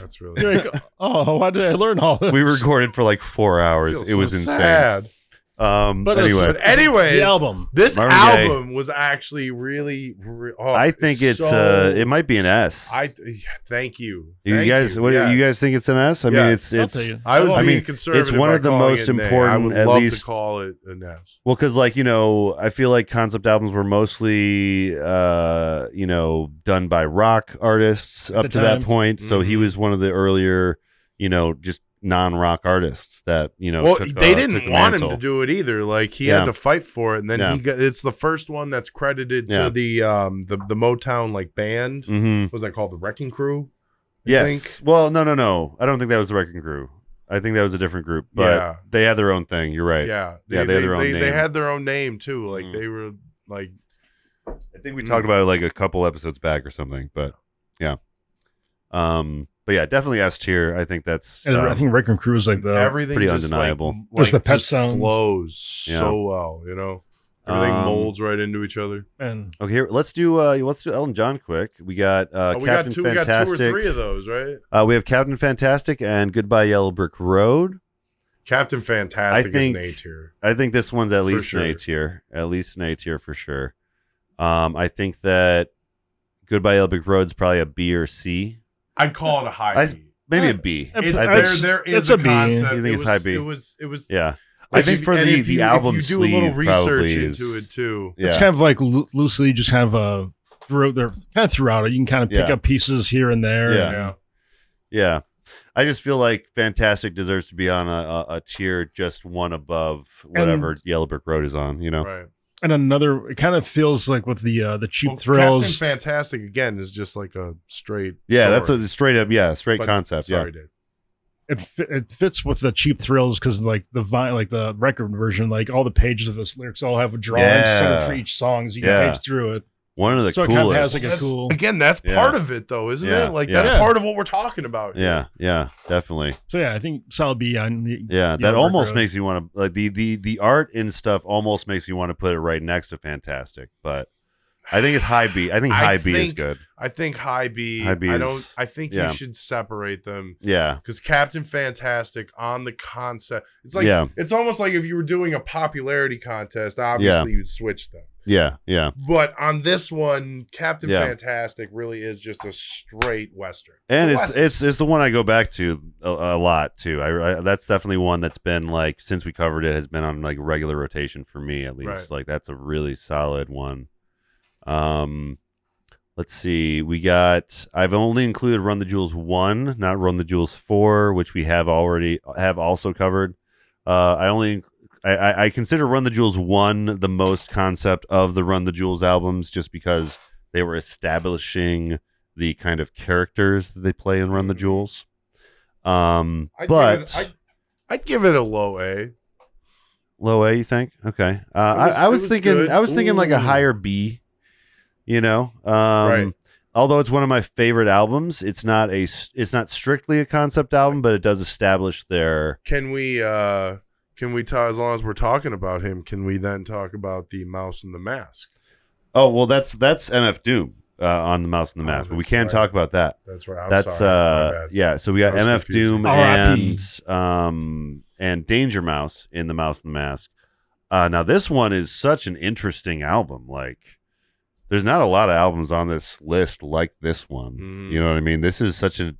That's really like, oh, why did I learn all this? We recorded for like 4 hours. It was insane. Sad. But anyways, the album. This album was actually really. I think it might be an S. Thank you. You guys think it's an S? I mean, it's. I was being conservative. It's one of the most important. I would love to call it an S. Well, because I feel like concept albums were mostly, done by rock artists up to that point. So he was one of the earlier, just non-rock artists that they didn't want him to do it either. Like he had to fight for it, and then it's the first one that's credited to the Motown like band. Mm-hmm. What was that called? The Wrecking Crew? I think. Well, no. I don't think that was the Wrecking Crew. I think that was a different group, but they had their own thing. You're right. Yeah, they had their own name. They had their own name too. Like they were like. I think we talked about it like a couple episodes back or something, but yeah. But yeah, definitely S tier. I think that's. I think Wrecking Crew is like everything pretty undeniable. There's the pet sound flows so well. Everything molds right into each other. And okay, here let's do Elton John quick. We got Captain Fantastic. We got 2 or 3 of those, right? We have Captain Fantastic and Goodbye Yellow Brick Road. Captain Fantastic is an A tier. I think this one's at least an A tier. At least an A tier for sure. I think that Goodbye Yellow Brick Road is probably a B or C. I'd call it a high B. Maybe a B. There is a concept. You think it's high B? It was. Yeah. I think for the album if you do sleeve, a little research into it too. It's kind of like loosely just kind of throughout it. You can kind of pick up pieces here and there. Yeah. I just feel like Fantastic deserves to be on a tier just one above whatever Yellow Brick Road is on. Right. And it kind of feels like with the Cheap Thrills. Captain Fantastic again is just like a straight. Yeah, story. that's a straight up, straight concept. Sorry, Dave. It fits with the Cheap Thrills because the record version, like all the pages of this lyrics all have a drawing center for each song, so you can page through it. One of the coolest. It kind of has like a cool. Again, that's part of it, though, isn't it? Like that's part of what we're talking about. Yeah, definitely. So I think solid B on. That almost makes you want to like the art and stuff. Almost makes you want to put it right next to Fantastic, but I think it's high B. I think high B is good. I think high B. High B I think you should separate them. Yeah, because Captain Fantastic on the concept. It's like it's almost like if you were doing a popularity contest. Obviously, you'd switch them. Yeah. But on this one, Captain Fantastic really is just a straight Western. And it's the one I go back to a lot too. I that's definitely one that's been like since we covered it has been on like regular rotation for me at least. Right. Like that's a really solid one. Let's see. I've only included Run the Jewels 1, not Run the Jewels 4, which we have also covered. I only I consider Run the Jewels 1 the most concept of the Run the Jewels albums, just because they were establishing the kind of characters that they play in Run the Jewels. I'd give it a low A. Low A, you think? Okay. I was thinking like a higher B. Right. Although it's one of my favorite albums, it's not strictly a concept album, but it does establish their. Can we talk, as long as we're talking about him? Can we then talk about the Mouse and the Mask? Oh well, that's MF Doom on the Mouse and the Mask, but we can talk about that. That's right. Sorry. Yeah. So we got MF Doom and Danger Mouse in the Mouse and the Mask. Now this one is such an interesting album. Like, there's not a lot of albums on this list like this one. You know what I mean? This is such a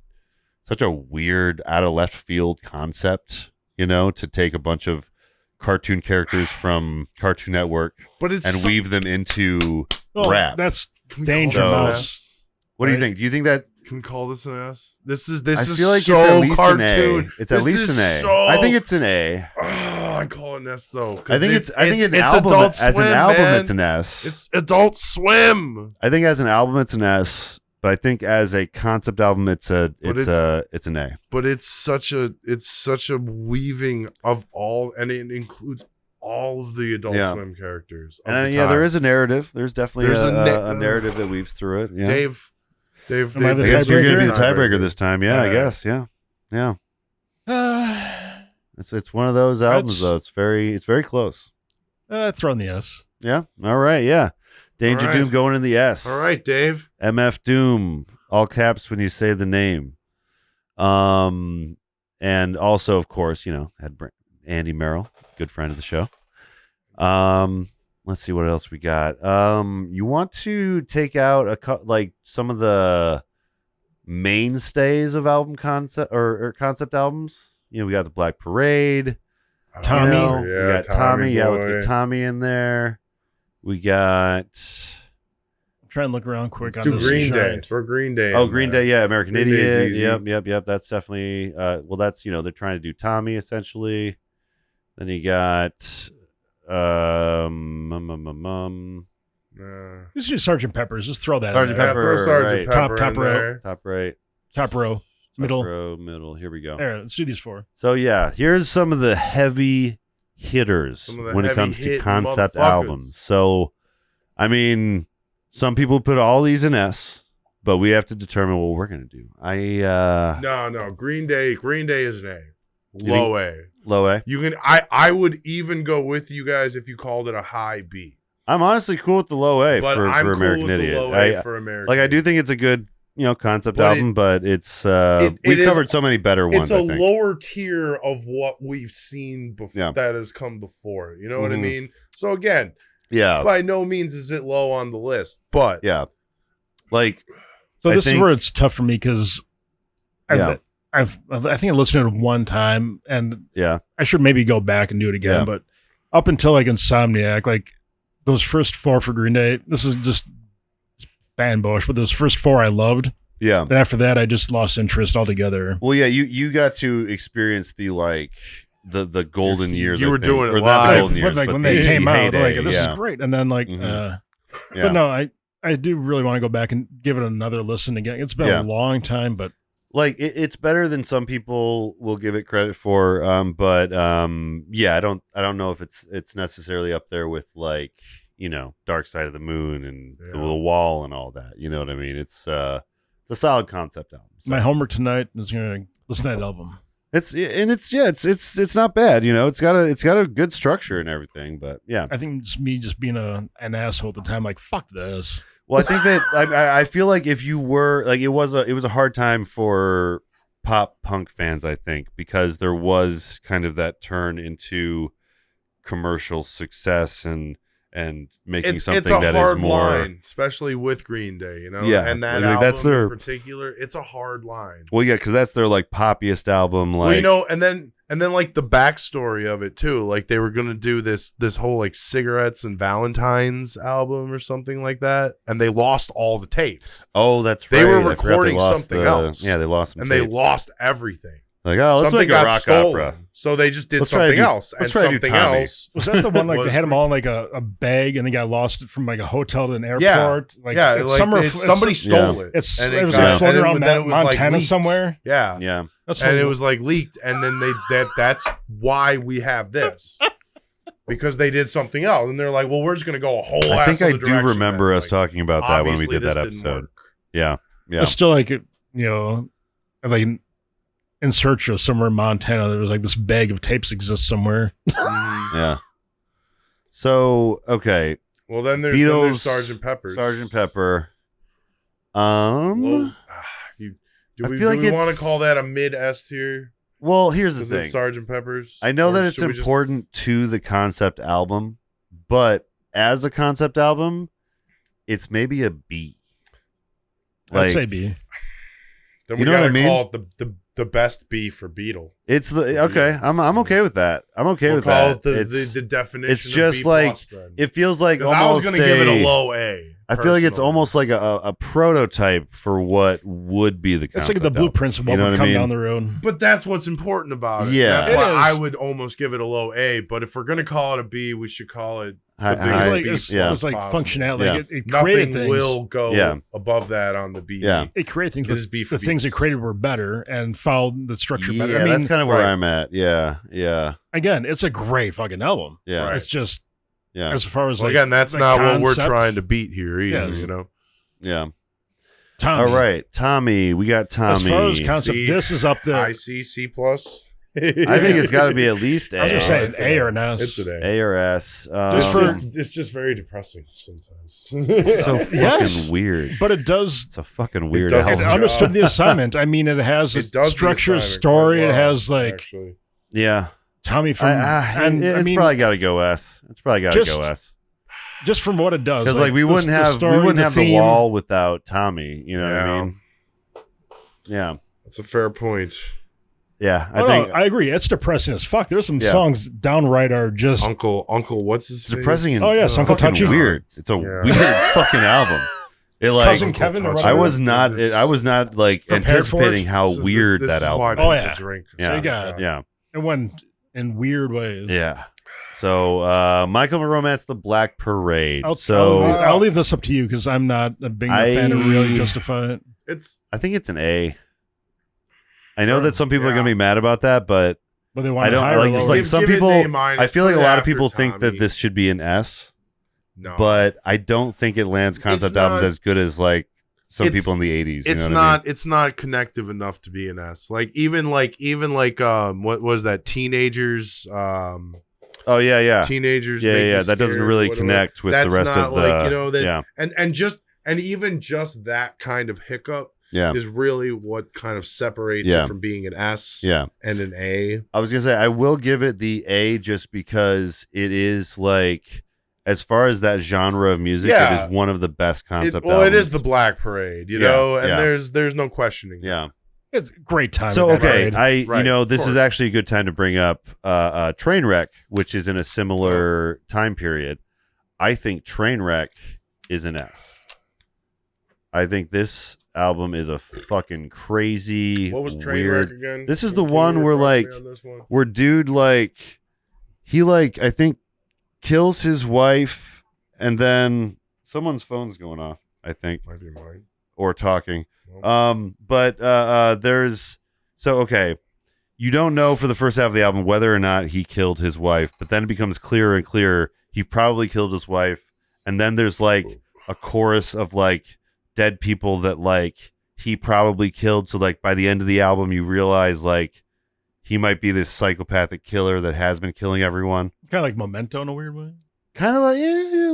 weird, out of left field concept. To take a bunch of cartoon characters from Cartoon Network and weave them into rap. That's Danger Mouse. What do you think? Do you think that? Can we call this an S? This is feel like so it's at least cartoon. An A. It's at least an A. I think it's an A. I call it an S though. I think it's an album. As an album, it's an S. It's Adult Swim. I think as an album, it's an S. But I think as a concept album, it's an A. But it's such a weaving of all, and it includes all of the Adult Swim characters. And there is a narrative. There's definitely a narrative that weaves through it. Yeah. Dave, I guess you're going to be the tiebreaker this time. Yeah, I guess. Yeah. It's one of those albums though. It's very close. Throw in the S. Yeah. All right. Yeah. Danger Doom going in the S. All right, Dave. MF Doom, all caps when you say the name. And also, of course, had Andy Merrill, good friend of the show. Let's see what else we got. You want to take out some of the mainstays of album concept or concept albums. We got the Black Parade. Tommy. We got Tommy. Yeah, let's get Tommy in there. We got. I'm trying to look around quick. Let's do Green Day. Throw Green Day. Oh, Green Day. Yeah, American Idiot. Yep. That's definitely. That's they're trying to do Tommy essentially. Then you got. This is Sgt. Pepper's. Just throw that. Sgt. Pepper. Throw Sgt. Pepper top row. Top right. Top row. Middle. Top row. Middle. Here we go. There. Let's do these 4. So yeah, here's some of the heavy hitters when it comes to concept albums. So, I mean, some people put all these in S, but we have to determine what we're gonna do. No. Green Day is an A. Low A. Low A. You can. I would even go with you guys if you called it a high B. I'm honestly cool with the low A but for cool American with Idiot. The low A for American Idiot. I do think it's a good concept album, but it's we've covered so many better ones. It's a lower tier of what we've seen before that has come before. You know what I mean? So again, by no means is it low on the list, but so this is where it's tough for me because I think I listened to it one time, and I should maybe go back and do it again. But up until Insomniac, those first 4 for Green Day, this is just fanboyish, but those first 4 I loved. Yeah. And after that, I just lost interest altogether. Well, yeah, you got to experience the golden years. You were doing it or live. Not the golden years, when they came out, heyday, this is great. And then but no, I do really want to go back and give it another listen again. It's been a long time, but it's better than some people will give it credit for. I don't know if it's necessarily up there with Dark Side of the Moon and The Wall and all that. You know what I mean? It's a solid concept album. So. My homework tonight is going to listen to that album. It's not bad. It's got a good structure and everything. But yeah, I think it's me just being an asshole at the time. Fuck this. Well, I think that I feel like if you were it was a hard time for pop punk fans. I think because there was kind of that turn into commercial success and making something that is more line, especially with Green Day, and that album that's their, in particular, it's a hard line. Well, yeah, because that's their poppiest album, and then the backstory of it too, they were gonna do this whole cigarettes and Valentine's album or something like that, and they lost all the tapes. Oh, that's right. They were recording something else. Yeah, they lost some and tapes. They lost everything. Like, oh, let's make a rock opera. So they just did something else. And something else. Was that the one like they had them all in like a bag and they got lost from like a hotel to an airport? Yeah. Somebody stole it. It was like floating around Montana somewhere. Yeah. Yeah. And it was like leaked. And then that's why we have this. Because they did something else. And they're like, well, we're just going to go a whole I think I do remember us talking about that when we did that episode. Yeah. Yeah. It's still like, like in search of somewhere in Montana, there was like this bag of tapes exists somewhere. Yeah. So, okay. Well, then there's Sgt. Pepper's. Sgt. Pepper. Do we want to call that a mid S tier? Well, here's the thing. Sgt. Pepper's. I know that it's important to the concept album, but as a concept album, it's maybe a B. I'd say B. Then we gotta call it the best B for Beatle. It's okay. I'm okay with that. I'm okay with that. The definition. It's just of B like then. It feels like almost. I was gonna give it a low A. I feel like it's almost like a prototype for what would be the concept. It's like the blueprints of what would come down the road. But that's what's important about it. Yeah, that's why I would almost give it a low A. But if we're gonna call it a B, we should call it. It's like functionality. Yeah. Like it created Nothing will go above that on the B. Yeah, it created things. The things it created were better and followed the structure better. Yeah, that's kind of where I'm at. Yeah. Again, it's a great fucking album. Yeah, it's just as far as again, that's not what we're trying to beat here either. Yeah. Tommy. All right, Tommy. We got Tommy. As far as concept, this is up there. I see C+. I think it's got to be at least A. I was just saying A or an S. It's an A or S. It's just very depressing sometimes. It's so fucking weird. But it does. It's a fucking weird album. It understood the assignment. I mean, it has a structure, a story. It has Tommy from. It's probably got to go S. It's probably got to go S. Just from what it does, because we wouldn't have the wall without Tommy. You know what I mean? Yeah, that's a fair point. Yeah, I agree. It's depressing as fuck. There's some songs downright are just Uncle. What's his depressing? Face? And Uncle Touchy. Weird. It's a weird fucking album. It Cousin Kevin. I was not like anticipating how weird that album. Yeah. It went in weird ways. Yeah. So, Michael Romance, The Black Parade. I'll leave this up to you because I'm not a big enough fan to really justify it. I think it's an A. I know that some people are going to be mad about that, but they want I don't higher. Like some people. I feel like a lot of people think that this should be an S. No, but I don't think it lands concept albums as good as like some people in the 80s. It's not. It's not connective enough to be an S. Like even like what was that? Teenagers. Oh yeah. Teenagers. Yeah. That doesn't really connect with the rest of the. And even just that kind of hiccup. Yeah. Is really what kind of separates it from being an S and an A. I was going to say, I will give it the A just because it is like, as far as that genre of music, it is one of the best concept albums. It is the Black Parade, and there's no questioning. Yeah. It's a great time. So, okay, this is actually a good time to bring up Trainwreck, which is in a similar time period. I think Trainwreck is an S. I think this album is a fucking crazy. What was Trainwreck again? This is the one where where dude he I think kills his wife and then someone's phone's going off. I think might be mine or talking. Nope. You don't know for the first half of the album whether or not he killed his wife, but then it becomes clearer and clearer he probably killed his wife, and then there's a chorus of dead people that he probably killed. So by the end of the album you realize he might be this psychopathic killer that has been killing everyone. Kind of like Memento in a weird way. Kind of a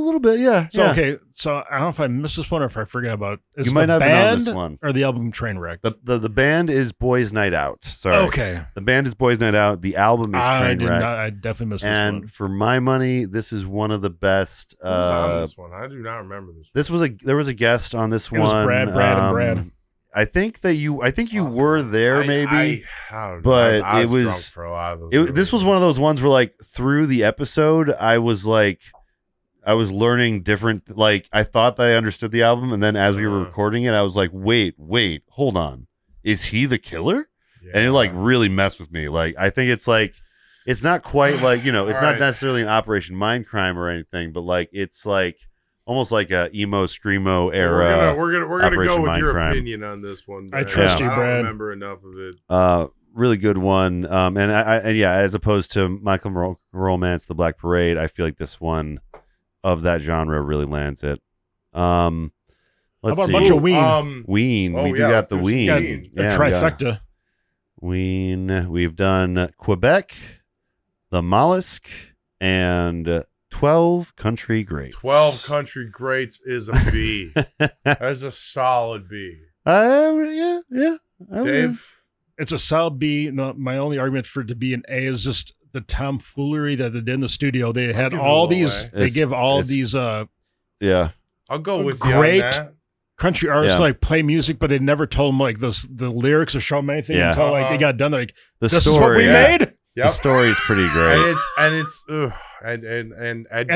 little bit, yeah. So okay, so I don't know if I missed this one or if I forget about it. You might not have known this one. Or the album Trainwreck. The band is Boys Night Out. Sorry. Okay. The band is Boys Night Out. The album is Trainwreck. I definitely missed this one. And for my money, this is one of the best. Who's on this one? I do not remember this. There was a guest on this one. It was Brad and Brad. I think you were there maybe, but I was drunk for a lot of those. This was one of those ones where through the episode I was learning different. I thought that I understood the album, and then as we were recording it, I was like, wait, hold on, is he the killer? and it like really messed with me. Like I think it's like it's not quite like it's not necessarily an Operation Mindcrime or anything, but like it's like almost like a emo screamo era. We're gonna go with your opinion on this one. Brad. I trust you, Brad. I don't remember enough of it. Really good one. And as opposed to Michael Romance, The Black Parade, I feel like this one of that genre really lands it. Let's How about see. a bunch of Ween? Ween. We got the Ween. A trifecta. Ween. We've done Quebec, The Mollusk, and 12 Country Greats. 12 Country Greats is a B. That's a solid B. Yeah. Dave? It's a solid B. No, my only argument for it to be an A is just the tomfoolery that they did in the studio. They had all these. They give all these. Yeah. I'll go with great you on that. Country artists like play music, but they never told them like the lyrics or show them anything until like they got done. They're like, the this story, is what we made. Yep. The story's pretty great, and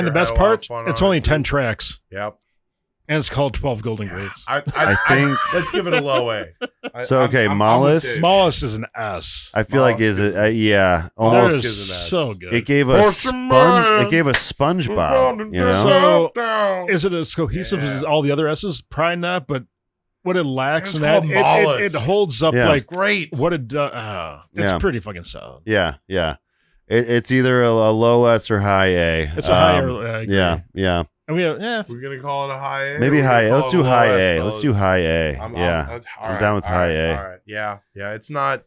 the best part, it's only 10 tracks. Yep. And it's called 12 Golden Greats. I think let's give it a low A. Mollusk. Mollusk is an S. I feel like is it? Almost is an S. So good. It gave us sponge. It gave us SpongeBob. So is it as cohesive as all the other S's? Probably not. But what it lacks in that it holds up like great. What it does. It's pretty fucking solid. Yeah. It's either a low S or high A. It's a higher. Yeah. And we have, we're gonna call it a high A. Maybe high A. Let's do high A. Let's do high A. I'm down with high A. All right. Yeah. It's not.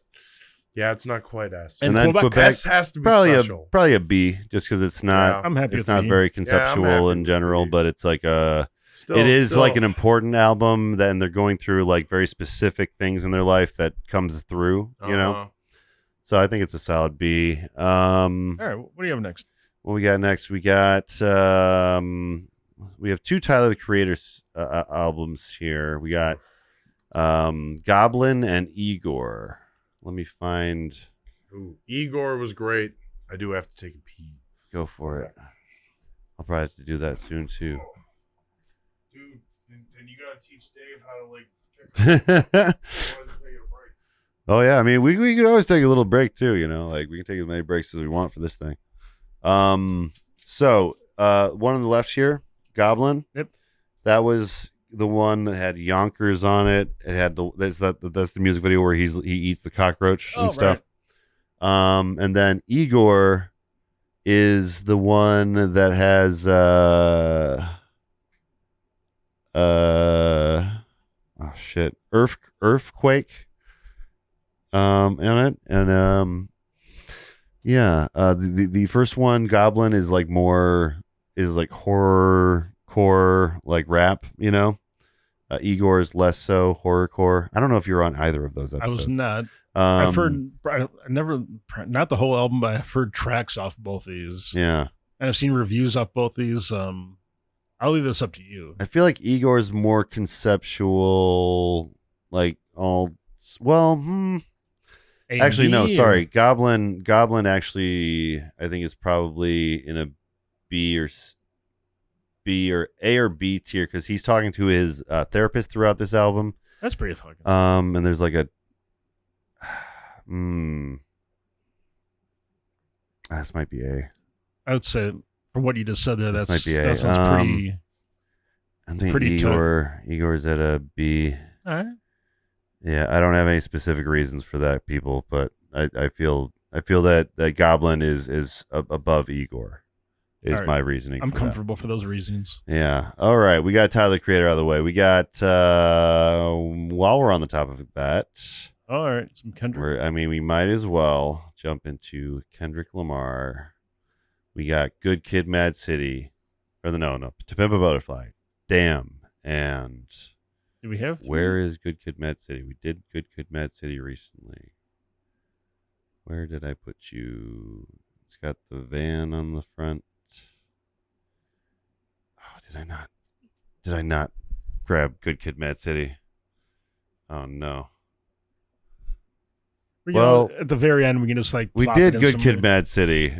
Yeah, it's not quite S. And then Quebec S has to be special. Probably a B, just because it's not. I'm happy. It's not very conceptual in general, but it's like it is like an important album. Then they're going through like very specific things in their life that comes through. So I think it's a solid B. All right, what do you have next? What we got next? We got we have two Tyler the Creator's albums here. We got Goblin and Igor. Let me find. Ooh, Igor was great. I do have to take a pee. Go for it. I'll probably have to do that soon too. Dude, and you gotta teach Dave how to like. Oh yeah, I mean we could always take a little break too. Like we can take as many breaks as we want for this thing. So one on the left here, Goblin. Yep. That was the one that had Yonkers on it. It had that's the music video where he eats the cockroach and stuff. Right. And then Igor is the one that has Earthquake in it. And the first one, Goblin, is like horror core, like rap, Igor is less so horrorcore. I don't know if you were on either of those episodes. I was not. I've heard not the whole album, but I've heard tracks off both these. Yeah. And I've seen reviews off both these. I'll leave this up to you. I feel like Igor's more conceptual, like actually, no, sorry. Goblin actually, I think is probably in a B or A or B tier because he's talking to his therapist throughout this album. That's pretty fucking. And there's like a. This might be A. I would say from what you just said there, that might be A. That sounds pretty. I think Igor's at a B. All right. Yeah, I don't have any specific reasons for that, people, but I feel that Goblin is above Igor. Is my reasoning. I'm comfortable for those reasons. Yeah. All right. We got Tyler the Creator out of the way. We got while we're on the top of that. All right. Some Kendrick. We might as well jump into Kendrick Lamar. We got Good Kid, Mad City, To Pimp a Butterfly, Damn, and do we have? Where is Good Kid, Mad City? We did Good Kid, Mad City recently. Where did I put you? It's got the van on the front. Oh, did I not grab Good Kid, Mad City? Oh no. Well, at the very end, we can just we did Good Kid, Mad City.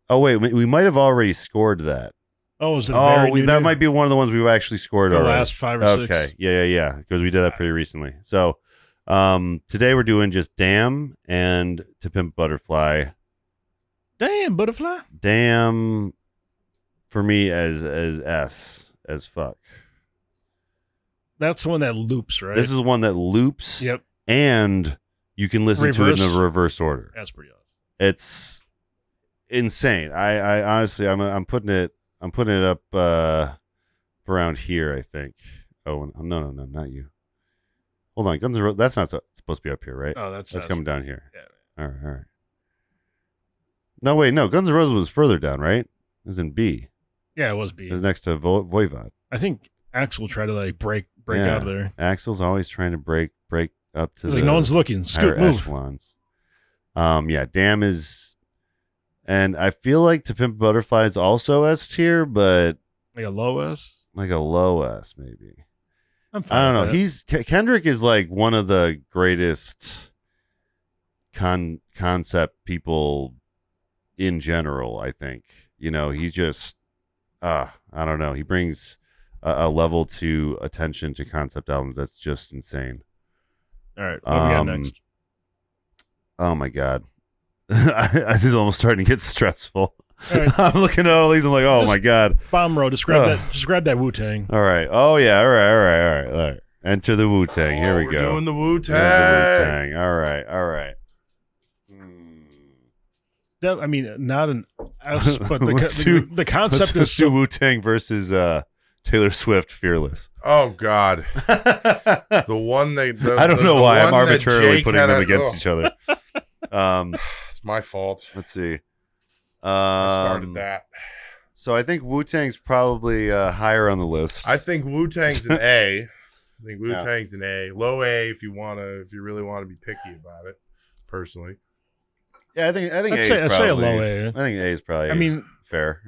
Oh wait, we might have already scored that. Oh, was it? That might be one of the ones we've actually scored already. The last 5 or 6. Okay, yeah, because we did that pretty recently. So, Today we're doing just Damn and To Pimp a Butterfly. Damn, Butterfly. Damn for me as S as fuck. That's the one that loops, right? This is the one that loops. Yep. And you can listen to it in a reverse order. That's pretty awesome. It's insane. I honestly I'm putting it up around here, I think. Oh no, not you. Hold on, Guns N' Roses. That's not supposed to be up here, right? Oh, that's coming down here. Yeah. All right. No, wait, no. Guns N' Roses was further down, right? It was in B. Yeah, it was B. It was next to Voivod. I think Axl tried to like break out of there. Axl's always trying to break up to no one's looking. Scoot, move. Echelons. Damn is, and I feel like To Pimp a Butterfly is also S tier, but like a low S. Like a low S, maybe. I'm fine. I don't know. Kendrick is like one of the greatest concept people in general. I think he's just I don't know. He brings a level to attention to concept albums that's just insane. All right, what we got next? Oh my god, this is almost starting to get stressful. Right. I'm looking at all these. I'm like, oh my god. Bomb row. Just grab that Wu-Tang. All right. Oh yeah. All right. Enter the Wu-Tang. Here we go. Doing the Wu-Tang. All right. I mean, not an S, but the concept is so Wu-Tang versus Taylor Swift, Fearless. Oh God. The one I don't know why I'm arbitrarily putting them against each other. It's my fault. Let's see. I started that. So I think Wu-Tang's probably higher on the list. I think Wu-Tang's an A. I think Wu-Tang's an A. Low A if you really want to be picky about it, personally. Yeah, I think I'd say a low A. I think A is probably fair.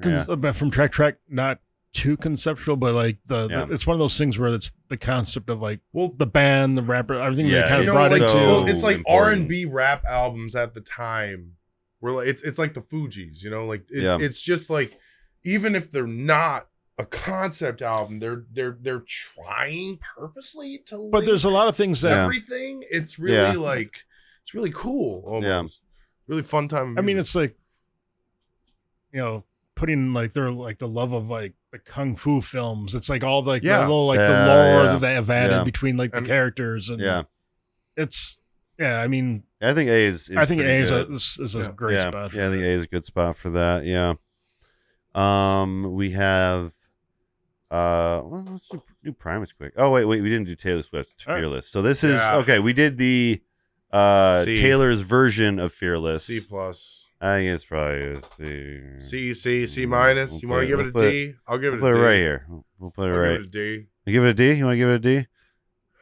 From track, not too conceptual, but like it's one of those things where it's the concept of like the band, the rapper, everything they kind of brought into. It's like R&B rap albums at the time. Where like it's like the Fugees, it's just like even if they're not a concept album, they're trying purposely to. But there's a lot of things that everything. It's really it's really cool. Almost really fun time. I mean, it's like putting like their like the love of like the kung fu films. It's like all like the little like the lore that they have added between like the characters and it's. Yeah, I mean, I think A is I think A is a great spot. Yeah, I think A is a good spot for that. Yeah. We have let's do Primus quick. Oh wait, we didn't do Taylor Swift Fearless. So this is okay. We did the Taylor's version of Fearless. C+. I think it's probably a C. C minus. You want to give it a D? I'll give it a D. Put it right here. We'll put it right. Give it a D. You give it a D? You want to give it a D?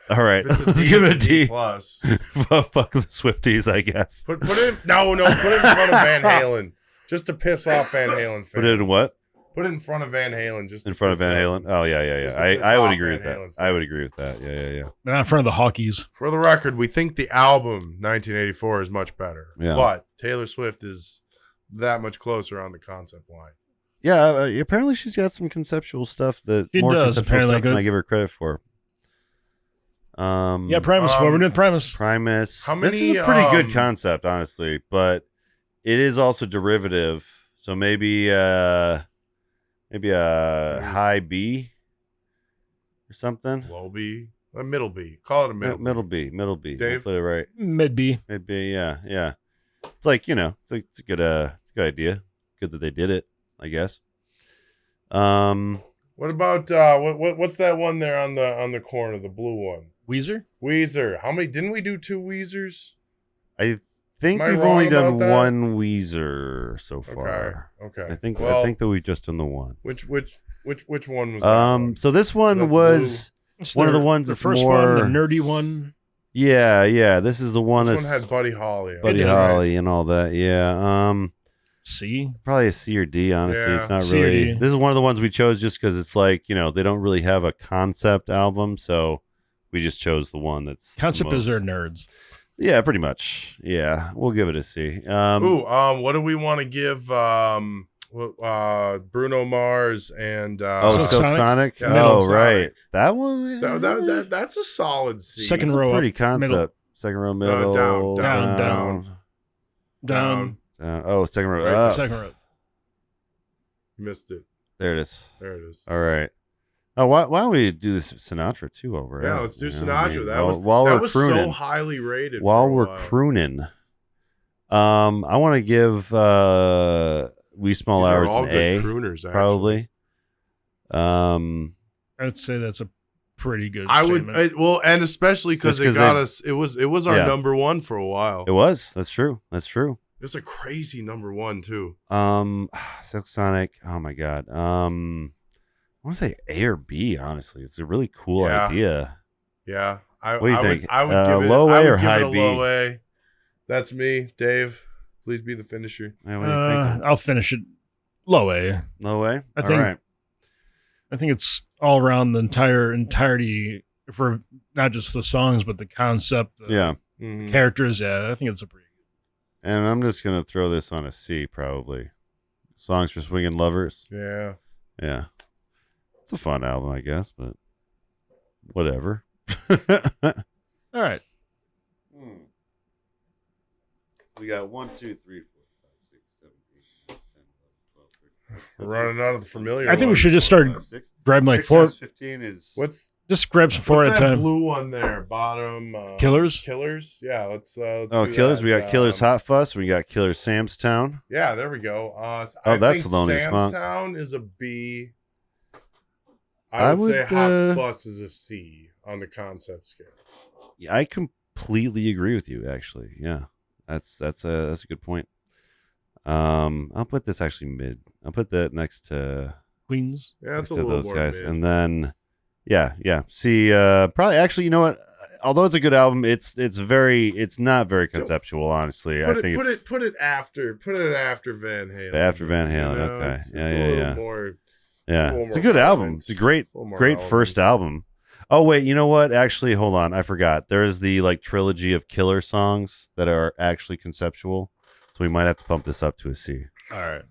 All right, let's give it a D. Plus. Fuck the Swifties, I guess. Put it put it in front of Van Halen, just to piss off Van Halen fans. Put it in what? Put it in front of Van Halen, just in front of Van Halen. Oh yeah. I would agree with that. I would agree with that. Yeah. Not in front of the Hawkies. For the record, we think the album 1984 is much better. Yeah. But Taylor Swift is that much closer on the concept line. Yeah, apparently she's got some conceptual stuff that conceptual stuff than I give her credit for. Primus. What we're doing, Primus. This is a pretty good concept, honestly, but it is also derivative. So maybe a high B or something. Low B, or middle B. Call it a middle B. Middle B. Dave, we'll put it right. Mid B. Yeah. It's like it's a good idea. Good that they did it, I guess. What about what's that one there on the corner, the blue one? Weezer. How many? Didn't we do 2 Weezers? I think we've only done one Weezer so far. Okay. I think that we've just done the one. Which one was that one? So this one was one of the ones that's first more one, the nerdy one. Yeah. This is the one this one had Buddy Holly. Holly and all that. Yeah. C? Probably a C or D, honestly. Yeah. It's not C really. or D. This is one of the ones we chose just because it's like, they don't really have a concept album, so we just chose the one that's concept is their nerds. Yeah, pretty much. Yeah, we'll give it a C. What do we want to give Bruno Mars and Silk Sonic? Yeah, right. That one? That's a solid C. Second row pretty concept. Second row middle. Down. Oh, second row right, up. Second row. Missed it. There it is. There it is. All right. Oh, why don't we do this Sinatra too over? Yeah, let's do Sinatra. That was crooning, so highly rated. While we're crooning, I want to give Wee Small Hours an A. Crooners, probably. I'd say that's a pretty good. And especially because it got us. It was our number one for a while. It was. That's true. It's a crazy number one too. Silk Sonic. Oh my god. I want to say A or B. Honestly, it's a really cool idea. Yeah. What do you think? I would give it low A or give high it a B? Low A. That's me, Dave. Please be the finisher. Yeah, what do you think? I'll finish it low A. Low A. I think it's all around the entirety for not just the songs, but the concept. Characters. Yeah, I think it's a pretty. And I'm just gonna throw this on a C, probably. Songs for Swingin' Lovers. Yeah. It's a fun album, I guess, but whatever. All right. We got 1, 2, 3, 4, 5, 6, 7, 8, 9, 10, 11, 12, 13. We're running out of the familiar. I think we should just start grabbing like 4. 15 is just grab some 4 at a time. Blue one there, bottom. Killers. Yeah, let's Killers. That. We got Killers Hot Fuss. We got Killers Sam's Town. Yeah, there we go. That's Lonely Sam's Monk. Town is a B. I would say Hot Fuss is a C on the concept scale. Yeah, I completely agree with you. Actually, yeah, that's a good point. I'll put this actually mid. I'll put that next to Queens. Yeah, that's next a to little those more guys, mid. and then see, probably actually, you know what? Although it's a good album, it's not very conceptual, honestly. Put it after Van Halen. After Van Halen, okay, it's a little more. Yeah, it's a good album. It's a great first album. Oh wait, you know what? Actually, hold on, I forgot. There's the trilogy of Killer songs that are actually conceptual, so we might have to bump this up to a C. All right.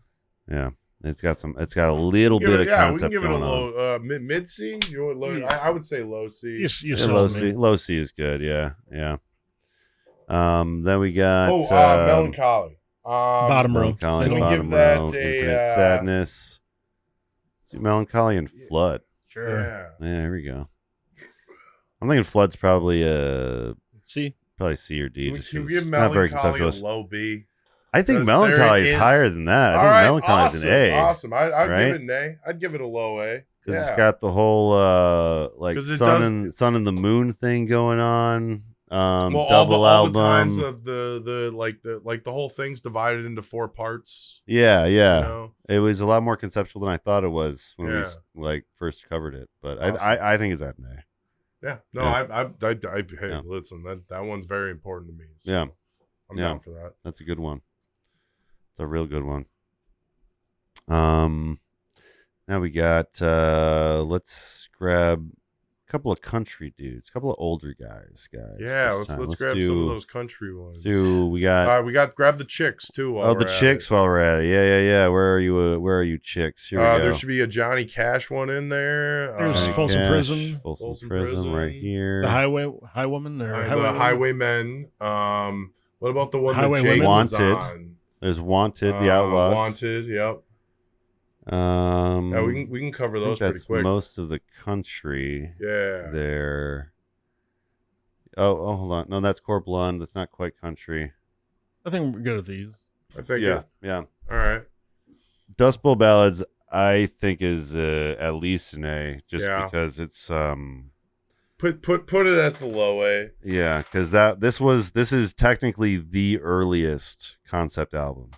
Yeah, it's got a little bit of concept. We can give it a low mid C. I would say low C. Low C. Low C is good. Yeah. Then we got Melancholy. Bottom row. Can we give that a Infinite Sadness? Melancholy and Flood. Sure. Yeah, here we go. I'm thinking Flood's probably C. Probably C or D. Can we give Melancholy a low B? I think Melancholy is higher than that. I think Melancholy is an A. Awesome. I'd give it an A. I'd give it a low A. Because it's got the whole sun and the moon thing going on. Double all album. the times of the whole thing's divided into 4 parts. Yeah. You know? It was a lot more conceptual than I thought it was when we first covered it. But awesome. I think it's at an A. Yeah. No, listen, that one's very important to me. So I'm down for that. That's a good one. It's a real good one. Now we got let's grab a couple of country dudes, a couple of older guys. Yeah, let's grab some of those country ones. We got grab the chicks too. While we're at it. Yeah. Where are you chicks? Here we go. There should be a Johnny Cash one in there. There's Folsom Prison. Folsom Prison right here. The Highwaymen or the Highwaymen. What about the one Highway that Jake Wanted. was on? There's Wanted, the Outlaws. Wanted, yep. We can cover those pretty quick. Most of the country. Yeah. There. Oh, hold on. No, that's Core Blonde. That's not quite country. I think we're good at these. I think. Yeah. All right. Dust Bowl Ballads, I think, is at least an A, just because it's Put it as the low A. Yeah, because this is technically the earliest concept album.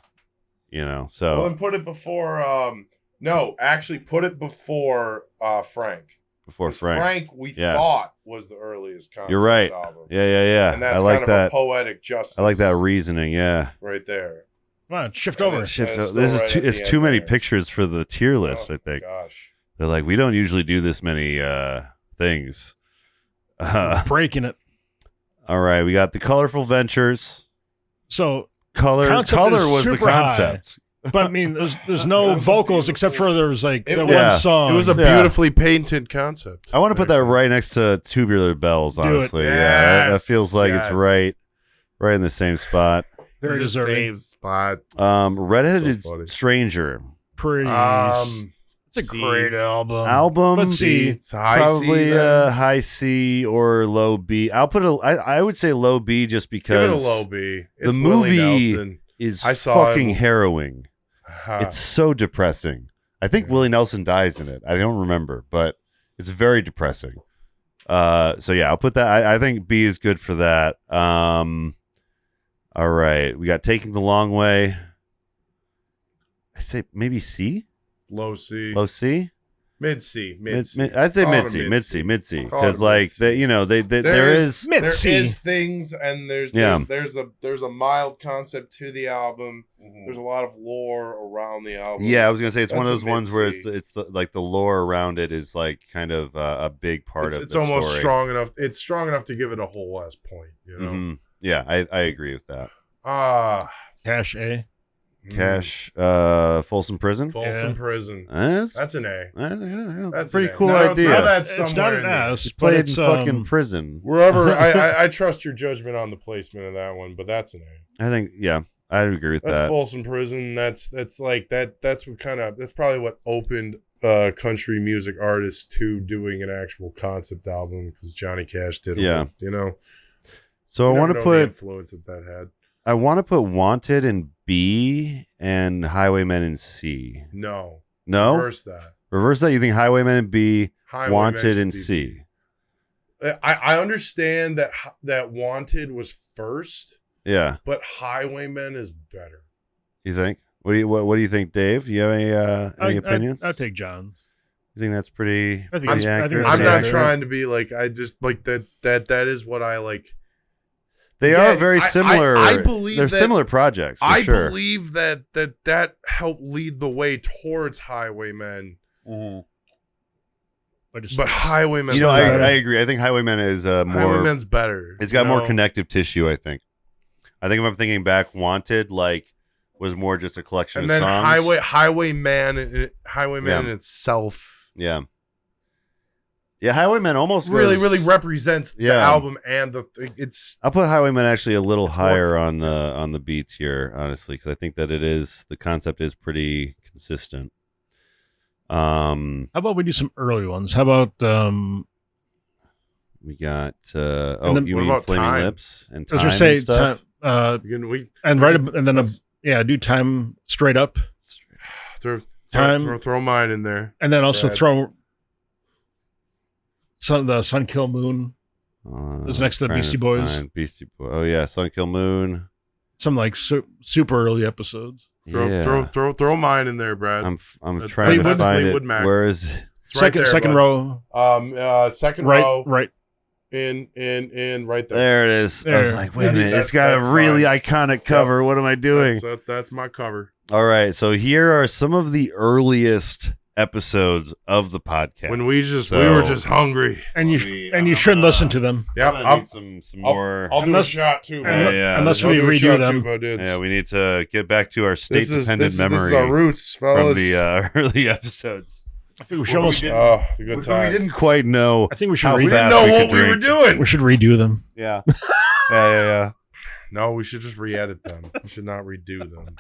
So well, then put it before. No, actually, put it before Frank. Before Frank. We thought was the earliest concept You're right. album. Yeah. And that's I like kind that. of a poetic justice. I like that reasoning. Yeah. Right there. Come on, shift over. This is too many pictures for the tier list. I think. Gosh. They're like, we don't usually do this many things. Breaking it. All right, we got the Colorful Ventures. So color was the concept. But I mean, there's no vocals except for there's like that one song. It was a beautifully painted concept. I want to put that right next to Tubular Bells. Honestly, that feels like it's right in the same spot. Very deserving. Same spot. Redheaded Stranger. Pretty. It's a great album. Let's see. It's probably high C or low B. I'll put I would say low B just because. Give it a low B. It's the movie is fucking harrowing. It's so depressing. I think Willie Nelson dies in it. I don't remember, but it's very depressing. So yeah, I'll put that. I think B is good for that. All right, we got Taking the Long Way. I say maybe C. Low C. Mid C. I'd say mid C. Because like there is things, and there's a mild concept to the album. Mm-hmm. There's a lot of lore around the album. Yeah, I was gonna say it's one of those ones where it's the lore around it is like kind of a big part of. It's almost story. Strong enough. It's strong enough to give it a whole ass point. You know. Mm-hmm. Yeah, I agree with that. Cash A. Cash, Folsom Prison. Prison. That's an A. That's a pretty cool idea. That's somewhere it's not an S, but it's fucking prison. Wherever I trust your judgment on the placement of that one, but that's an A. I think I agree with that. That's Folsom Prison. That's like that. That's probably what opened country music artists to doing an actual concept album because Johnny Cash did it. Yeah, you know. So I want to put the influence that had. I want to put Wanted in B and Highwaymen in C. No. Reverse that. You think Highwaymen in B, Wanted in C. I understand that Wanted was first. Yeah. But Highwaymen is better. You think? What do you think, Dave? You have any opinions? I'll take John. You think that's pretty accurate? I'm not trying to be like, I just like that is what I like. They are very similar. I believe they're similar projects. For sure. Believe that helped lead the way towards Highwaymen. Mm-hmm. But Highwaymen, I agree. I think Highwaymen is more. Highwaymen's better. It's got more connective tissue. I think if I'm thinking back, Wanted was more just a collection of songs. And then Highwayman in itself. Yeah. Yeah, Highwaymen almost really represents the album and it's. I'll put Highwaymen actually a little higher on the B tier, honestly, because I think that the concept is pretty consistent. How about we do some early ones? How about we got you mean Flaming Time? Lips and Time and stuff? Do Time straight up. Throw mine in there, and then also throw. The Sun Kill Moon is next to the Beastie Boys. Beastie Boys. Oh yeah, Sun Kill Moon. Some like super early episodes. Throw mine in there, Brad. I'm trying to find it. Where is second row? Second row. Right. In right there. There it is. There. I was like, wait a minute. It's got a really iconic cover. What am I doing? That's my cover. All right. So here are some of the earliest episodes of the podcast when we were just hungry, and you shouldn't listen to them. Yeah, need some more. I'll do a shot too. Unless we redo them. Yeah, we need to get back to our state-dependent memory. This is our roots, fellas. From the early episodes. I think we should almost. The good times. We didn't quite know. I think we should. We didn't know what we were doing. We should redo them. Yeah. Yeah. No, we should just re-edit them. We should not redo them.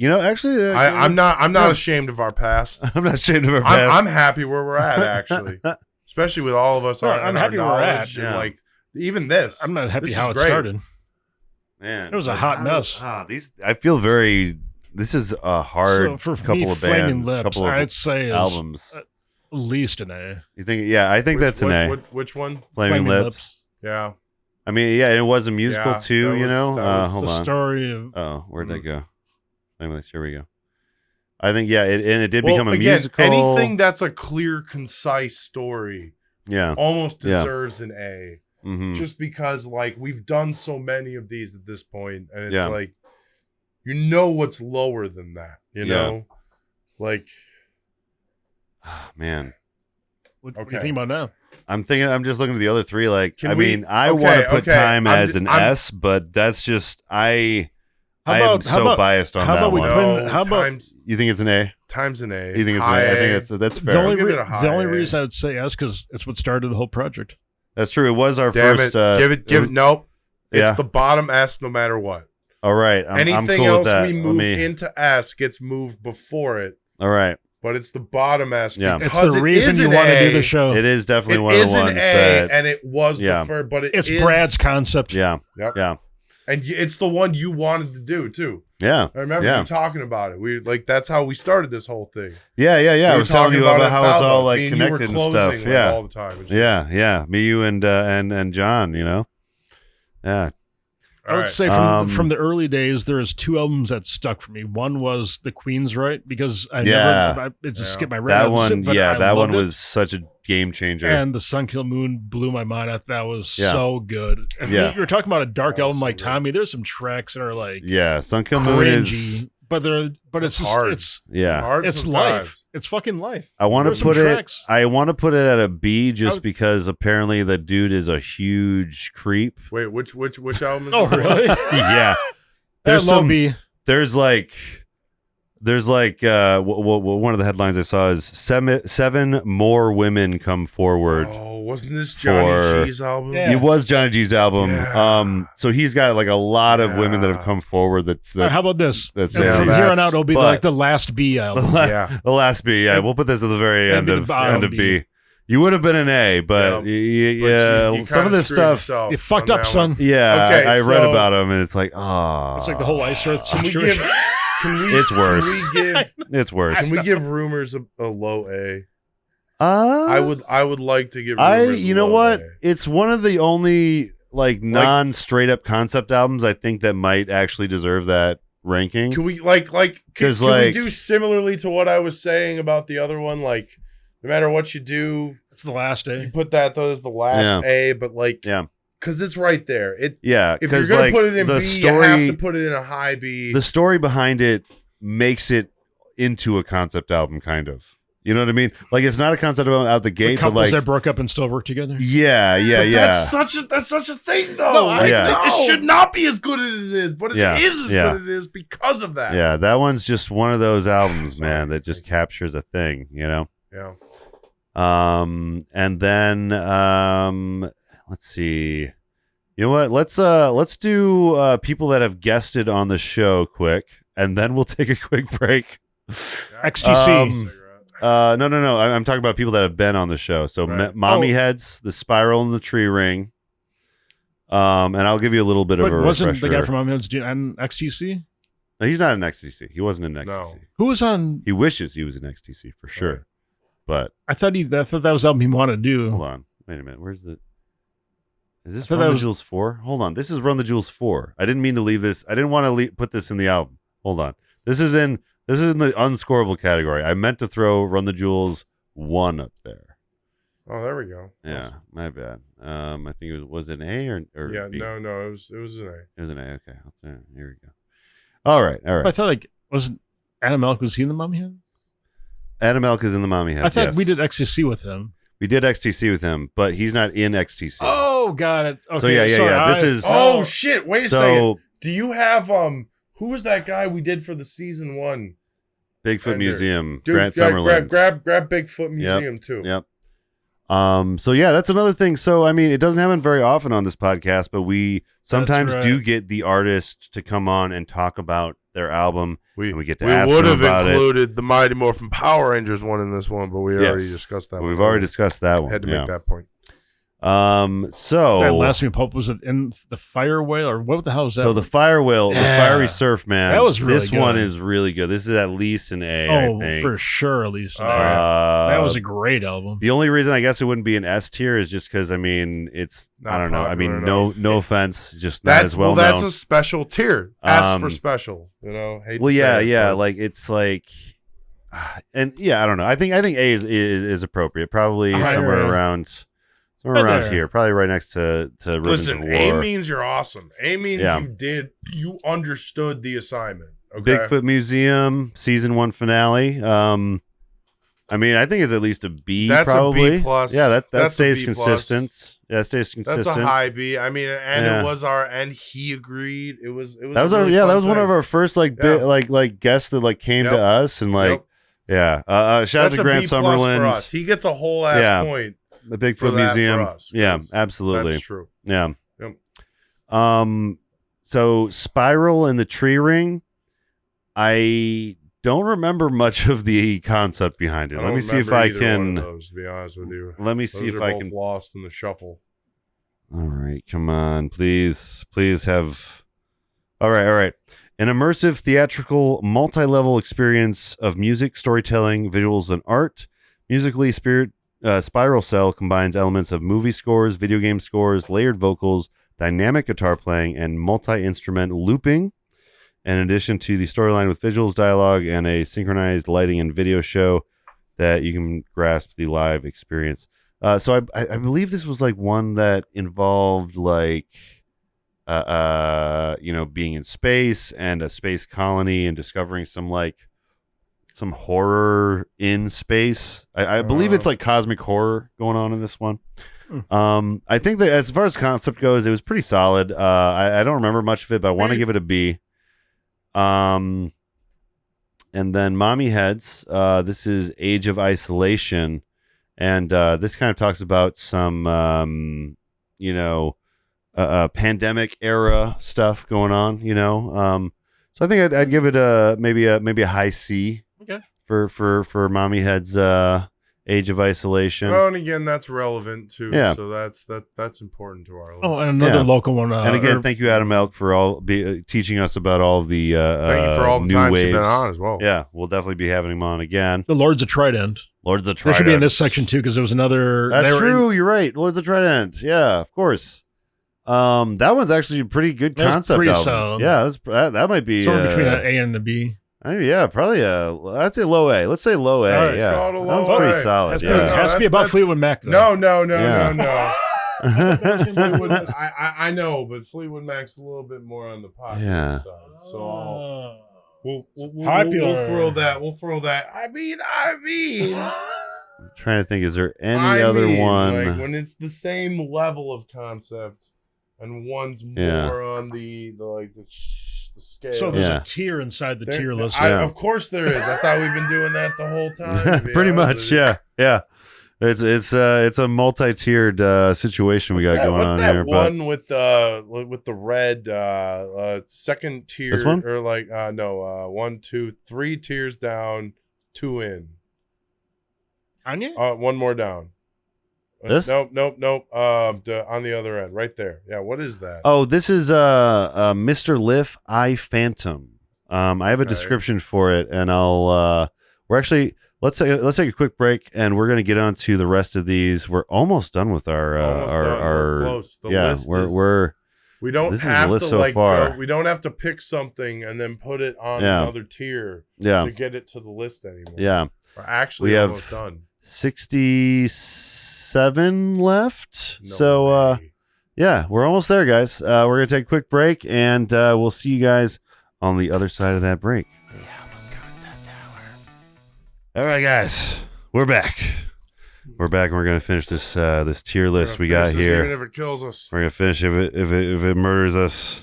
Actually, I'm not ashamed of our past. I'm not ashamed of our past. I'm happy where we're at, actually, especially with all of us. I'm happy where we're at. And like even this, I'm not happy how it started. Man, it was a hot mess. I feel very. This is a hard couple of bands. Lips, I'd say albums. At least an A. You think? Yeah, I think that's an A. Which one? Flaming Lips. Yeah. I mean, yeah, it was a musical too, hold on. The story of... where'd that go? Anyways, here we go. I think, it did become a musical. Anything that's a clear, concise story almost deserves an A. Mm-hmm. Just because, we've done so many of these at this point, and it's what's lower than that, you know? Man. What do you think about now? I'm just looking at the other three. I want to put Time as an S, but that's just, How I am so biased on that one. How about you think it's an A? Times an A. You think it's an A? I think that's fair. The only reason I would say S because it's what started the whole project. That's true. It was our first. Give it. Nope. It's the bottom S no matter what. All right. Anything cool else we move into S gets moved before it. All right. But it's the bottom S. Yeah. It's the reason you want to do the show. It is definitely one of the ones that. And it was the first, but it's Brad's concept. Yeah. Yep. Yeah. And it's the one you wanted to do too. Yeah. I remember you talking about it. We that's how we started this whole thing. Yeah. I was telling you about how it's all like connected and stuff. Like, yeah. all the time. Yeah. Me, you, and John. Yeah. I would say from the early days, there is 2 albums that stuck for me. One was the Queen's Right because I just skipped my that one. That one was such a game changer. And the Sun Killed Moon blew my mind. I thought that was so good. And you were talking about a dark album like Tommy. There's some tracks that are like Sun Killed Moon is. But it's just hard. It's hard it's life. It's fucking life. I want to put it at a B just because apparently the dude is a huge creep. Wait, which album is this? Really? Yeah. There's one of the headlines I saw is seven more women come forward. Oh, wasn't this Johnny G's album? Yeah. It was Johnny G's album. Yeah. So he's got like a lot of women that have come forward. How about this? From here on out, it'll be like the last B album. The last B. Yeah, we'll put this at the very end of B. You would have been an A, but you some of this stuff you fucked up, son. Yeah, okay, I read about him, and it's like, it's like the whole Ice Earth situation. It's worse. It's worse. Can we give Rumors a low A? I would like to give Rumors you know what? It's one of the only non straight up concept albums I think that might actually deserve that ranking. Can we we do similarly to what I was saying about the other one? Like, no matter what you do, it's the last A. You put that as the last A, but because it's right there. If you're gonna put it in B, you have to put it in a high B. The story behind it makes it into a concept album, kind of. You know what I mean? Like, it's not a concept album out the gate. The couples that broke up and still work together. Yeah. That's such a thing, though. It should not be as good as it is, but it is as good as it is because of that. Yeah, that one's just one of those albums, man, that just captures a thing. Yeah. And then let's see. You know what? Let's do people that have guested on the show quick, and then we'll take a quick break. XTC. No. I'm talking about people that have been on the show. So Mommy Heads, The Spiral and the Tree Ring. And I'll give you a little bit of a wasn't refresher. The guy from Mommy Heads on XTC? No, he's not in XTC. He wasn't in XTC. No. Who was on? He wishes he was in XTC for sure. Right. But I thought that was the album he wanted to do. Hold on. Wait a minute. Where's the... Is this Run the Jewels 4? Hold on. This is Run the Jewels 4. I didn't mean to leave this. I didn't want to put this in the album. Hold on. This is in the unscorable category. I meant to throw Run the Jewels 1 up there. Oh, there we go. Yeah, awesome. My bad. I think it was it an A or yeah, B? No, it was an A. It was an A. Okay, here we go. All right. I thought wasn't Adam Elk, was he in the Mommy Head? Adam Elk is in the Mommy Head. I thought we did XTC with him. We did XTC with him, but he's not in XTC. Oh, got it. Okay, so yeah. This is. Oh shit! Wait a second. Do you have who was that guy we did for the season 1? Bigfoot Museum. Dude, Grant Summerlin. Grab Bigfoot Museum too. Yep. So yeah, that's another thing. So I mean, it doesn't happen very often on this podcast, but we sometimes do get the artist to come on and talk about their album. And we get to ask them about it. We would have included the Mighty Morphin Power Rangers one in this one, but we already discussed that one. We've already discussed that one. Had to make that point. So that last week, Pope, was it in the Fire Whale or what the hell was that? So the Fire Whale, the Fiery Surf Man. That was really this good. one is really good. This is at least an A. I think. For sure, at least an A. That was a great album. The only reason I guess it wouldn't be an S tier is just because it's not I don't know. I mean, no offense, just not as well known. That's a special tier. S for special. Like it's like. And I don't know. I think A is appropriate. Probably somewhere around here, probably right next to Ribbons of War. A means you're awesome. A means you understood the assignment. Okay? Bigfoot Museum season 1 finale. I mean, I think it's at least a B. That's probably. A B plus. Yeah, that stays consistent. Yeah, it stays consistent. That's a high B. I mean, and it was and he agreed. It was that was our, that was one of our first bit guests that came to us and shout out to Grant Summerlin. For us. He gets a whole ass point. The Bigfoot Museum. Yeah, absolutely. That's true. Yeah. Yep. So Spiral and the Tree Ring, I don't remember much of the concept behind it. Let me see if I can. One of those, to be honest with you, let me see if I can. Lost in the shuffle. All right, come on, please have. All right. An immersive, theatrical, multi-level experience of music, storytelling, visuals, and art. Musically, Spiral Cell combines elements of movie scores, video game scores, layered vocals, dynamic guitar playing, and multi-instrument looping. In addition to the storyline with visuals, dialogue, and a synchronized lighting and video show that you can grasp the live experience. So I believe this was one that involved being in space and a space colony and discovering some horror in space. I believe it's cosmic horror going on in this one. I think that as far as concept goes, it was pretty solid. I don't remember much of it, but I want to give it a B. And then Mommy Heads, this is Age of Isolation, and this kind of talks about some pandemic era stuff going on, so I think I'd give it maybe a high C. Okay. For Mommy Heads, Age of Isolation. Well, and again, that's relevant too. Yeah. So that's important to our list. Oh, and another local one. And again, thank you, Adam Elk, for teaching us about all the thank you for all the new times waves. You've been on as well. Yeah, we'll definitely be having him on again. The Lords of Trident. Lords of Trident. They should be in this section too, because there was another. That's true. You're right. Lords of Trident. Yeah, of course. That one's actually a pretty good concept album. Solid. Yeah, that might be somewhere between an A and a B. Yeah, probably I'd say low A. Let's say low A. Right, yeah, that was pretty solid. It has to be about Fleetwood Mac, though. No. I know, but Fleetwood Mac's a little bit more on the popular side. So we'll throw that. I mean. I'm trying to think. Is there any other one? When it's the same level of concept, and one's more on the scale. So there's a tier inside the tier list. Of course there is. I thought we've been doing that the whole time. Pretty much, yeah. It's a multi-tiered situation we got going on here. What's that one with the red second tier? This one? Or 1, 2, 3 tiers down, 2 in. Anya? One more down. This? Nope. On the other end, right there. Yeah, what is that? Oh, this is Mr. Liff I Phantom. I have a description for it, and I'll let's take a quick break, and we're gonna get on to the rest of these. We're almost done with our we're close. The list we don't have to we don't have to pick something and then put it on another tier to get it to the list anymore. Yeah, we're actually almost done. 67 left. We're almost there, guys. We're gonna take a quick break, and we'll see you guys on the other side of that break. All right, guys, we're back. And we're gonna finish this tier list we got here. Even if it kills us, we're gonna finish if it murders us,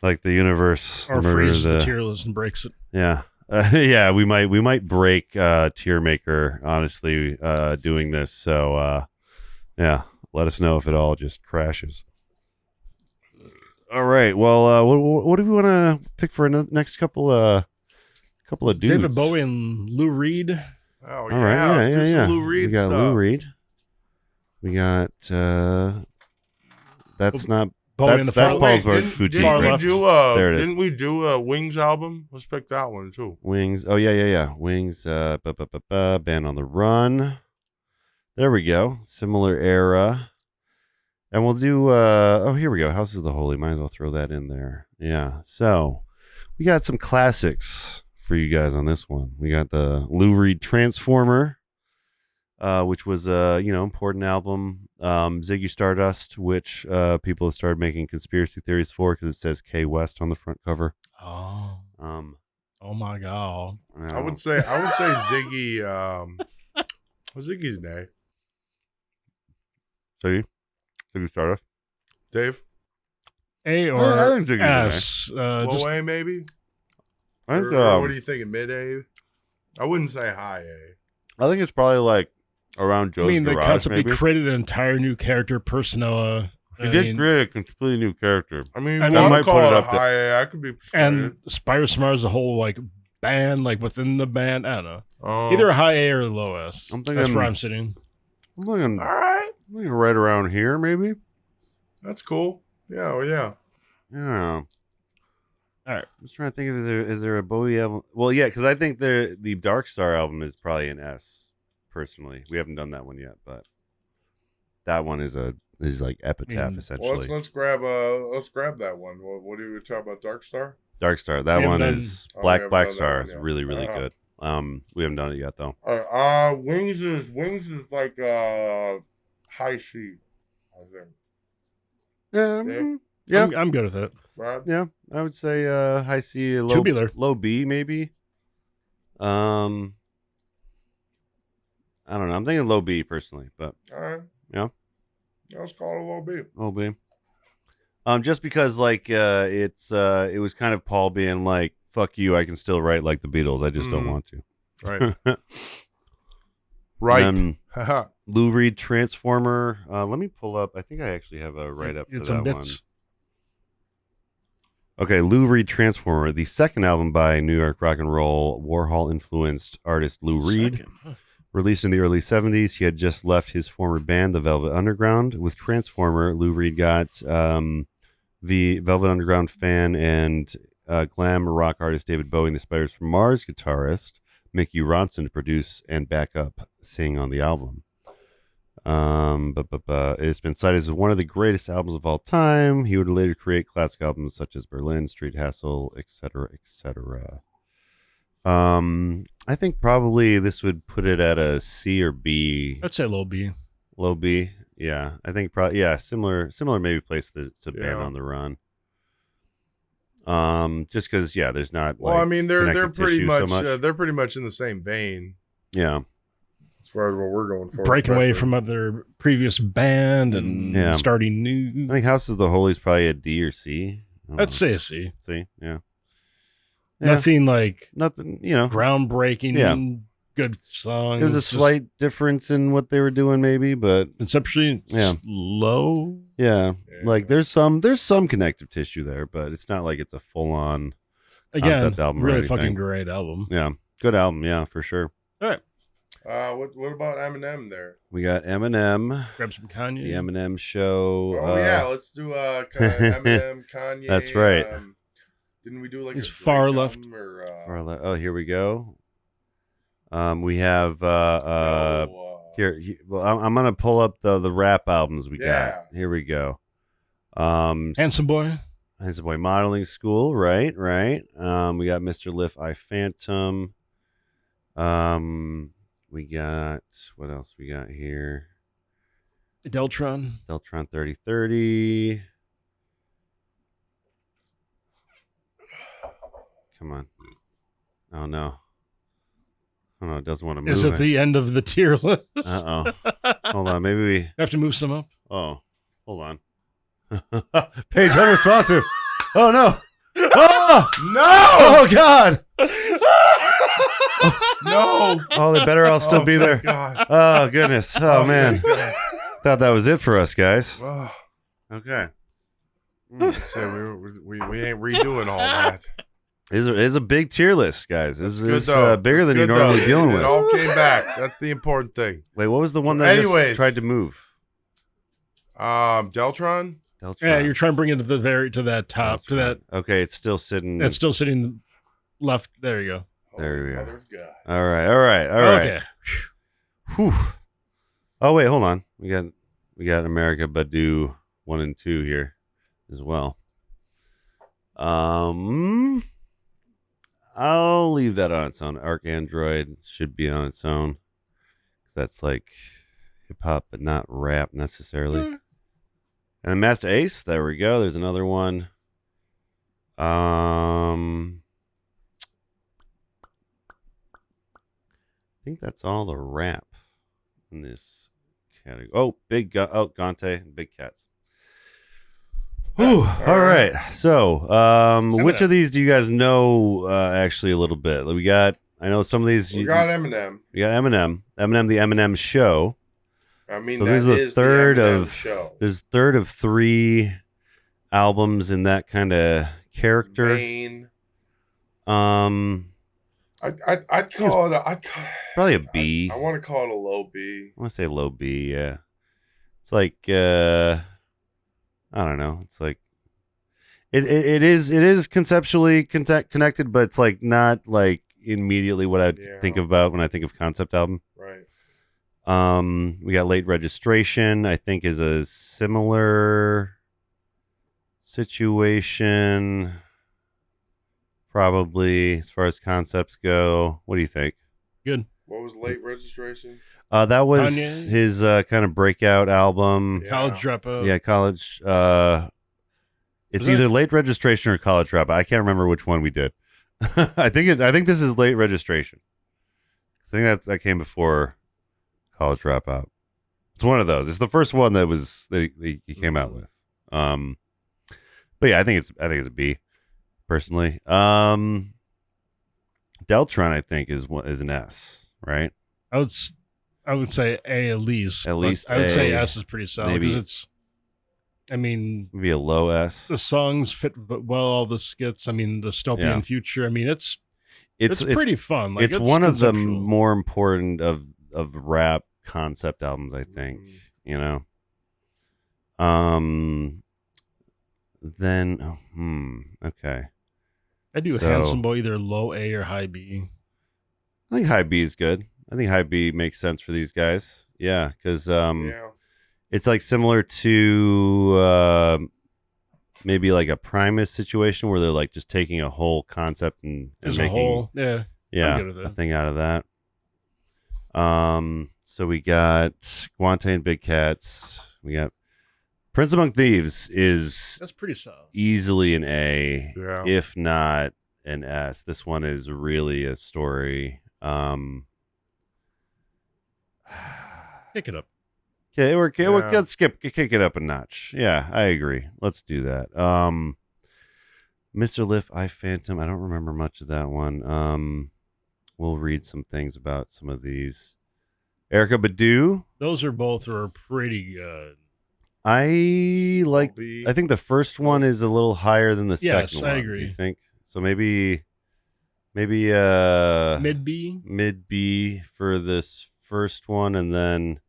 like the universe, or freezes the tier list and breaks it. Yeah. We might break TierMaker, honestly, doing this. So let us know if it all just crashes. All right. Well, what do we want to pick for next couple of dudes? David Bowie and Lou Reed. Oh, all right. Yeah. Lou Reed we got stuff. Lou Reed. We got that's not. That's Paul's Didn't we do a Wings album? Let's pick that one too. Wings. Oh yeah. Wings. Band on the Run. There we go. Similar era. And we'll do. Here we go. House of the Holy. Might as well throw that in there. Yeah. So we got some classics for you guys on this one. We got the Lou Reed Transformer, which was a important album. Ziggy Stardust, which people have started making conspiracy theories for because it says K West on the front cover. Oh my god! I would say Ziggy. What's Ziggy's name? Ziggy Ziggy Stardust. Dave? A or I think Ziggy's S. Low A, maybe? I think, or what are you thinking? Mid A? I wouldn't say high A. I think it's probably like around Joe's Garage, the concept, maybe. He created an entire new character, persona. He did create a completely new character. I mean, I might call it a high A. I could be persuaded. And Spyro Smart is a whole like band, like within the band. I don't know. Either a high A or a low S. That's where I'm sitting. I'm looking, all right. I'm looking right around here, maybe. That's cool. Yeah, well, yeah. Yeah. All right. I'm just trying to think of is there a Bowie album? Well, yeah, because I think the Dark Star album is probably an S. Personally, we haven't done that one yet, but that one is like epitaph essentially. Well, let's grab that one. What do we talk about? Dark Star. Dark Star. That one is Black Star is really good. We haven't done it yet though. Wings is like high C, I think. Yeah, I'm good with it. Brad? Yeah, I would say high C, low B maybe. I don't know. I'm thinking low B personally, but all right. Yeah. Let's call it a low B. Low B. Just because like it was kind of Paul being like, "Fuck you, I can still write like the Beatles. I just don't want to." Right. Right. Lou Reed Transformer. Let me pull up. I think I actually have a write up for that one. Okay, Lou Reed Transformer, the second album by New York rock and roll Warhol influenced artist Lou Reed. Released in the early 70s, he had just left his former band, the Velvet Underground. With Transformer, Lou Reed got the Velvet Underground fan and glam rock artist David Bowie and the Spiders from Mars guitarist Mickey Ronson to produce and back up sing on the album. It's been cited as one of the greatest albums of all time. He would later create classic albums such as Berlin, Street Hassle, etc., etc. I think probably this would put it at a C or B. I'd say low B. Low B, yeah. I think probably similar maybe place to Band on the Run. Just because there's not. Well, I mean they're pretty much they're pretty much in the same vein. Yeah. As far as what we're going for, breaking away from other previous band and starting new. I think House of the Holy is probably a D or C. I'd say a C. C, yeah. Nothing groundbreaking. Yeah. Good song. There was a slight difference in what they were doing, maybe, but conceptually, low. Yeah, like there's some connective tissue there, but it's not like it's a full on concept album. Really fucking great album. Yeah, good album. Yeah, for sure. All right. What about Eminem there? We got Eminem. Grab some Kanye. The Eminem show. Oh let's do Eminem, Kanye. That's right. Didn't we do like He's far left? Far left. Oh, here we go. We have here. Well, I'm gonna pull up the rap albums we got. Here we go. Handsome Boy Modeling School. Right. We got Mr. Lift I Phantom. We got what else we got here? Deltron 3030. Come on. Oh no, it doesn't want to move. Is it the end of the tier list? Hold on, maybe we have to move some up. Oh, hold on. Page unresponsive. Oh no. Oh no. Oh god. No. Oh, they better all still be there. God. Oh goodness. Oh man. Thought that was it for us, guys. Okay. So we ain't redoing all that. It's a big tier list, guys. It's bigger than you're though. normally dealing with. It all came back. That's the important thing. Wait, what was the one that just tried to move? Deltron. Yeah, you're trying to bring it to that top. That's right. Okay, it's still sitting. It's still sitting left. There you go. There we go. All right. Okay. Whew. Oh wait, hold on. We got America Badu 1 and 2 here as well. I'll leave that on its own. Arcandroid should be on its own because that's like hip hop, but not rap necessarily. And Master Ace, there we go. There's another one. I think that's all the rap in this category. Oh, Gante and Big Cats. Whew, all right. So, which of these do you guys know actually a little bit? I know some of these. We got Eminem. We got Eminem. Eminem, the Eminem Show. I mean, so that is the third of show. There's third of 3 albums in that kind of character. Vein. I'd call it probably a B. I want to call it a low B. I want to say low B. Yeah, it's like I don't know. It's like it is conceptually connected, but it's like not like immediately what I think about when I think of concept album. Right. We got Late Registration. I think is a similar situation. Probably as far as concepts go. What do you think? Good. What was Late Registration? That was his kind of breakout album. Yeah. College Dropout. Yeah, college. It's either Late Registration or College Dropout. I can't remember which one we did. I think this is Late Registration. I think that came before College Dropout. It's one of those. It's the first one that he came out with. But yeah, I think it's a B. Personally, Deltron, I think is an S, right? I would say A at least. At least I would say S is pretty solid because it's. I mean, maybe a low S. The songs fit well. All the skits. I mean, dystopian future. I mean, it's pretty fun. Like, it's one of the more important of rap concept albums, I think. You know. Then, okay. I do Handsome Boy either low A or high B. I think high B is good. I think high B makes sense for these guys. Yeah, because it's like similar to maybe like a Primus situation where they're like just taking a whole concept and making a thing out of that. So we got Guante and Big Cats. We got Prince Among Thieves that's pretty solid. Easily an A, if not an S. This one is really a story. Kick it up. Okay, let's kick it up a notch. Yeah, I agree. Let's do that. Mr. Liff, I Phantom. I don't remember much of that one. We'll read some things about some of these. Erykah Badu. Those are pretty good. I think the first one is a little higher than the second one. Yes, I agree. Do you think? So maybe mid B for this first one, and then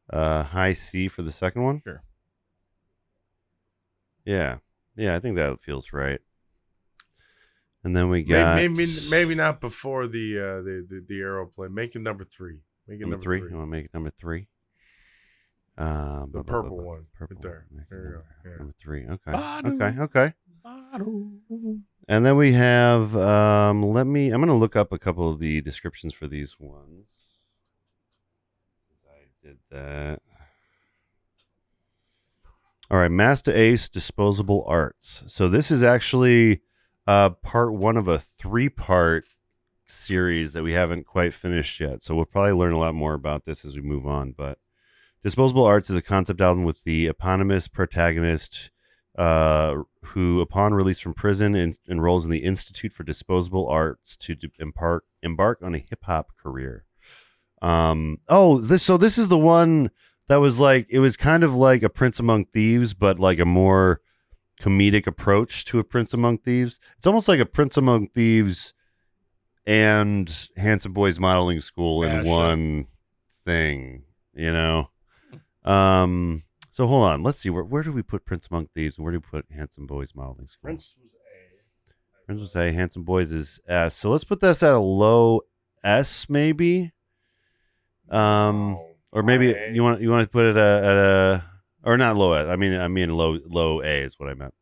high C for the second one. Sure. Yeah, I think that feels right. And then we got maybe not before the aeroplane. Make it number 3. Make it number 3. You want to make it number 3? The purple one. Purple right there. You go. Number 3. Okay. And then we have I'm going to look up a couple of the descriptions for these ones. I did that. All right, Master Ace Disposable Arts. So this is actually part 1 of a 3-part series that we haven't quite finished yet. So we'll probably learn a lot more about this as we move on, but Disposable Arts is a concept album with the eponymous protagonist who, upon release from prison, enrolls in the Institute for Disposable Arts to embark on a hip-hop career. This is the one that was like, it was kind of like a Prince Among Thieves, but like a more comedic approach to a Prince Among Thieves. It's almost like a Prince Among Thieves and Handsome Boys Modeling School in one thing, you know? So hold on. Let's see. Where do we put Prince Among Thieves and where do we put Handsome Boys Modeling School? Prince was A. Handsome Boys is S. So let's put this at a low S, maybe. Or maybe you want to put it at a or not low S. I mean low A is what I meant.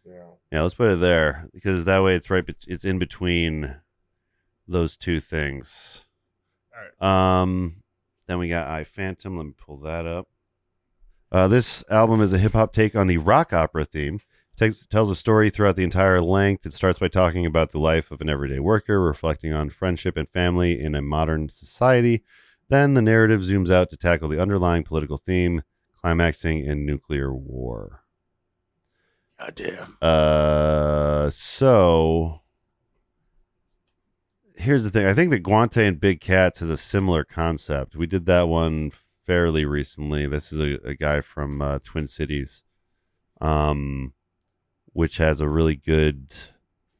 Yeah. Let's put it there because that way it's right. It's in between those two things. All right. Then we got I Phantom. Let me pull that up. This album is a hip-hop take on the rock opera theme. It tells a story throughout the entire length. It starts by talking about the life of an everyday worker, reflecting on friendship and family in a modern society. Then the narrative zooms out to tackle the underlying political theme, climaxing in nuclear war. Goddamn. So here's the thing. I think that Guante and Big Cats has a similar concept. We did that one fairly recently. This is a guy from Twin Cities, which has a really good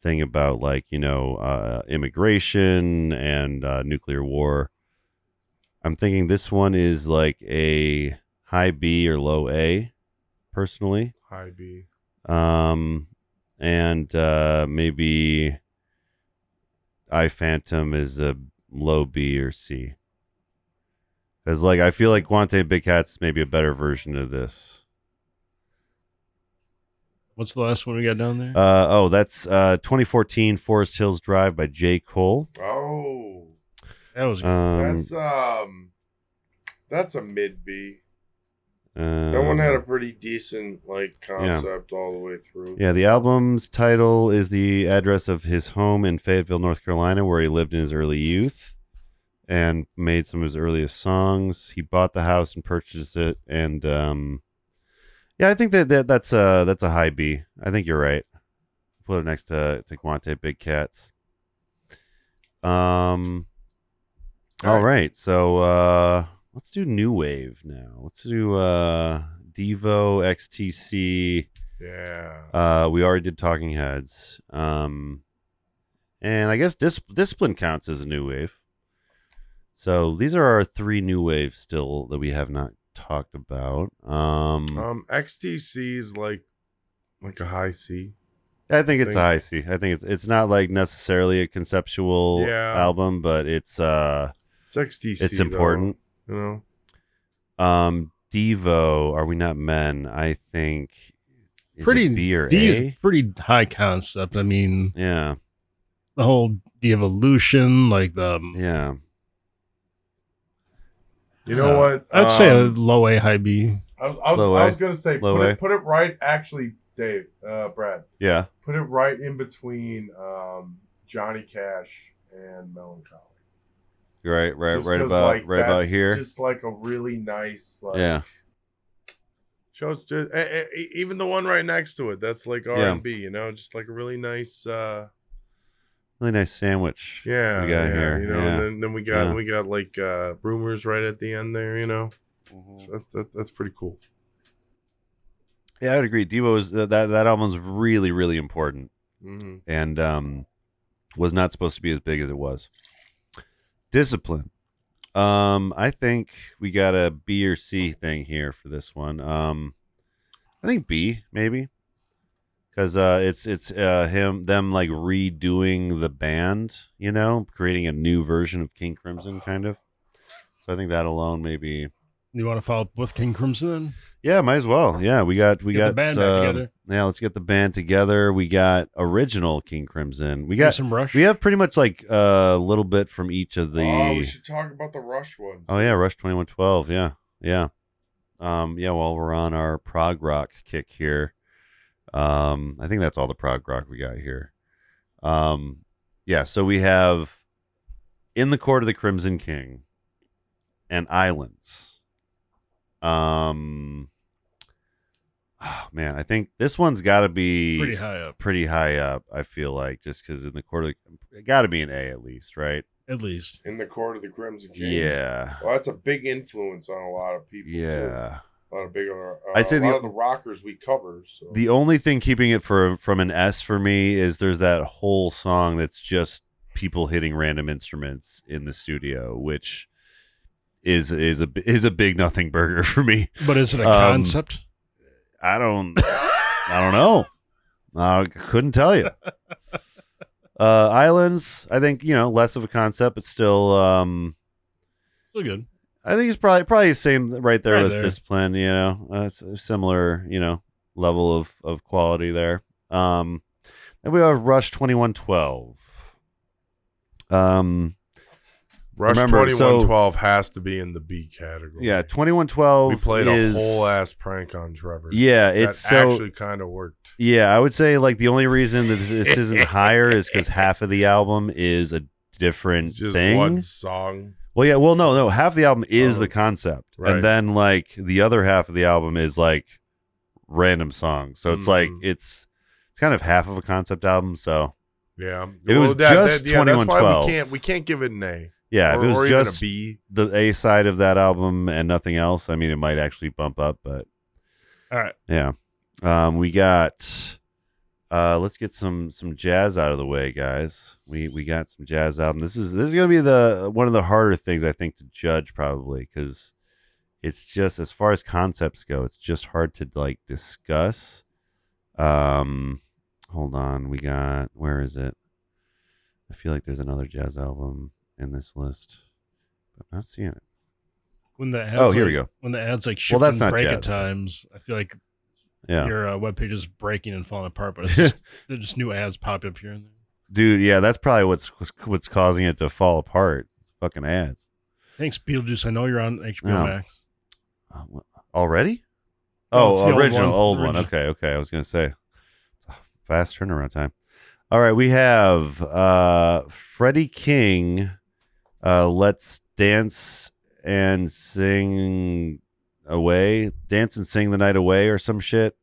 thing about, like, immigration and nuclear war. I'm thinking this one is like a high B or low A, personally. High B. And maybe I Phantom is a low B or C. Because, like, I feel like Guante and Big Cats may be a better version of this. What's the last one we got down there? That's 2014 Forest Hills Drive by J. Cole. Oh. That was good. That's a mid B. That one had a pretty decent concept all the way through. Yeah, the album's title is the address of his home in Fayetteville, North Carolina, where he lived in his early youth and made some of his earliest songs. He bought the house and purchased it, and I think that's a high B. I think you're right. Put it next to Guante Big Cats. All right, so let's do new wave now. Let's do Devo, XTC. Yeah. We already did Talking Heads. And I guess Discipline counts as a new wave. So these are our 3 new waves still that we have not talked about. XTC is like a high C. I think it's a high C. I think it's not like necessarily a conceptual album, but it's XTC. It's important. Though, you know. Devo, Are We Not Men? I think is pretty it B or D A? is pretty high concept. I mean, yeah, the whole de-evolution, like the yeah. You know what? I'd say a low A, high B. I was gonna say put it right. Actually, Dave, Brad. Yeah. Put it right in between Johnny Cash and Melancholy. Right about here. Just like a really nice, shows. Just, even the one right next to it, that's like R&B. Just like a really nice, really nice sandwich. Yeah, we got here. And then we got like Rumors right at the end there. Mm-hmm. That's pretty cool. Yeah, I would agree. Devo is that album's really, really important, and was not supposed to be as big as it was. Discipline. I think we got a B or C thing here for this one. I think B maybe, because it's them like redoing the band, creating a new version of King Crimson, kind of. So I think that alone maybe. You want to follow up with King Crimson then? Yeah, might as well. Yeah, we got the band back together. Yeah, let's get the band together. We got original King Crimson. We got some Rush. We have pretty much like a little bit from each of the. Oh, we should talk about the Rush one. Oh yeah, Rush 2112. Yeah. While we're on our prog rock kick here, I think that's all the prog rock we got here. So we have In the Court of the Crimson King and Islands. Oh man, I think this one's got to be pretty high up. I feel like, just because in the Court of it got to be an A at least, right? At least In the Court of the Crimson King. Yeah. Well, that's a big influence on a lot of people. Yeah. Too. A lot of big. I'd say a lot of the rockers we cover. So. The only thing keeping it from an S for me is there's that whole song that's just people hitting random instruments in the studio, which is a big nothing burger for me. But is it a concept? I don't know. I couldn't tell you. Islands, I think, less of a concept, but still still good. I think it's probably the same right there with Discipline, it's a similar, level of quality there. Then we have Rush 2112. Rush 2112 has to be in the B category. Yeah, 2112. We played a whole ass prank on Trevor. Yeah, it's actually kind of worked. Yeah, I would say like the only reason that this isn't higher is because half of the album is a different thing. One song. Well, yeah. Well, no. Half the album is the concept, and then like the other half of the album is like random songs. So it's like it's kind of half of a concept album. So yeah, if it was just 2112. That's why we can't give it an A. Yeah, if it was just a B, the A side of that album and nothing else, I mean, it might actually bump up. But all right, yeah, we got. Let's get some jazz out of the way, guys. We got some jazz album. This is gonna be one of the harder things I think to judge probably because it's just as far as concepts go, it's just hard to like discuss. Hold on, where is it? I feel like there's another jazz album in this list, but I'm not seeing it. When the ads, here we go. When the ads like shift and break at times, I feel like your webpage is breaking and falling apart, but it's they're just new ads pop up here and there. Dude, yeah, that's probably what's causing it to fall apart. It's fucking ads. Thanks, Beetlejuice. I know you're on HBO Max. Already? Original, old one. Okay. I was gonna say it's a fast turnaround time. All right, we have Freddie King. Let's dance and sing away, dance and sing the night away, or some shit.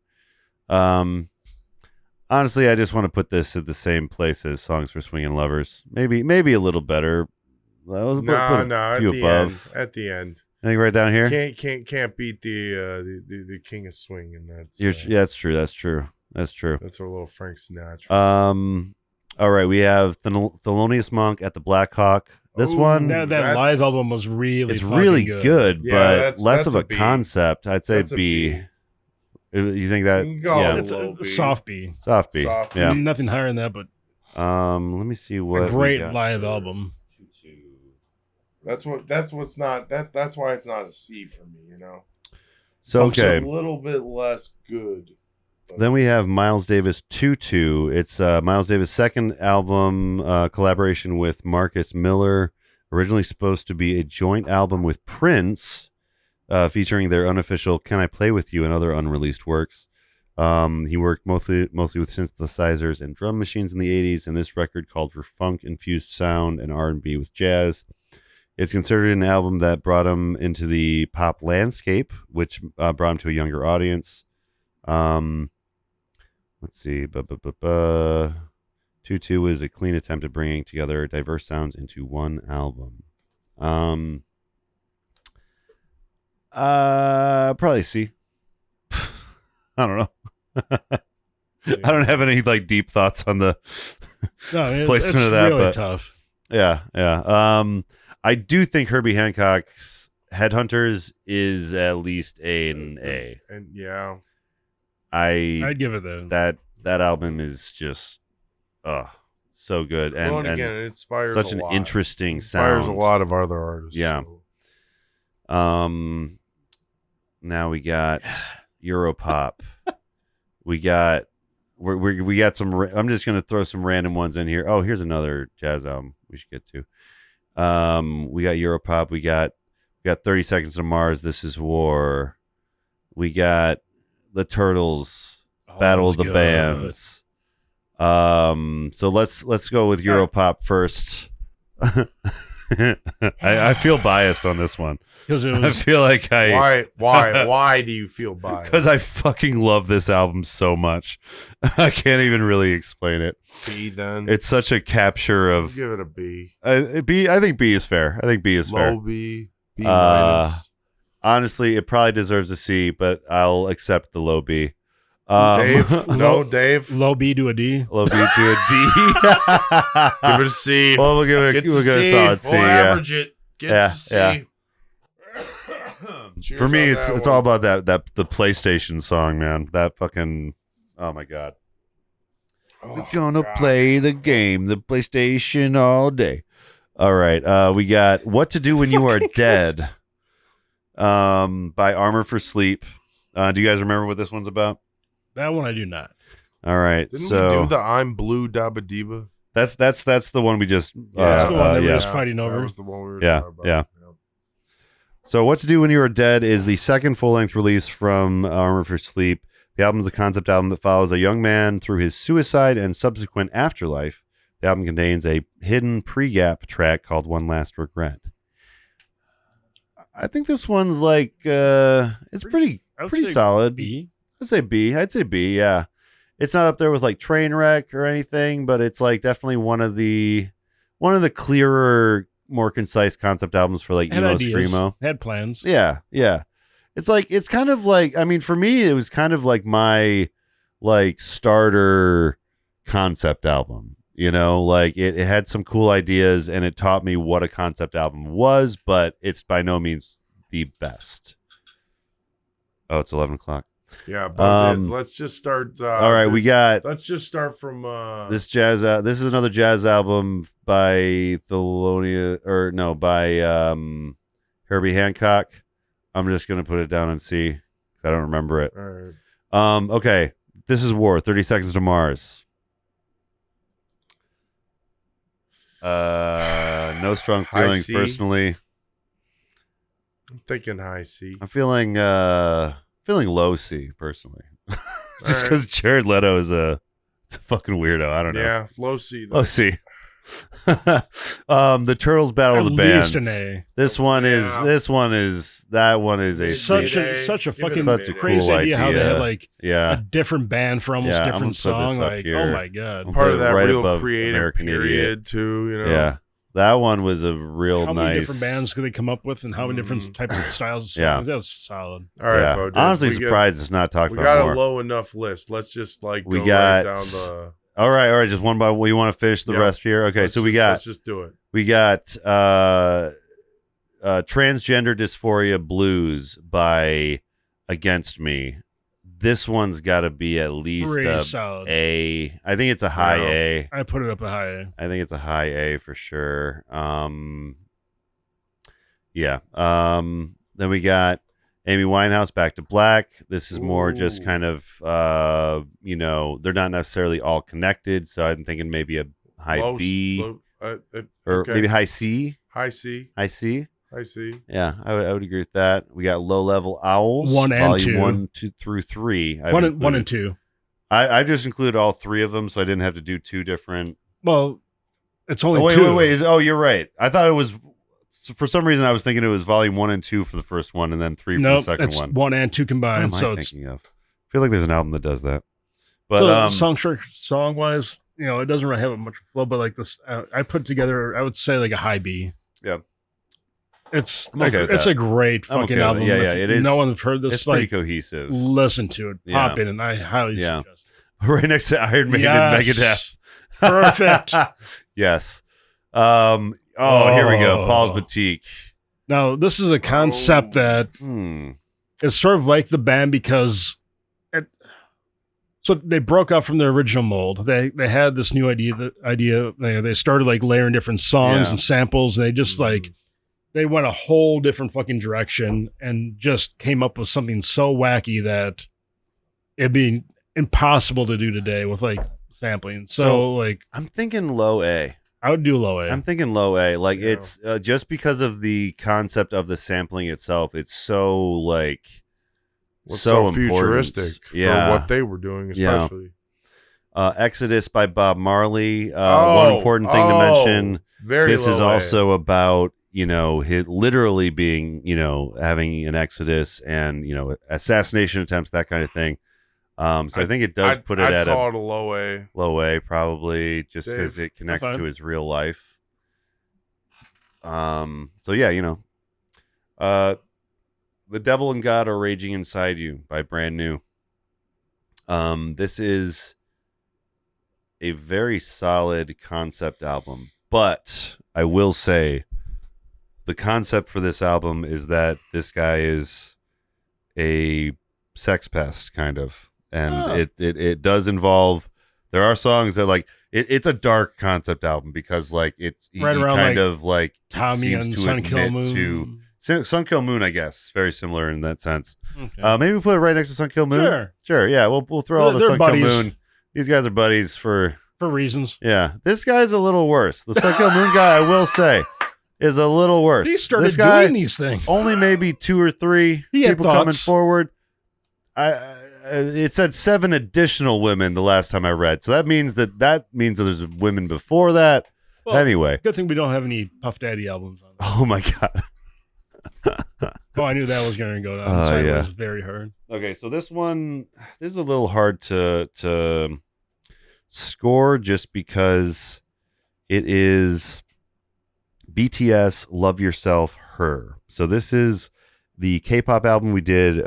Honestly, I just want to put this at the same place as Songs for Swingin' Lovers. Maybe a little better. No. At the end. I think right down here. Can't beat the King of Swing, and that's that's true. That's our little Frank Sinatra. All right, we have Thelonious Monk at the Black Hawk. This one, that live album was really good, but less of a concept. I'd say B. You think that? It's a soft B. Soft B. Yeah, nothing higher than that. But let me see what a great live album. That's why it's not a C for me. You know. So okay, a little bit less good. Then we have Miles Davis 2-2. It's Miles Davis' second album collaboration with Marcus Miller. Originally supposed to be a joint album with Prince, featuring their unofficial "Can I Play With You" and other unreleased works. He worked mostly with synthesizers and drum machines in the 80s, and this record called for funk-infused sound and R&B with jazz. It's considered an album that brought him into the pop landscape, which brought him to a younger audience. Let's see. 2-2 is a clean attempt at bringing together diverse sounds into one album. Probably C. I don't know. I don't have any like deep thoughts on the placement of that, really but tough. Yeah. I do think Herbie Hancock's Headhunters is at least an A. And yeah. I'd give it that album is just so good and again, it inspires such an interesting sound. Inspires a lot of other artists. Yeah. So. Now we got Europop. we got some. I'm just gonna throw some random ones in here. Oh, here's another jazz album we should get to. We got Europop. We got 30 Seconds to Mars. This Is War. We got the Turtles, Battle of the Bands. So let's go with Europop first. I feel biased on this one. I feel like why do you feel biased? Because I fucking love this album so much. I can't even really explain it. B then. It's such a capture of. I'll give it a B. B. I think B is fair. Low B. B minus. Honestly, it probably deserves a C, but I'll accept the low B. Dave? No, Dave? Low B to a D? Low B to a D. Give it a C. Well, we'll give it a solid C. We'll average it. Get a C. Yeah. For me, it's all about the PlayStation song, man. That fucking, oh my God. We're gonna play the game, the PlayStation all day. All right, we got What to Do When You Are Dead by Armor for Sleep. Do you guys remember what this one's about? That one I do not. All right, Didn't we do the I'm Blue Dabba Diva? That's the one we just. That's the one that we're just fighting over. That was the one we were talking about. Yeah. So What to Do When You Are Dead is the second full-length release from Armor for Sleep. The album is a concept album that follows a young man through his suicide and subsequent afterlife. The album contains a hidden pre-gap track called One Last Regret. I think this one's like it's pretty solid. B. I'd say B. Yeah. It's not up there with like Trainwreck or anything, but it's like definitely one of the clearer, more concise concept albums for like emo screamo. Had plans. Yeah. It's kind of like, I mean, for me, it was kind of like my like starter concept album. Like it had some cool ideas and it taught me what a concept album was, but it's by no means the best. Oh, it's 11 o'clock. Yeah, but let's just start. All right, let's just start from this jazz. This is another jazz album by Herbie Hancock. I'm just gonna put it down and see, 'cause I don't remember it. All right. Okay, this is War. 30 Seconds to Mars. No strong feelings personally. I'm thinking high C. I'm feeling low C personally. Just because Jared Leto is a fucking weirdo. I don't know. Yeah, low C. Low C. The Turtles Battle of the Bands. An A. That one is such a crazy cool idea how they had like a different band for almost different song. Like, oh my god, part of that right real creative American period Idiot. too. Yeah, that one was a real how nice. many different bands could they come up with, and how many different types of styles of songs? Yeah, that was solid. All right, Bo, honestly surprised it's not talked about more. We got a low enough list. Let's just like go right down the. All right. Just one by one. You want to finish the rest here? Okay, let's just do it. We got Transgender Dysphoria Blues by Against Me. This one's got to be at least solid. A. I think it's a high A. I put it up a high A. I think it's a high A for sure. Yeah. Then we got Amy Winehouse, Back to Black. This is more just kind of, they're not necessarily all connected. So I'm thinking maybe a high B or maybe high C. High C. High C. High C. Yeah, I would agree with that. We got Low Level Owls. 1 and volume 2. 1, 2 through 3. One and 2. I just included all three of them, so I didn't have to do two different. Well, it's only 2. Wait. You're right. I thought it was. For some reason, I was thinking it was volume 1 and 2 for the first one, and then 3 for the second one. 1 and 2 combined. What am I thinking of? I feel like there's an album that does that. But song wise, it doesn't really have much flow. But like this, I put together, I would say like a high B. Yeah, it's a great fucking album. Yeah, it is. No one's heard this. It's pretty cohesive. Listen to it. Pop in, and I highly suggest it. Right next to Iron Maiden and Megadeth. Perfect. Yes. Here we go. Paul's Boutique. Now, this is a concept that is sort of like the band because so they broke out from their original mold. They had this new idea. They started like layering different songs and samples. And they just they went a whole different fucking direction and just came up with something so wacky that it'd be impossible to do today with like sampling. So like I'm thinking low A. I would do low A. I'm thinking low A. Like it's just because of the concept of the sampling itself. It's so so futuristic for what they were doing, especially. Exodus by Bob Marley. One important thing to mention. This is also about literally being having an exodus and assassination attempts, that kind of thing. So I think it does put it at a low A. Low A, probably, just because it connects to his real life. So yeah, The Devil and God Are Raging Inside You by Brand New. This is a very solid concept album, but I will say the concept for this album is that this guy is a sex pest, kind of. And it does involve. There are songs that it's a dark concept album because he kind of Tommy and Sun Kill Moon. Sun Kill Moon, I guess, very similar in that sense. Okay. Maybe we put it right next to Sun Kill Moon. Sure. Yeah, we'll throw all the Sun Kill Moon. These guys are buddies for reasons. Yeah, this guy's a little worse. The Sun Kill Moon guy, I will say, is a little worse. He started doing these things. Only maybe 2 or 3 people coming forward. It said 7 additional women the last time I read, so that means that there's women before that. Well, anyway, good thing we don't have any Puff Daddy albums on. Oh my god! Oh, I knew that was going to go down. It was very hard. Okay, so this is a little hard to score just because it is BTS Love Yourself Her. So this is the K-pop album we did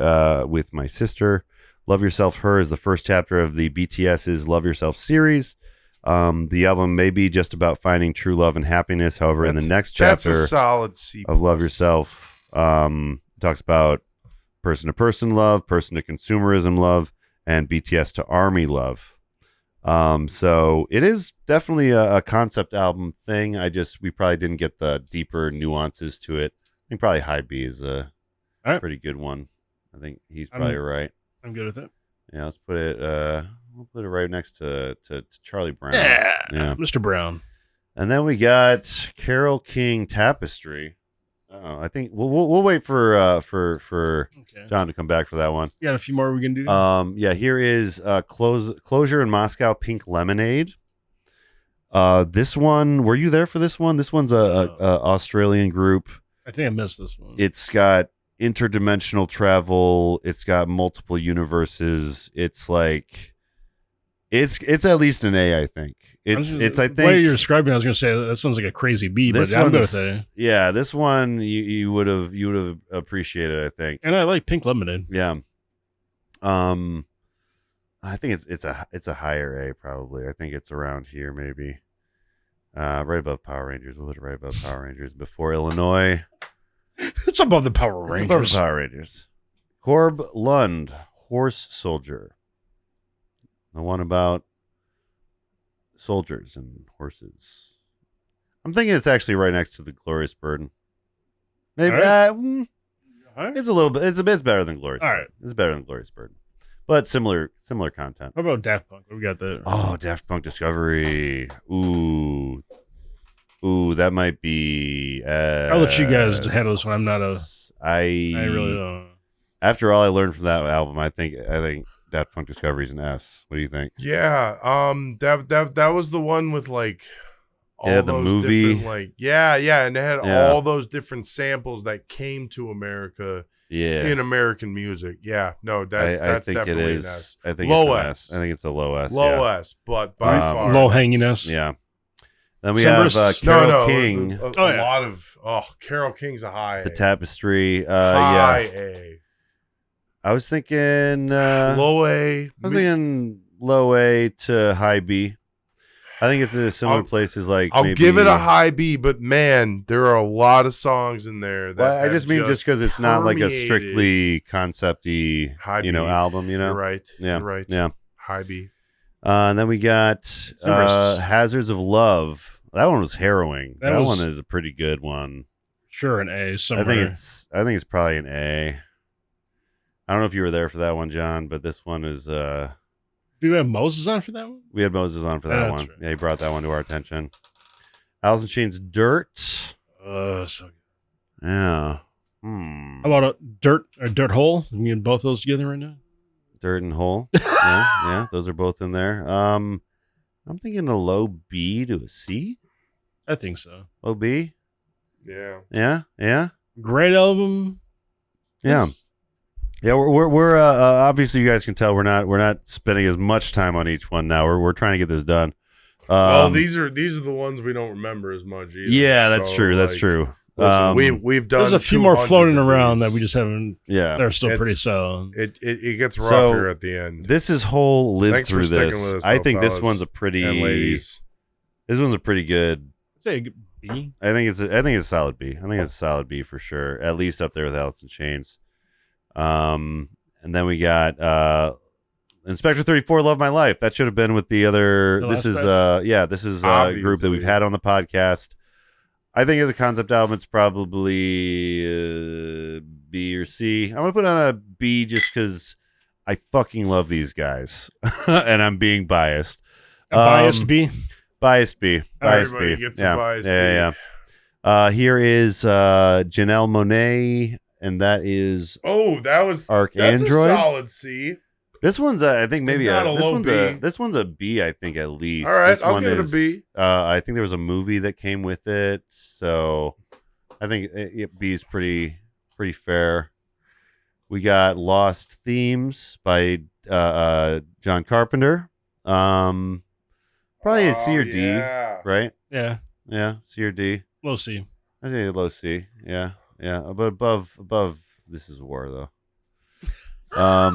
with my sister. Love Yourself Her is the first chapter of the BTS's Love Yourself series. The album may be just about finding true love and happiness. However, in the next chapter of Love Yourself, talks about person-to-person love, person-to-consumerism love, and BTS to ARMY love. So it is definitely a concept album thing. We probably didn't get the deeper nuances to it. I think probably High B is a pretty good one. I think he's probably right. I'm good with it. Yeah, let's put it. We'll put it right next to Charlie Brown. Yeah, Mr. Brown. And then we got Carole King Tapestry. I think we'll wait for John to come back for that one. You got a few more we can do. Yeah. Here is Closure in Moscow, Pink Lemonade. This one, were you there for this one? This one's a Australian group. I think I missed this one. It's got interdimensional travel. It's got multiple universes. It's like it's at least an A, I think. I think the way you're describing it, I was going to say that sounds like a crazy B, but I'm good with it. Yeah, this one you would have appreciated, I think. And I like Pink Lemonade. Yeah. I think it's a higher A probably. I think it's around here maybe. Right above Power Rangers. We'll put it right above Power Rangers before Illinois. It's above the Power Rangers. It's above the Power Rangers. Corb Lund, Horse Soldier. The one about soldiers and horses. I'm thinking it's actually right next to the Glorious Burden. Maybe it's a little bit. It's better than Glorious. All right, it's better than Glorious Burden, but similar content. How about Daft Punk? What we got there? Oh, Daft Punk Discovery. Ooh, that might be. I'll let you guys handle this one. I'm not a. I really don't. After all I learned from that album, I think Daft Punk Discovery is an S. What do you think? Yeah, that was the one with like all those movie, like and it had all those different samples that came to America. Yeah, in American music. Yeah, no, that's think definitely it is. an S. I think low it's an S. I think it's a low S. Low S, but by far low hanging S. Yeah. Then we have Carole King. A lot of Carole King's a high. The Tapestry. High A. I was thinking low A. I was thinking low A to high B. I think it's in similar places. Like I'll give it a high B, but man, there are a lot of songs in there. That I just mean just because it's not like a strictly concept-y, album. You're right. Yeah. You're right. Yeah. High B. And then we got Hazards of Love. That one was harrowing. That one is a pretty good one. Sure, an A. Somewhere. I think it's probably an A. I don't know if you were there for that one, John, but this one is. Do we have Moses on for that one? We had Moses on for that one. Right. Yeah, he brought that one to our attention. Alice in Chains, Dirt. So good. Yeah. How about a Dirt Hole? We get both those together right now. Dirt and Hole. yeah, those are both in there. I'm thinking a low B to a C. I think so. Low B. Yeah. Great album. Yeah. Yeah, we're obviously you guys can tell we're not spending as much time on each one now. We're trying to get this done. Well, these are the ones we don't remember as much either. Yeah, that's true. That's true. Listen, we've done. There's a few more floating around that we just haven't. Yeah, they're still pretty solid. It gets rougher at the end. This is whole live Thanks through for sticking with us, I think fellas this one's a pretty. And ladies. This one's a pretty good. Say a B. I think it's a solid B. I think it's a solid B for sure. At least up there with Alice in Chains. And then we got Inspector 34, Love My Life. That should have been with the other. This is a group that we've had on the podcast. I think as a concept album, it's probably B or C. I'm gonna put on a B just because I fucking love these guys, and I'm being biased. Biased B. Biased B. Biased Everybody B. Gets a biased B. Yeah. Here is Janelle Monáe. And that is that's a solid C. This one's I think maybe this one's a B, I think at least. All right, this I'll one give it a B. I think there was a movie that came with it, so I think B is pretty pretty fair. We got Lost Themes by John Carpenter. Probably a C or D, right? Yeah. Yeah, C or D. Low C. I think low C. Yeah. But above This Is War, though. I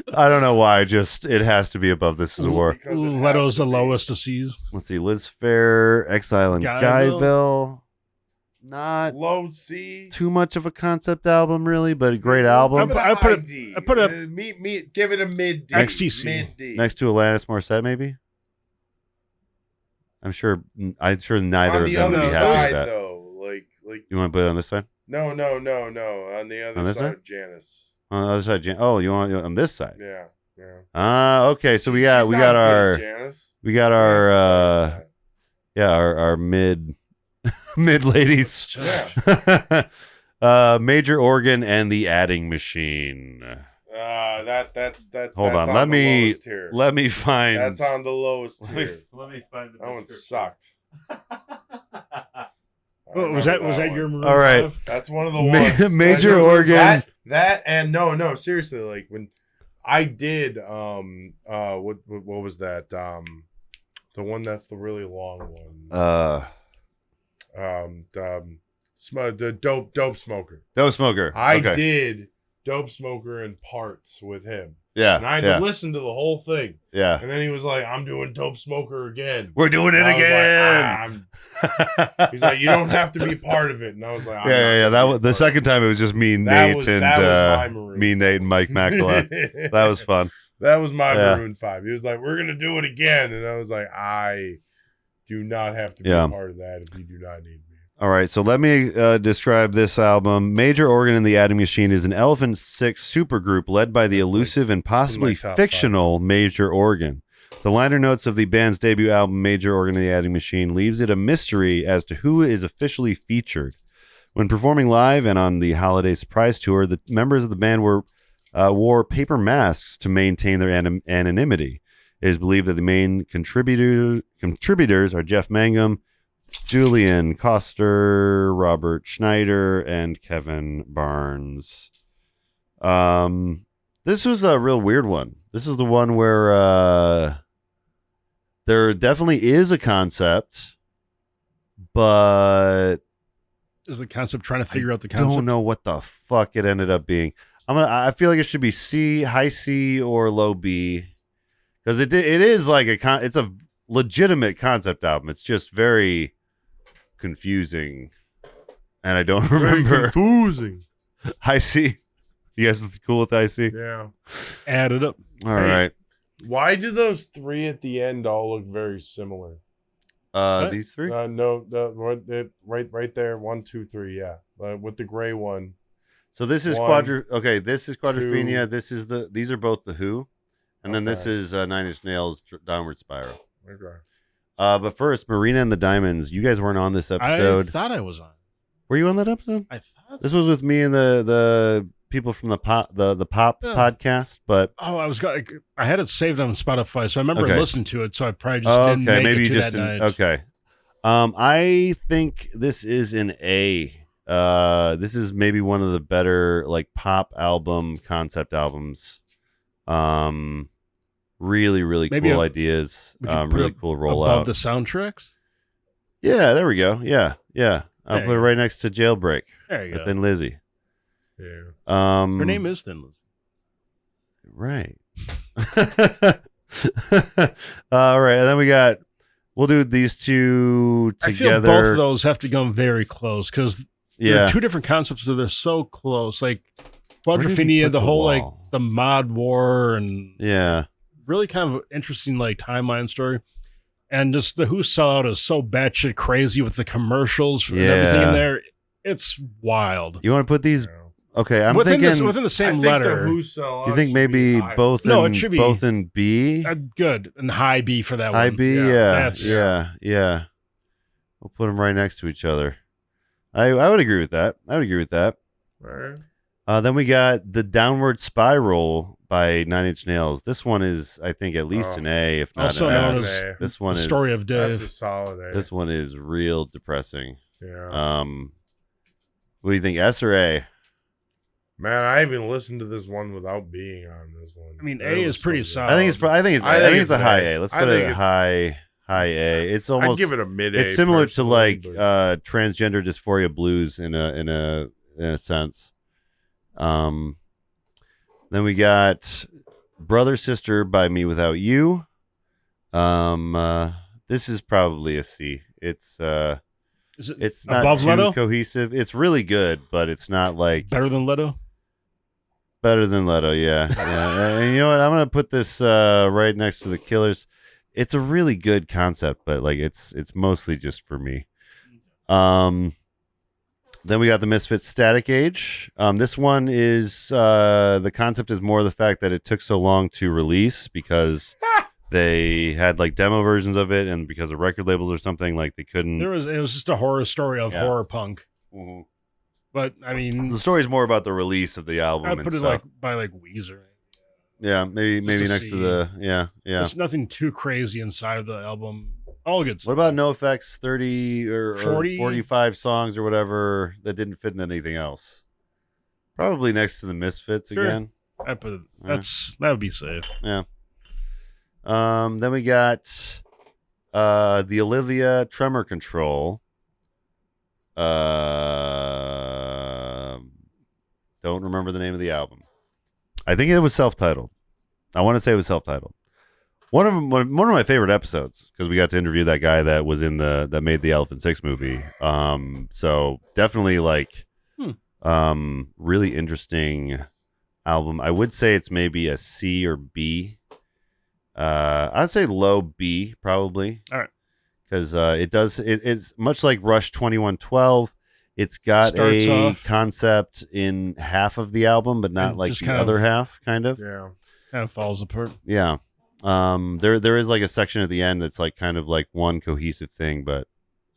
don't know why. Just it has to be above This Is War. Leto's the lowest of C's. Let's see. Liz Fair, Exile in Guyville. Not low C. Too much of a concept album, really, but a great album. I put it. Give it a mid D. XTC. Mid D. Next to Alanis Morissette, maybe. I'm sure neither of them would be happy with that. Though, like you want to put it on this side? No. On the other side of Janice. On the other side, you want it on this side? Yeah. Okay. So we got our mid ladies. Yeah. Major Organ and the Adding Machine. That's Hold on. Let me find. That's on the lowest tier. Let me find. That one sucked. Was that your Maroon all right? 5? That's one of the ones. Major Organ. That and no, seriously, like when I did what was that? The one that's the really long one. The Dope Smoker. Dope Smoker. I did Dope Smoker in parts with him. Yeah. And I had to listen to the whole thing. Yeah. And then he was like, I'm doing Dope Smoker again. We're doing it again. He's like, you don't have to be part of it. And I was like, yeah. That was the second time. It was just me, Nate, and Mike Makala. That was fun. That was my Maroon 5. He was like, we're gonna do it again, and I was like, I do not have to be a part of that if you do not need me. All right, so let me describe this album. Major Organ and the Adding Machine is an Elephant Six supergroup led by the elusive and possibly fictional Major Organ. The liner notes of the band's debut album, Major Organ and the Adding Machine, leaves it a mystery as to who is officially featured. When performing live and on the holiday surprise tour, the members of the band wore paper masks to maintain their anonymity. It is believed that the main contributors are Jeff Mangum, Julian Koster, Robert Schneider, and Kevin Barnes. This was a real weird one. This is the one where there definitely is a concept, but is the concept trying to figure out the concept? I don't know what the fuck it ended up being. I feel like it should be C, high C, or low B, because it is like it's a legitimate concept album. It's just very confusing, and I don't remember. Very confusing. High C. You guys cool with high C? Yeah. Add it up. All right. Why do those three at the end all look very similar? These three? No, right there. 1, 2, 3. Yeah, with the gray one. So this is Okay, this is Quadrophenia. These are both the Who, and then this is Nine Inch Nails' Downward Spiral. Okay. But first, Marina and the Diamonds. You guys weren't on this episode. I thought I was on. Were you on that episode? I thought this was with me and the people from the pop podcast. But I had it saved on Spotify, so I remember listening to it. So I probably just didn't make maybe it you to just that didn't. night. Okay. I think this is an A. This is maybe one of the better like pop album concept albums. Really, really cool ideas. Really cool rollout. Above the soundtracks? Yeah, there we go. Yeah. I'll put it right next to Jailbreak. There you go. Thin Lizzy. Yeah. Her name is Thin Lizzy. Right. All right, and then we'll do these two together. I feel both of those have to come very close because they're two different concepts, so they're so close. Like Quadrophenia, the whole like the mod war and really kind of interesting like timeline story. And just the Who sellout is so batshit crazy with the commercials and everything in there. It's wild. You want to put these? Okay, I'm within thinking within the same letter. The Who sellout you think maybe both? It should be both in B. Good and high B for that high one. B, yeah. We'll put them right next to each other. I would agree with that. Right. Then we got the Downward Spiral by Nine Inch Nails. This one is, I think, at least an A, if not also an known S. as This one is Story of Dave. That's a solid A. This one is real depressing. Yeah. What do you think, S or A? Man, I even listened to this one without being on this one. I mean, A is pretty solid. I think it's a high A. Let's put it at high A. It's almost. I'd give it a mid A. It's similar to like transgender dysphoria blues in a sense. Then we got Brother Sister by Me Without You. This is probably a C. It's not too Leto? cohesive. It's really good, but it's not like better than Leto. Better than Leto, yeah. And you know what? I'm gonna put this right next to The Killers. It's a really good concept, but like it's mostly just for me. Then we got the Misfits Static Age. This one is the concept is more the fact that it took so long to release because they had like demo versions of it, and because of record labels or something, like they couldn't. It was just a horror story of horror punk. Mm-hmm. But I mean, the story's more about the release of the album. I'd put it like by like Weezer. Yeah, maybe next to the yeah. There's nothing too crazy inside of the album. All good stuff. What about NoFX 30 or 45 songs or whatever that didn't fit in anything else? Probably next to the Misfits again. I put it. That would be safe. Yeah. Then we got the Olivia Tremor Control. Don't remember the name of the album. I think it was self-titled. I want to say it was self-titled. One of my favorite episodes because we got to interview that guy that was in that made the Elephant Six movie. So definitely like really interesting album. I would say it's maybe a C or B. I'd say low B probably. All right. Because it's much like Rush 2112. It's got a concept in half of the album, but not like the other half, kind of. Yeah. Kind of falls apart. Yeah. There is like a section at the end that's like kind of like one cohesive thing, but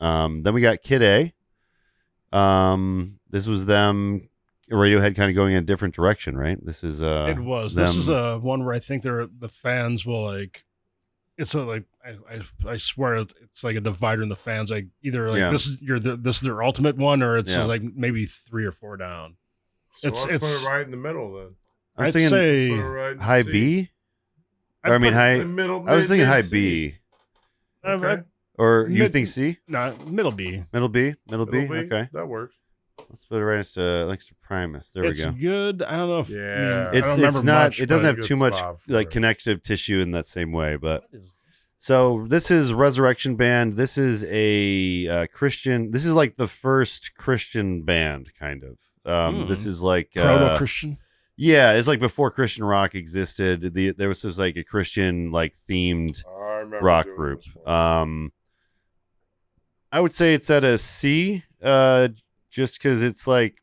then we got Kid A. This was them Radiohead kind of going in a different direction, right? This is it was. This is one where I think the fans will like. It's a like I swear it's like a divider in the fans. Like either like this is their ultimate one, or it's just like maybe 3 or 4 down. So let's put it right in the middle then. I'd say high B. I mean high. Middle, I was thinking high B. Okay. Or you think C? No, middle B. Middle B. Okay, that works. Let's put it right next to Primus. There we go. It's good. I don't know if it's not. Much, it doesn't have too much like connective tissue in that same way. But so this is Resurrection Band. This is a Christian. This is like the first Christian band, kind of. This is like proto Christian. Yeah, it's like before Christian rock existed. There was just like a Christian like themed rock group. I would say it's at a C. Just because it's like,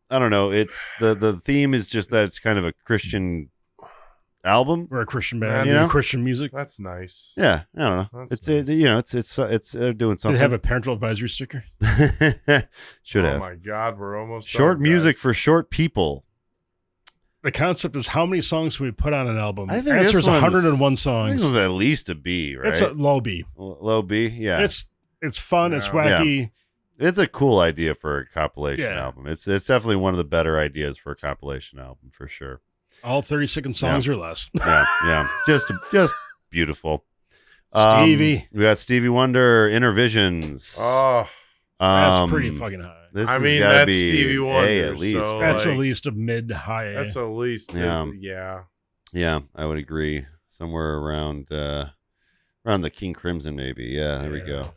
I don't know, it's the theme is just that it's kind of a Christian album or a Christian band, Christian music. That's nice. Yeah, I don't know. It's they're doing something. Did it have a parental advisory sticker? Should have. Oh my God, we're almost short done, music for short people. The concept is how many songs can we put on an album? I think the answer is 101 songs. I think it was at least a B, right? It's a low B. Low B, yeah. It's fun. Yeah. It's wacky. Yeah. It's a cool idea for a compilation album. It's definitely one of the better ideas for a compilation album for sure. All 30-second songs or less. Yeah. Just beautiful. Stevie. We got Stevie Wonder, Inner Visions. Oh, that's pretty fucking high. That's Stevie Wonder. A at least. So that's at least a mid-high. That's at least yeah, I would agree. Somewhere around the King Crimson, maybe. Yeah, there we go.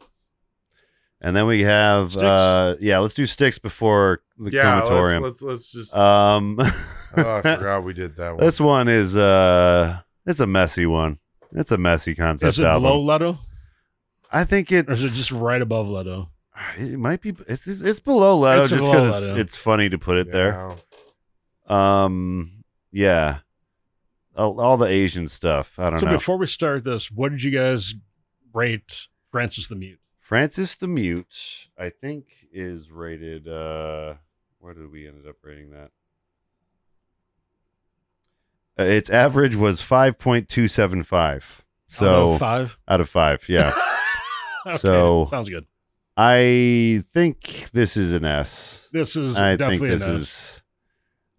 And then we have let's do Styx before the Comatorium. Let's just I forgot we did that one. This one is it's a messy one. It's a messy concept album. Is it album. below Leto? I think it's or is it just right above Leto? It might be it's below Leto just because it's funny to put it there. Yeah. All the Asian stuff. I don't know. So before we start this, what did you guys rate Francis the Mute? Francis the Mute, I think, is rated. Where did we end up rating that? Its average was 5.275. So out of 5. Out of 5, yeah. Okay, so sounds good. I think this is an S. This is I definitely think this an S. is.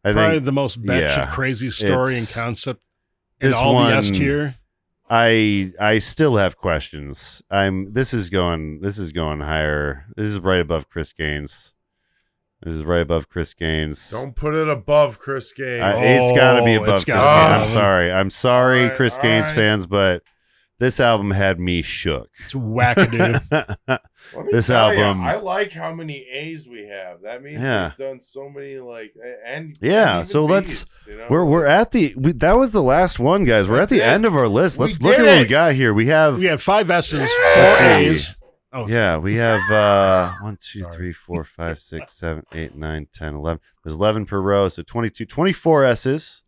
Probably the most batshit crazy story and concept in this all one, the S tier. I still have questions. This is going higher. This is right above Chris Gaines. Don't put it above Chris Gaines. It's got to be above Chris Gaines. I'm sorry, Chris Gaines fans, but this album had me shook. It's wackadoo. This album. I like how many A's we have. That means we've done so many so let's. B's, you know? We're at the. that was the last one, guys. We're at the end of our list. Let's look at what we got here. We have 5 S's, 4 A's. Oh, yeah, we have 1, 2, 3, 4, 5, 6, 7, 8, 9, 10, 11. There's 11 per row, so 22, 24 S's.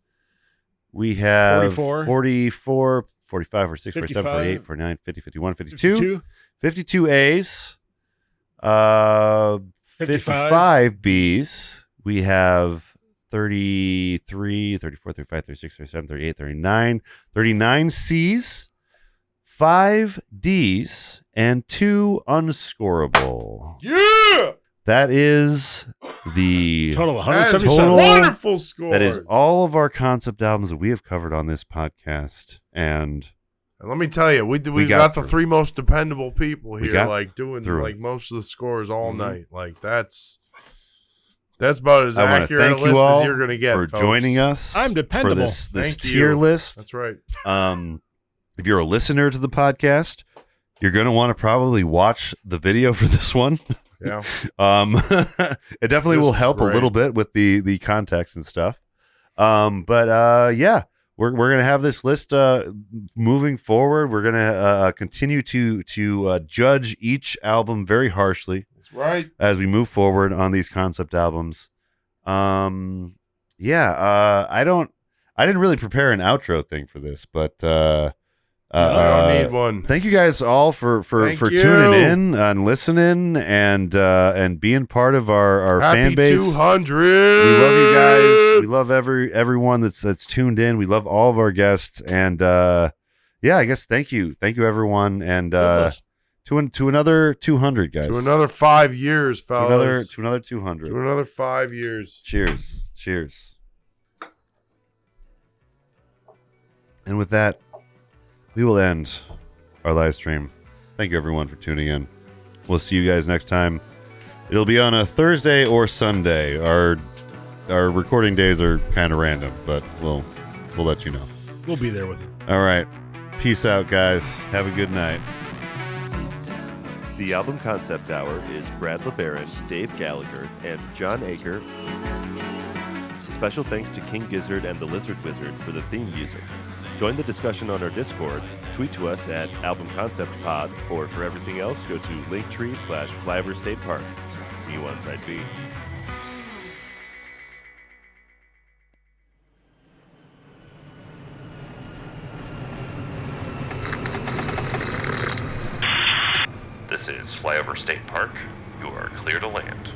We have 44, 45, 46, 47, 48, 49, 50, 51, 52 A's. 55 B's. We have 33, 34, 35, 36, 37, 38, 39 C's. 5 D's and 2 unscorable. Yeah, that is the total 177. Wonderful score. That is all of our concept albums that we have covered on this podcast. And let me tell you, we got the 3 most dependable people here, like doing like most of the scores all night. Like that's about as accurate a list as you're gonna get for joining us. I'm dependable for this tier list. That's right. If you're a listener to the podcast, you're going to want to probably watch the video for this one. Yeah. It definitely will help a little bit with the context and stuff. But yeah, we're going to have this list moving forward. We're going to continue to judge each album very harshly. That's right. As we move forward on these concept albums. I didn't really prepare an outro thing for this, but I don't need one. Thank you guys all for tuning in and listening and being part of our fan base. 200. We love you guys. We love everyone that's tuned in. We love all of our guests, and I guess thank you everyone, and to another 200 guys. To another 5 years, fellas. To another 200. To another 5 years. Cheers. And with that, we will end our live stream. Thank you everyone for tuning in. We'll see you guys next time. It'll be on a Thursday or Sunday. Our recording days are kind of random, but we'll let you know. We'll be there with you. All right. Peace out, guys. Have a good night. The Album Concept Hour is Brad LeBaron, Dave Gallagher, and John Acker. Special thanks to King Gizzard and the Lizard Wizard for the theme music. Join the discussion on our Discord, tweet to us at Album Concept Pod, or for everything else, go to Linktree/Flyover State Park. See you on Side B. This is Flyover State Park. You are clear to land.